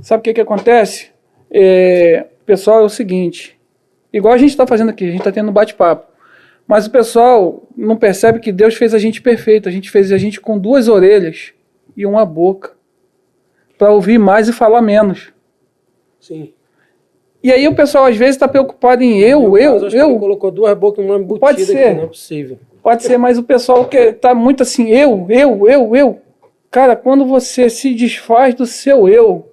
Sabe o que acontece? Pessoal, é o seguinte. Igual a gente tá fazendo aqui, a gente tá tendo um bate-papo. Mas o pessoal não percebe que Deus fez a gente perfeito. A gente fez a gente com 2 orelhas e uma boca. Pra ouvir mais e falar menos. Sim. E aí o pessoal às vezes está preocupado em eu. Ele colocou 2 bocas numa embutida. Pode ser. Aqui, não é possível. Pode ser, mas o pessoal que tá muito assim, eu. Cara, quando você se desfaz do seu eu,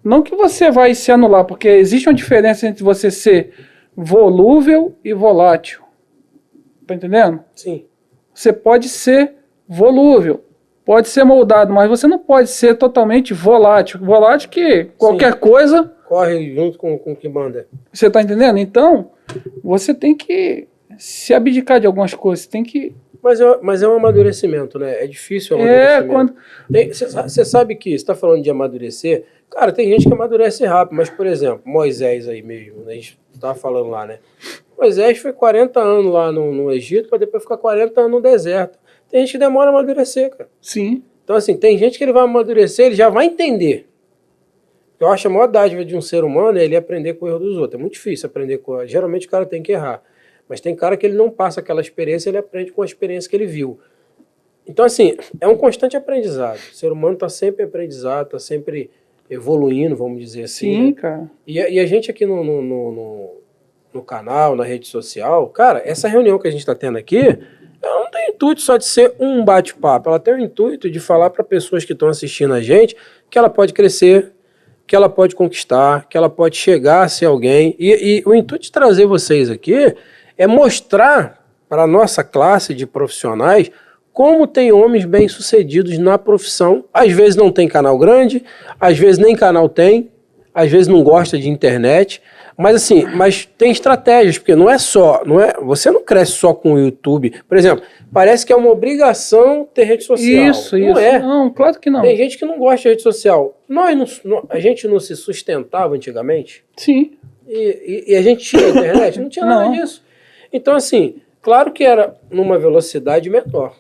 não que você vai se anular, porque existe uma diferença entre você ser volúvel e volátil. Tá entendendo? Sim. Você pode ser volúvel, pode ser moldado, mas você não pode ser totalmente volátil. Volátil que qualquer coisa... Corre junto com o que manda. Você tá entendendo? Então, você tem que se abdicar de algumas coisas, tem que... Mas é um amadurecimento, né? É difícil o amadurecimento. Você sabe que, você está falando de amadurecer, cara, tem gente que amadurece rápido, mas, por exemplo, Moisés aí mesmo, né? A gente estava falando lá, né? Moisés foi 40 anos lá no Egito, para depois ficar 40 anos no deserto. Tem gente que demora a amadurecer, cara. Sim. Então, assim, tem gente que ele vai amadurecer, ele já vai entender. Eu acho a maior dádiva de um ser humano é ele aprender com o erro dos outros. É muito difícil aprender com... Geralmente o cara tem que errar. Mas tem cara que ele não passa aquela experiência, ele aprende com a experiência que ele viu. Então, assim, é um constante aprendizado. O ser humano está sempre aprendizado, está sempre evoluindo, vamos dizer assim. Sim, né? cara. E a gente aqui no canal, na rede social, cara, essa reunião que a gente está tendo aqui, ela não tem intuito só de ser um bate-papo. Ela tem o intuito de falar para pessoas que estão assistindo a gente que ela pode crescer, que ela pode conquistar, que ela pode chegar a ser alguém. E o intuito de trazer vocês aqui é mostrar para a nossa classe de profissionais como tem homens bem-sucedidos na profissão. Às vezes não tem canal grande, às vezes nem canal tem, às vezes não gosta de internet, Mas assim, mas tem estratégias, porque você não cresce só com o YouTube. Por exemplo, parece que é uma obrigação ter rede social. Isso. Não é. Não, claro que não. Tem gente que não gosta de rede social. A gente não se sustentava antigamente? Sim. E a gente tinha internet? Não tinha nada disso. Então, assim, claro que era numa velocidade menor.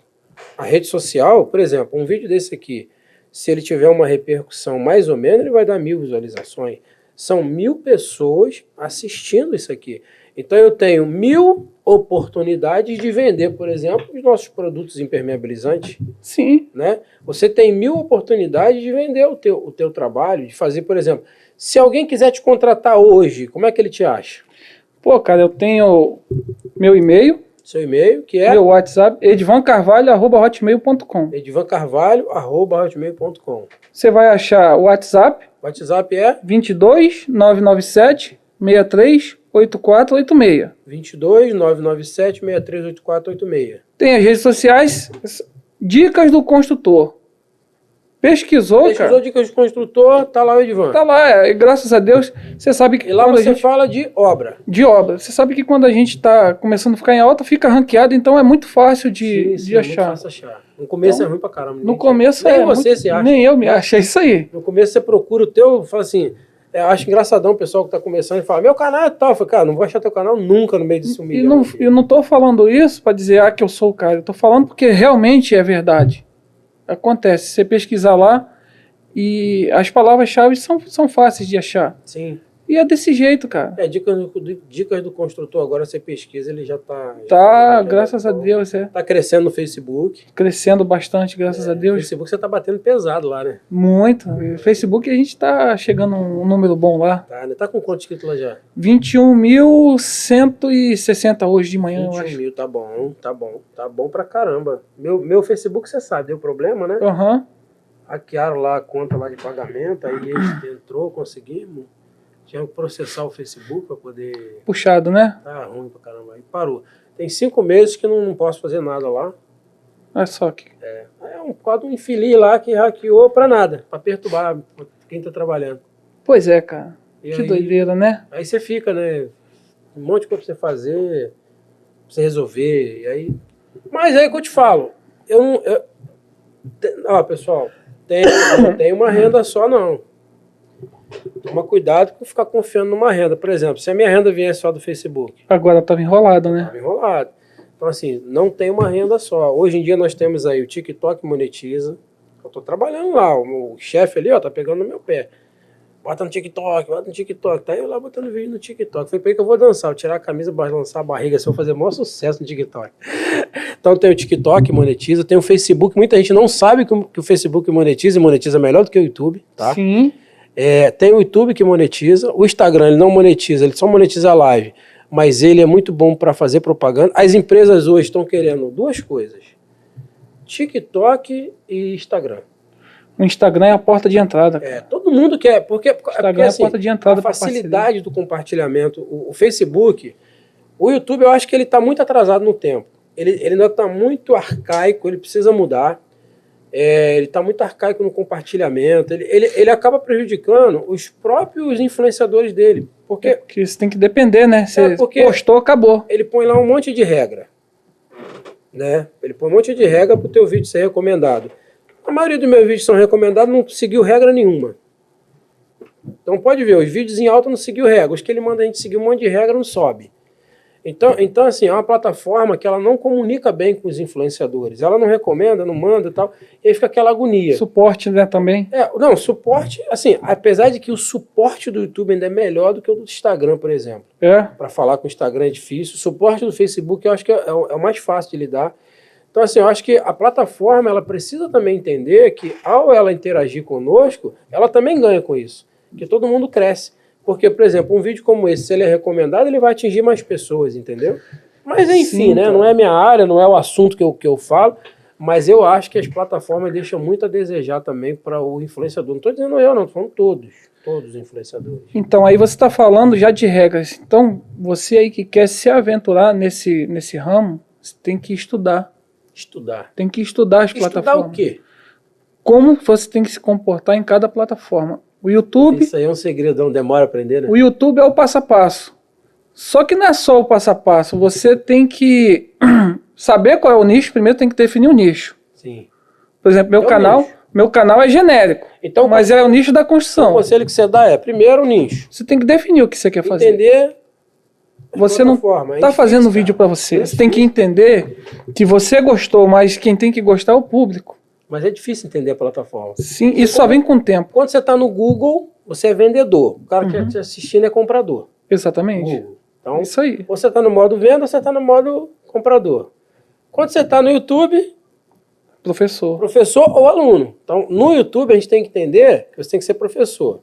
A rede social, por exemplo, um vídeo desse aqui, se ele tiver uma repercussão mais ou menos, ele vai dar 1000 visualizações. São 1000 pessoas assistindo isso aqui. Então eu tenho 1000 oportunidades de vender, por exemplo, os nossos produtos impermeabilizantes. Sim. Né? Você tem 1000 oportunidades de vender o teu trabalho, de fazer, por exemplo, se alguém quiser te contratar hoje, como é que ele te acha? Pô, cara, eu tenho meu e-mail. Seu e-mail, que é? Meu WhatsApp, edvancarvalho@hotmail.com. edvancarvalho@hotmail.com. Você vai achar o WhatsApp. O WhatsApp é? 22 997 63 8486. 22 997 63 8486. Tem as redes sociais, Dicas do Construtor. Pesquisou, cara. Dicas do Construtor, tá lá o Edvan. Tá lá, graças a Deus, você sabe que E lá quando você fala de obra. De obra. Você sabe que quando a gente tá começando a ficar em alta, fica ranqueado, então é muito fácil de Sim, achar. muito fácil achar. No começo Então, é ruim pra caramba. No começo nem é você muito, se acha. nem eu me acho, é isso aí. No começo você procura o teu, fala assim, eu acho engraçadão o pessoal que tá começando e fala, meu canal é tal. Eu falo, cara, não vou achar teu canal nunca no meio desse 1 milhão. Eu não tô falando isso pra dizer que eu sou o cara. Eu tô falando porque realmente é verdade. Acontece. Você pesquisar lá e as palavras-chave são fáceis de achar. Sim. E é desse jeito, cara. Dicas do Construtor, agora você pesquisa, ele já tá... Graças a Deus, Tá crescendo no Facebook. Crescendo bastante, graças a No Deus. Facebook você tá batendo pesado lá, né? Muito. No Facebook a gente tá chegando a um número bom lá. Tá, né? Tá com quantos inscritos lá já? 21.160 hoje de manhã, eu 21 acho. mil, tá bom. Tá bom pra caramba. Meu Facebook, você sabe, deu problema, né? Aham. Hackearam lá a conta lá de pagamento, aí entrou, conseguimos. Tinha que processar o Facebook para poder... Puxado, né? Tá ruim pra caramba. Aí parou. Tem 5 meses que não posso fazer nada lá. Olha só que... É um quadro infeliz lá que hackeou pra nada, pra perturbar quem tá trabalhando. Pois é, cara. E Que aí, doideira, né? Aí você fica, né? Um monte de coisa pra você fazer, pra você resolver. E aí... Mas aí que eu te falo, ó, pessoal, não tem uma renda só, não. Toma cuidado com ficar confiando numa renda. Por exemplo, se a minha renda vier só do Facebook. Agora tava enrolado, né? Tava enrolado. Então, assim, não tem uma renda só. Hoje em dia nós temos aí o TikTok monetiza. Eu tô trabalhando lá. O chefe ali, ó, tá pegando no meu pé. Bota no TikTok. Tá eu lá botando vídeo no TikTok. Foi pra aí que eu vou dançar. Vou tirar a camisa, lançar a barriga, assim, eu vou fazer o maior sucesso no TikTok. Então tem o TikTok monetiza, tem o Facebook. Muita gente não sabe que o Facebook monetiza e monetiza melhor do que o YouTube, tá? Sim. Tem o YouTube que monetiza, o Instagram ele não monetiza, ele só monetiza a live, mas ele é muito bom para fazer propaganda. As empresas hoje estão querendo duas coisas, TikTok e Instagram. O Instagram é a porta de entrada. Todo mundo quer, porque Instagram assim, é a porta de entrada. A facilidade do compartilhamento, o Facebook, o YouTube eu acho que ele está muito atrasado no tempo, ele ainda está muito arcaico, ele precisa mudar. Ele está muito arcaico no compartilhamento, ele acaba prejudicando os próprios influenciadores dele. Porque você tem que depender, né? Você postou, acabou. Ele põe lá um monte de regra. Né? Ele põe um monte de regra para o teu vídeo ser recomendado. A maioria dos meus vídeos são recomendados, não seguiu regra nenhuma. Então pode ver, os vídeos em alta não seguiu regra. Os que ele manda a gente seguir um monte de regra não sobe. Então, assim, é uma plataforma que ela não comunica bem com os influenciadores. Ela não recomenda, não manda e tal. E aí fica aquela agonia. Suporte, né, também? Não, suporte, assim, apesar de que o suporte do YouTube ainda é melhor do que o do Instagram, por exemplo. Para falar com o Instagram é difícil. O suporte do Facebook eu acho que é o mais fácil de lidar. Então, assim, eu acho que a plataforma, ela precisa também entender que ao ela interagir conosco, ela também ganha com isso. Que todo mundo cresce. Porque, por exemplo, um vídeo como esse, se ele é recomendado, ele vai atingir mais pessoas, entendeu? Mas, enfim, sim, né? Não é minha área, não é o assunto que eu falo, mas eu acho que as plataformas deixam muito a desejar também para o influenciador. Não estou dizendo eu, não, estou falando todos os influenciadores. Então, aí você está falando já de regras. Então, você aí que quer se aventurar nesse ramo, você tem que estudar. Tem que estudar as plataformas. Estudar o quê? Como você tem que se comportar em cada plataforma. O YouTube... Isso aí é um segredão, demora a aprender, né? O YouTube é o passo a passo. Só que não é só o passo a passo. Você tem que saber qual é o nicho. Primeiro tem que definir o nicho. Sim. Por exemplo, meu canal é genérico. Então, mas é o nicho da construção. O conselho que você dá é, primeiro, o nicho. Você tem que definir o que você quer fazer. Entender. Você não está fazendo vídeo para você. Você tem que entender que você gostou, mas quem tem que gostar é o público. Mas é difícil entender a plataforma. Sim, isso só vem com o tempo. Quando você está no Google, você é vendedor. O cara que está te assistindo é comprador. Exatamente. Google. Então, isso aí. Ou você está no modo venda, ou você está no modo comprador. Quando você está no YouTube... Professor ou aluno. Então, no YouTube, a gente tem que entender que você tem que ser professor.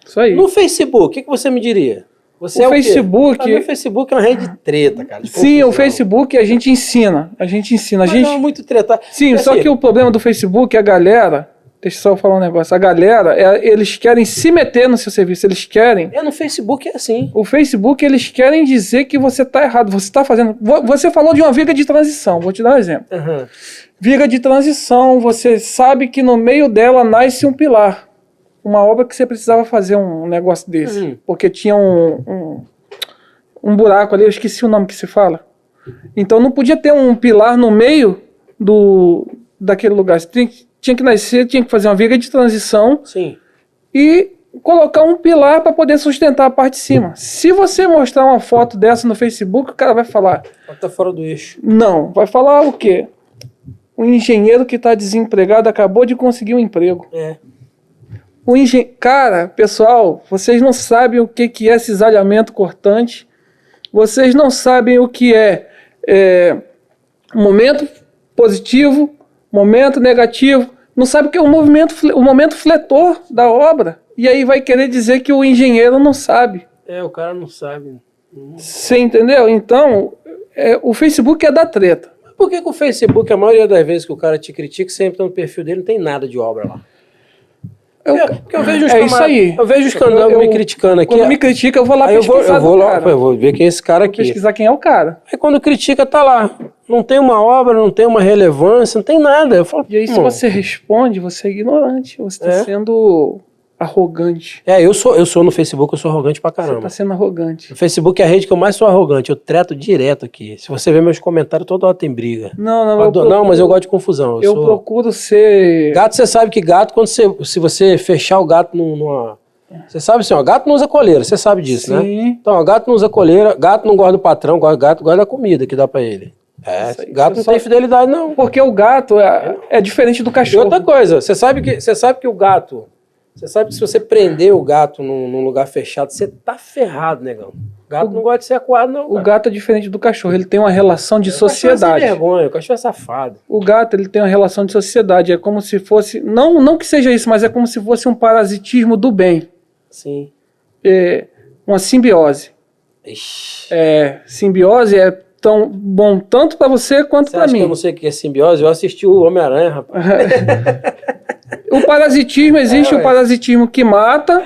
Isso aí. No Facebook, o que você me diria? Você o Facebook... O Facebook é uma rede de treta, cara. Sim, o Facebook a gente ensina. Mas não é muito treta. Sim, só que o problema do Facebook é a galera... Deixa eu só falar um negócio. A galera, eles querem se meter no seu serviço. Eles querem... No Facebook é assim. O Facebook, eles querem dizer que você está errado. Você está fazendo... Você falou de uma viga de transição. Vou te dar um exemplo. Uhum. Viga de transição, você sabe que no meio dela nasce um pilar. Uma obra que você precisava fazer um negócio desse. Porque tinha um buraco ali, eu esqueci o nome que se fala. Então não podia ter um pilar no meio daquele lugar. Você tinha que nascer, tinha que fazer uma viga de transição. Sim. E colocar um pilar para poder sustentar a parte de cima. Se você mostrar uma foto dessa no Facebook, o cara vai falar... Tá fora do eixo. Não, vai falar o quê? O engenheiro que está desempregado acabou de conseguir um emprego. Cara, pessoal, vocês não sabem o que é cisalhamento cortante. Vocês não sabem o que é momento positivo, momento negativo. Não sabe o que é o momento fletor da obra. E aí vai querer dizer que o engenheiro não sabe. O cara não sabe. Você entendeu? Então, o Facebook é da treta. Por que o Facebook, a maioria das vezes que o cara te critica, sempre no perfil dele não tem nada de obra lá? Porque eu vejo isso aí. Eu vejo os canais me criticando aqui. Quando me critica, eu vou lá pesquisar. Eu vou ver quem é esse cara aqui. Pesquisar quem é o cara. Aí quando critica, tá lá. Não tem uma obra, não tem uma relevância, não tem nada. Eu falo, e aí, se você responde, você é ignorante. Você está sendo arrogante. Eu sou no Facebook, eu sou arrogante pra caramba. Você tá sendo arrogante. No Facebook é a rede que eu mais sou arrogante. Eu treto direto aqui. Se você ver meus comentários, toda hora tem briga. Não, mas eu gosto de confusão. Eu procuro ser... Gato, você sabe que gato, se você fechar o gato numa... Você sabe assim, gato não usa coleira, você sabe disso, né? Então, gato não usa coleira, gato não gosta do patrão, gato gosta da comida que dá pra ele. Gato não tem fidelidade, não. Porque o gato é diferente do cachorro. E outra coisa, você sabe que o gato... Você sabe que se você prender o gato num lugar fechado, você tá ferrado, negão. O gato não gosta de ser acuado, não. O gato é diferente do cachorro, ele tem uma relação de sociedade. O cachorro é sem vergonha, o cachorro é safado. O gato, ele tem uma relação de sociedade, é como se fosse... Não que seja isso, mas é como se fosse um parasitismo do bem. Sim. Uma simbiose. Ixi. Simbiose é tão bom tanto pra você quanto pra mim. Que eu não sei o que é simbiose? Eu assisti o Homem-Aranha, rapaz. O parasitismo, existe o parasitismo que mata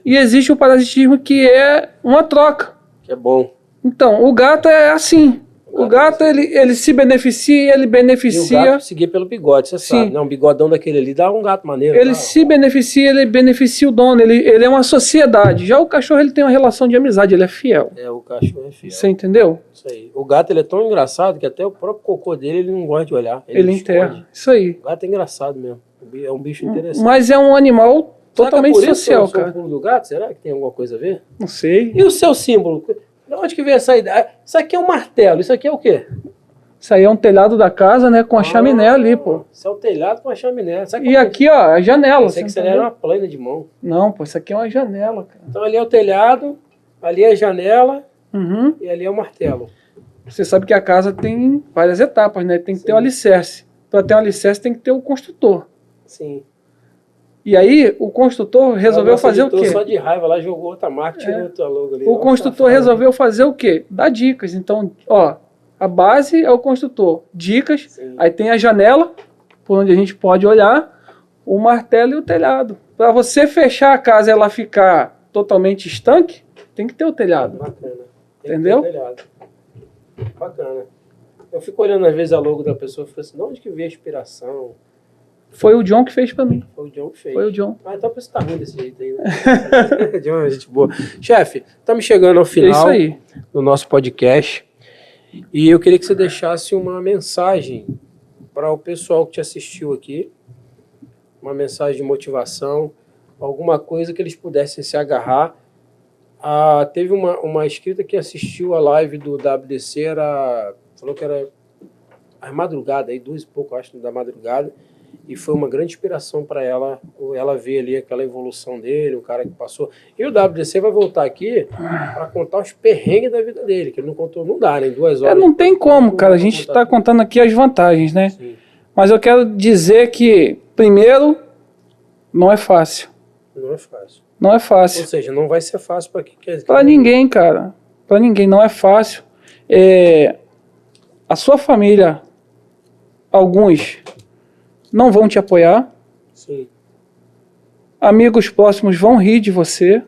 e existe o parasitismo que é uma troca. Que é bom. Então, o gato é assim. O gato, ele se beneficia, ele beneficia... E o gato seguir pelo bigode, você sabe, né? Um bigodão daquele ali dá um gato maneiro. Ele se beneficia, ele beneficia o dono, ele é uma sociedade. Já o cachorro, ele tem uma relação de amizade, ele é fiel. O cachorro é fiel. Você entendeu? Isso aí. O gato, ele é tão engraçado que até o próprio cocô dele, ele não gosta de olhar. Ele enterra. Isso aí. O gato é engraçado mesmo. É um bicho interessante. Mas é um animal totalmente social, cara. O símbolo do gato, será que tem alguma coisa a ver? Não sei. E o seu símbolo? De onde que veio essa ideia? Isso aqui é um martelo, isso aqui é o quê? Isso aí é um telhado da casa, né? Com a chaminé ali, pô. Isso é o telhado com a chaminé. E aqui, ó, a janela. Isso aqui era uma plana de mão. Não, pô, isso aqui é uma janela, cara. Então ali é o telhado, ali é a janela e ali é o martelo. Você sabe que a casa tem várias etapas, né? Tem que ter o alicerce. Para ter um alicerce tem que ter o construtor. Sim. E aí, o construtor resolveu fazer o quê? Só de raiva lá, jogou outra marca, tirou outra logo ali. O construtor resolveu fazer o quê? Dar dicas. Então, ó, a base é o construtor. Dicas, aí tem a janela, por onde a gente pode olhar, o martelo e o telhado. Para você fechar a casa e ela ficar totalmente estanque, tem que ter o telhado. Bacana. Entendeu? Telhado. Bacana. Eu fico olhando às vezes a logo da pessoa e fico assim, de onde que veio a inspiração? Foi o John que fez pra mim. Foi o John que fez. Foi o John. Ah, então você tá ruim desse jeito aí, né? John é gente boa. Chefe, estamos chegando ao É final isso aí. do nosso podcast. E eu queria que você deixasse uma mensagem para o pessoal que te assistiu aqui. Uma mensagem de motivação, alguma coisa que eles pudessem se agarrar. Teve uma inscrita que assistiu a live do WDC, falou que era às madrugadas, aí 2 e pouco, acho, da madrugada, e foi uma grande inspiração para ela ver ali aquela evolução dele, o cara que passou. E o WDC vai voltar aqui para contar os perrengues da vida dele, que ele não contou, não dá, né? Em 2 horas. Não tem como, cara. A gente está contando aqui as vantagens, né? Sim. Mas eu quero dizer que, primeiro, não é fácil. Não é fácil. Não é fácil. Ou seja, não vai ser fácil para quem quer. Para ninguém, cara. Para ninguém. Não é fácil. A sua família, alguns não vão te apoiar. Sim. Amigos próximos vão rir de você.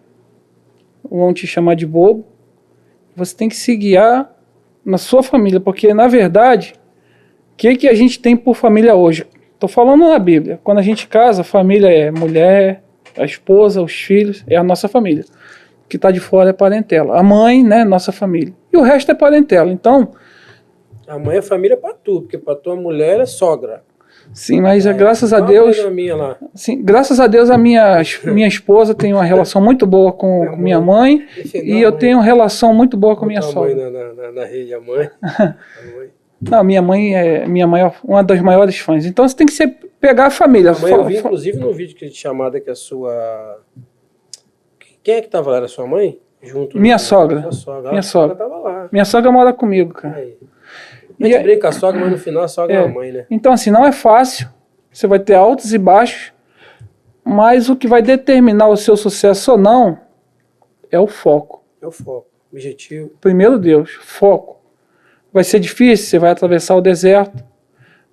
Vão te chamar de bobo. Você tem que se guiar na sua família. Porque, na verdade, o que a gente tem por família hoje? Estou falando na Bíblia. Quando a gente casa, a família é mulher, a esposa, os filhos, é a nossa família. O que está de fora é parentela. A mãe, né, nossa família. E o resto é parentela. Então... A mãe é família para tu, porque para tua mulher é sogra. Sim, mas graças a Deus... Sim, graças a Deus a minha esposa tem uma relação muito boa com minha mãe e eu tenho uma relação muito boa com minha sogra. Mãe na rede, a mãe. Não, minha mãe é uma das maiores fãs. Então você tem que pegar a família. A mãe eu vi, inclusive, no vídeo que chamada que a sua... Quem é que estava lá? Era sua mãe? Junto minha sogra. Minha sogra estava lá. Minha sogra mora comigo, cara. Aí. A gente brinca com a sogra, mas no final a sogra é a mãe, né? Então, assim, não é fácil. Você vai ter altos e baixos. Mas o que vai determinar o seu sucesso ou não é o foco. É o foco. Objetivo. Primeiro Deus, foco. Vai ser difícil, você vai atravessar o deserto.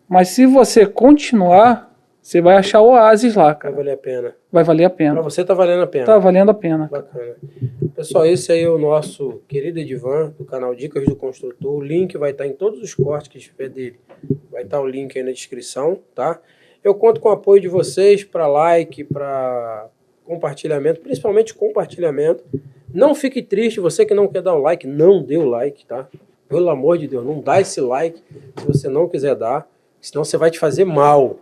Mas se você continuar, você vai achar o oásis lá, cara. Vai valer a pena. Vai valer a pena. Pra você tá valendo a pena. Tá valendo a pena. Bacana. Pessoal, esse aí é o nosso querido Edivan, do canal Dicas do Construtor. O link vai estar em todos os cortes que estiver dele. Vai estar o link aí na descrição, tá? Eu conto com o apoio de vocês para like, para compartilhamento, principalmente compartilhamento. Não fique triste, você que não quer dar o like, não dê o like, tá? Pelo amor de Deus, não dá esse like se você não quiser dar, senão você vai te fazer mal,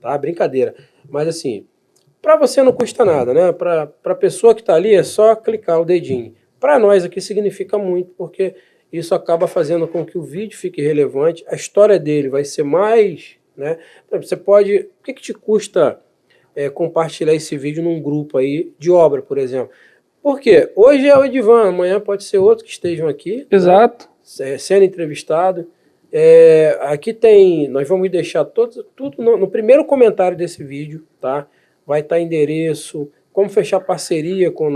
tá? Brincadeira. Mas assim, para você não custa nada, né? Para a pessoa que está ali é só clicar o dedinho. Para nós aqui significa muito, porque isso acaba fazendo com que o vídeo fique relevante, a história dele vai ser mais, né? Você pode, o que te custa compartilhar esse vídeo num grupo aí de obra, por exemplo? Porque hoje é o Edivan, amanhã pode ser outro que estejam aqui. Exato. Né? Sendo entrevistado. Aqui tem, nós vamos deixar tudo no primeiro comentário desse vídeo, tá? Vai estar endereço, como fechar parceria com o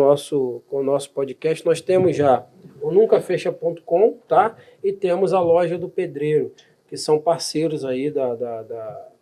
nosso podcast. Nós temos já o nuncafecha.com, tá? E temos a loja do Pedreiro, que são parceiros aí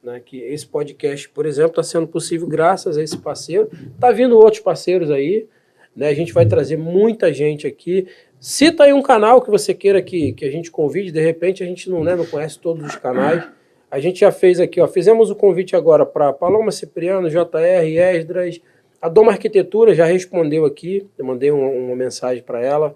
né, que esse podcast, por exemplo, está sendo possível graças a esse parceiro. Tá vindo outros parceiros aí, né? A gente vai trazer muita gente aqui. Cita aí um canal que você queira que a gente convide, de repente a gente não conhece todos os canais. A gente já fez aqui, ó, fizemos o convite agora para Paloma Cipriano, JR, Esdras, a Doma Arquitetura já respondeu aqui, eu mandei uma mensagem para ela,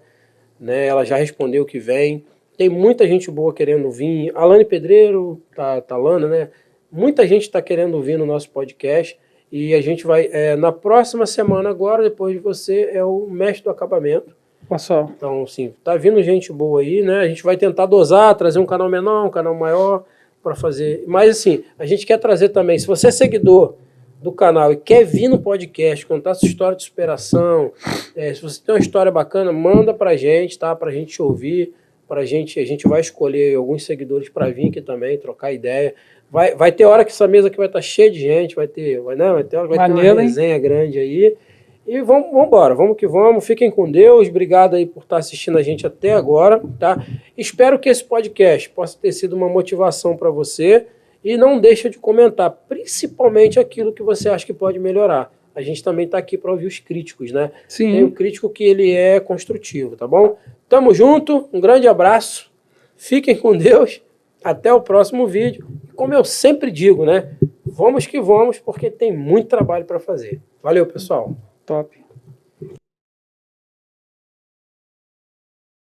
né? Ela já respondeu que vem. Tem muita gente boa querendo vir, Alane Pedreiro, Talana, né? Muita gente está querendo vir no nosso podcast e a gente vai, na próxima semana agora, depois de você, é o mestre do acabamento. Pessoal. Então, assim, tá vindo gente boa aí, né? A gente vai tentar dosar, trazer um canal menor, um canal maior para fazer. Mas, assim, a gente quer trazer também, se você é seguidor do canal e quer vir no podcast, contar sua história de superação, se você tem uma história bacana, manda pra gente, tá? Pra gente ouvir, a gente vai escolher alguns seguidores para vir aqui também, trocar ideia. Vai ter hora que essa mesa aqui vai estar cheia de gente, vai ter uma resenha grande aí. E vamos embora, vamos que vamos, fiquem com Deus, obrigado aí por estar assistindo a gente até agora, tá? Espero que esse podcast possa ter sido uma motivação para você e não deixa de comentar, principalmente aquilo que você acha que pode melhorar. A gente também está aqui para ouvir os críticos, né? Sim. Tem o crítico que ele é construtivo, tá bom? Tamo junto, um grande abraço, fiquem com Deus, até o próximo vídeo. Como eu sempre digo, né? vamos que vamos, porque tem muito trabalho para fazer. Valeu, pessoal. Top.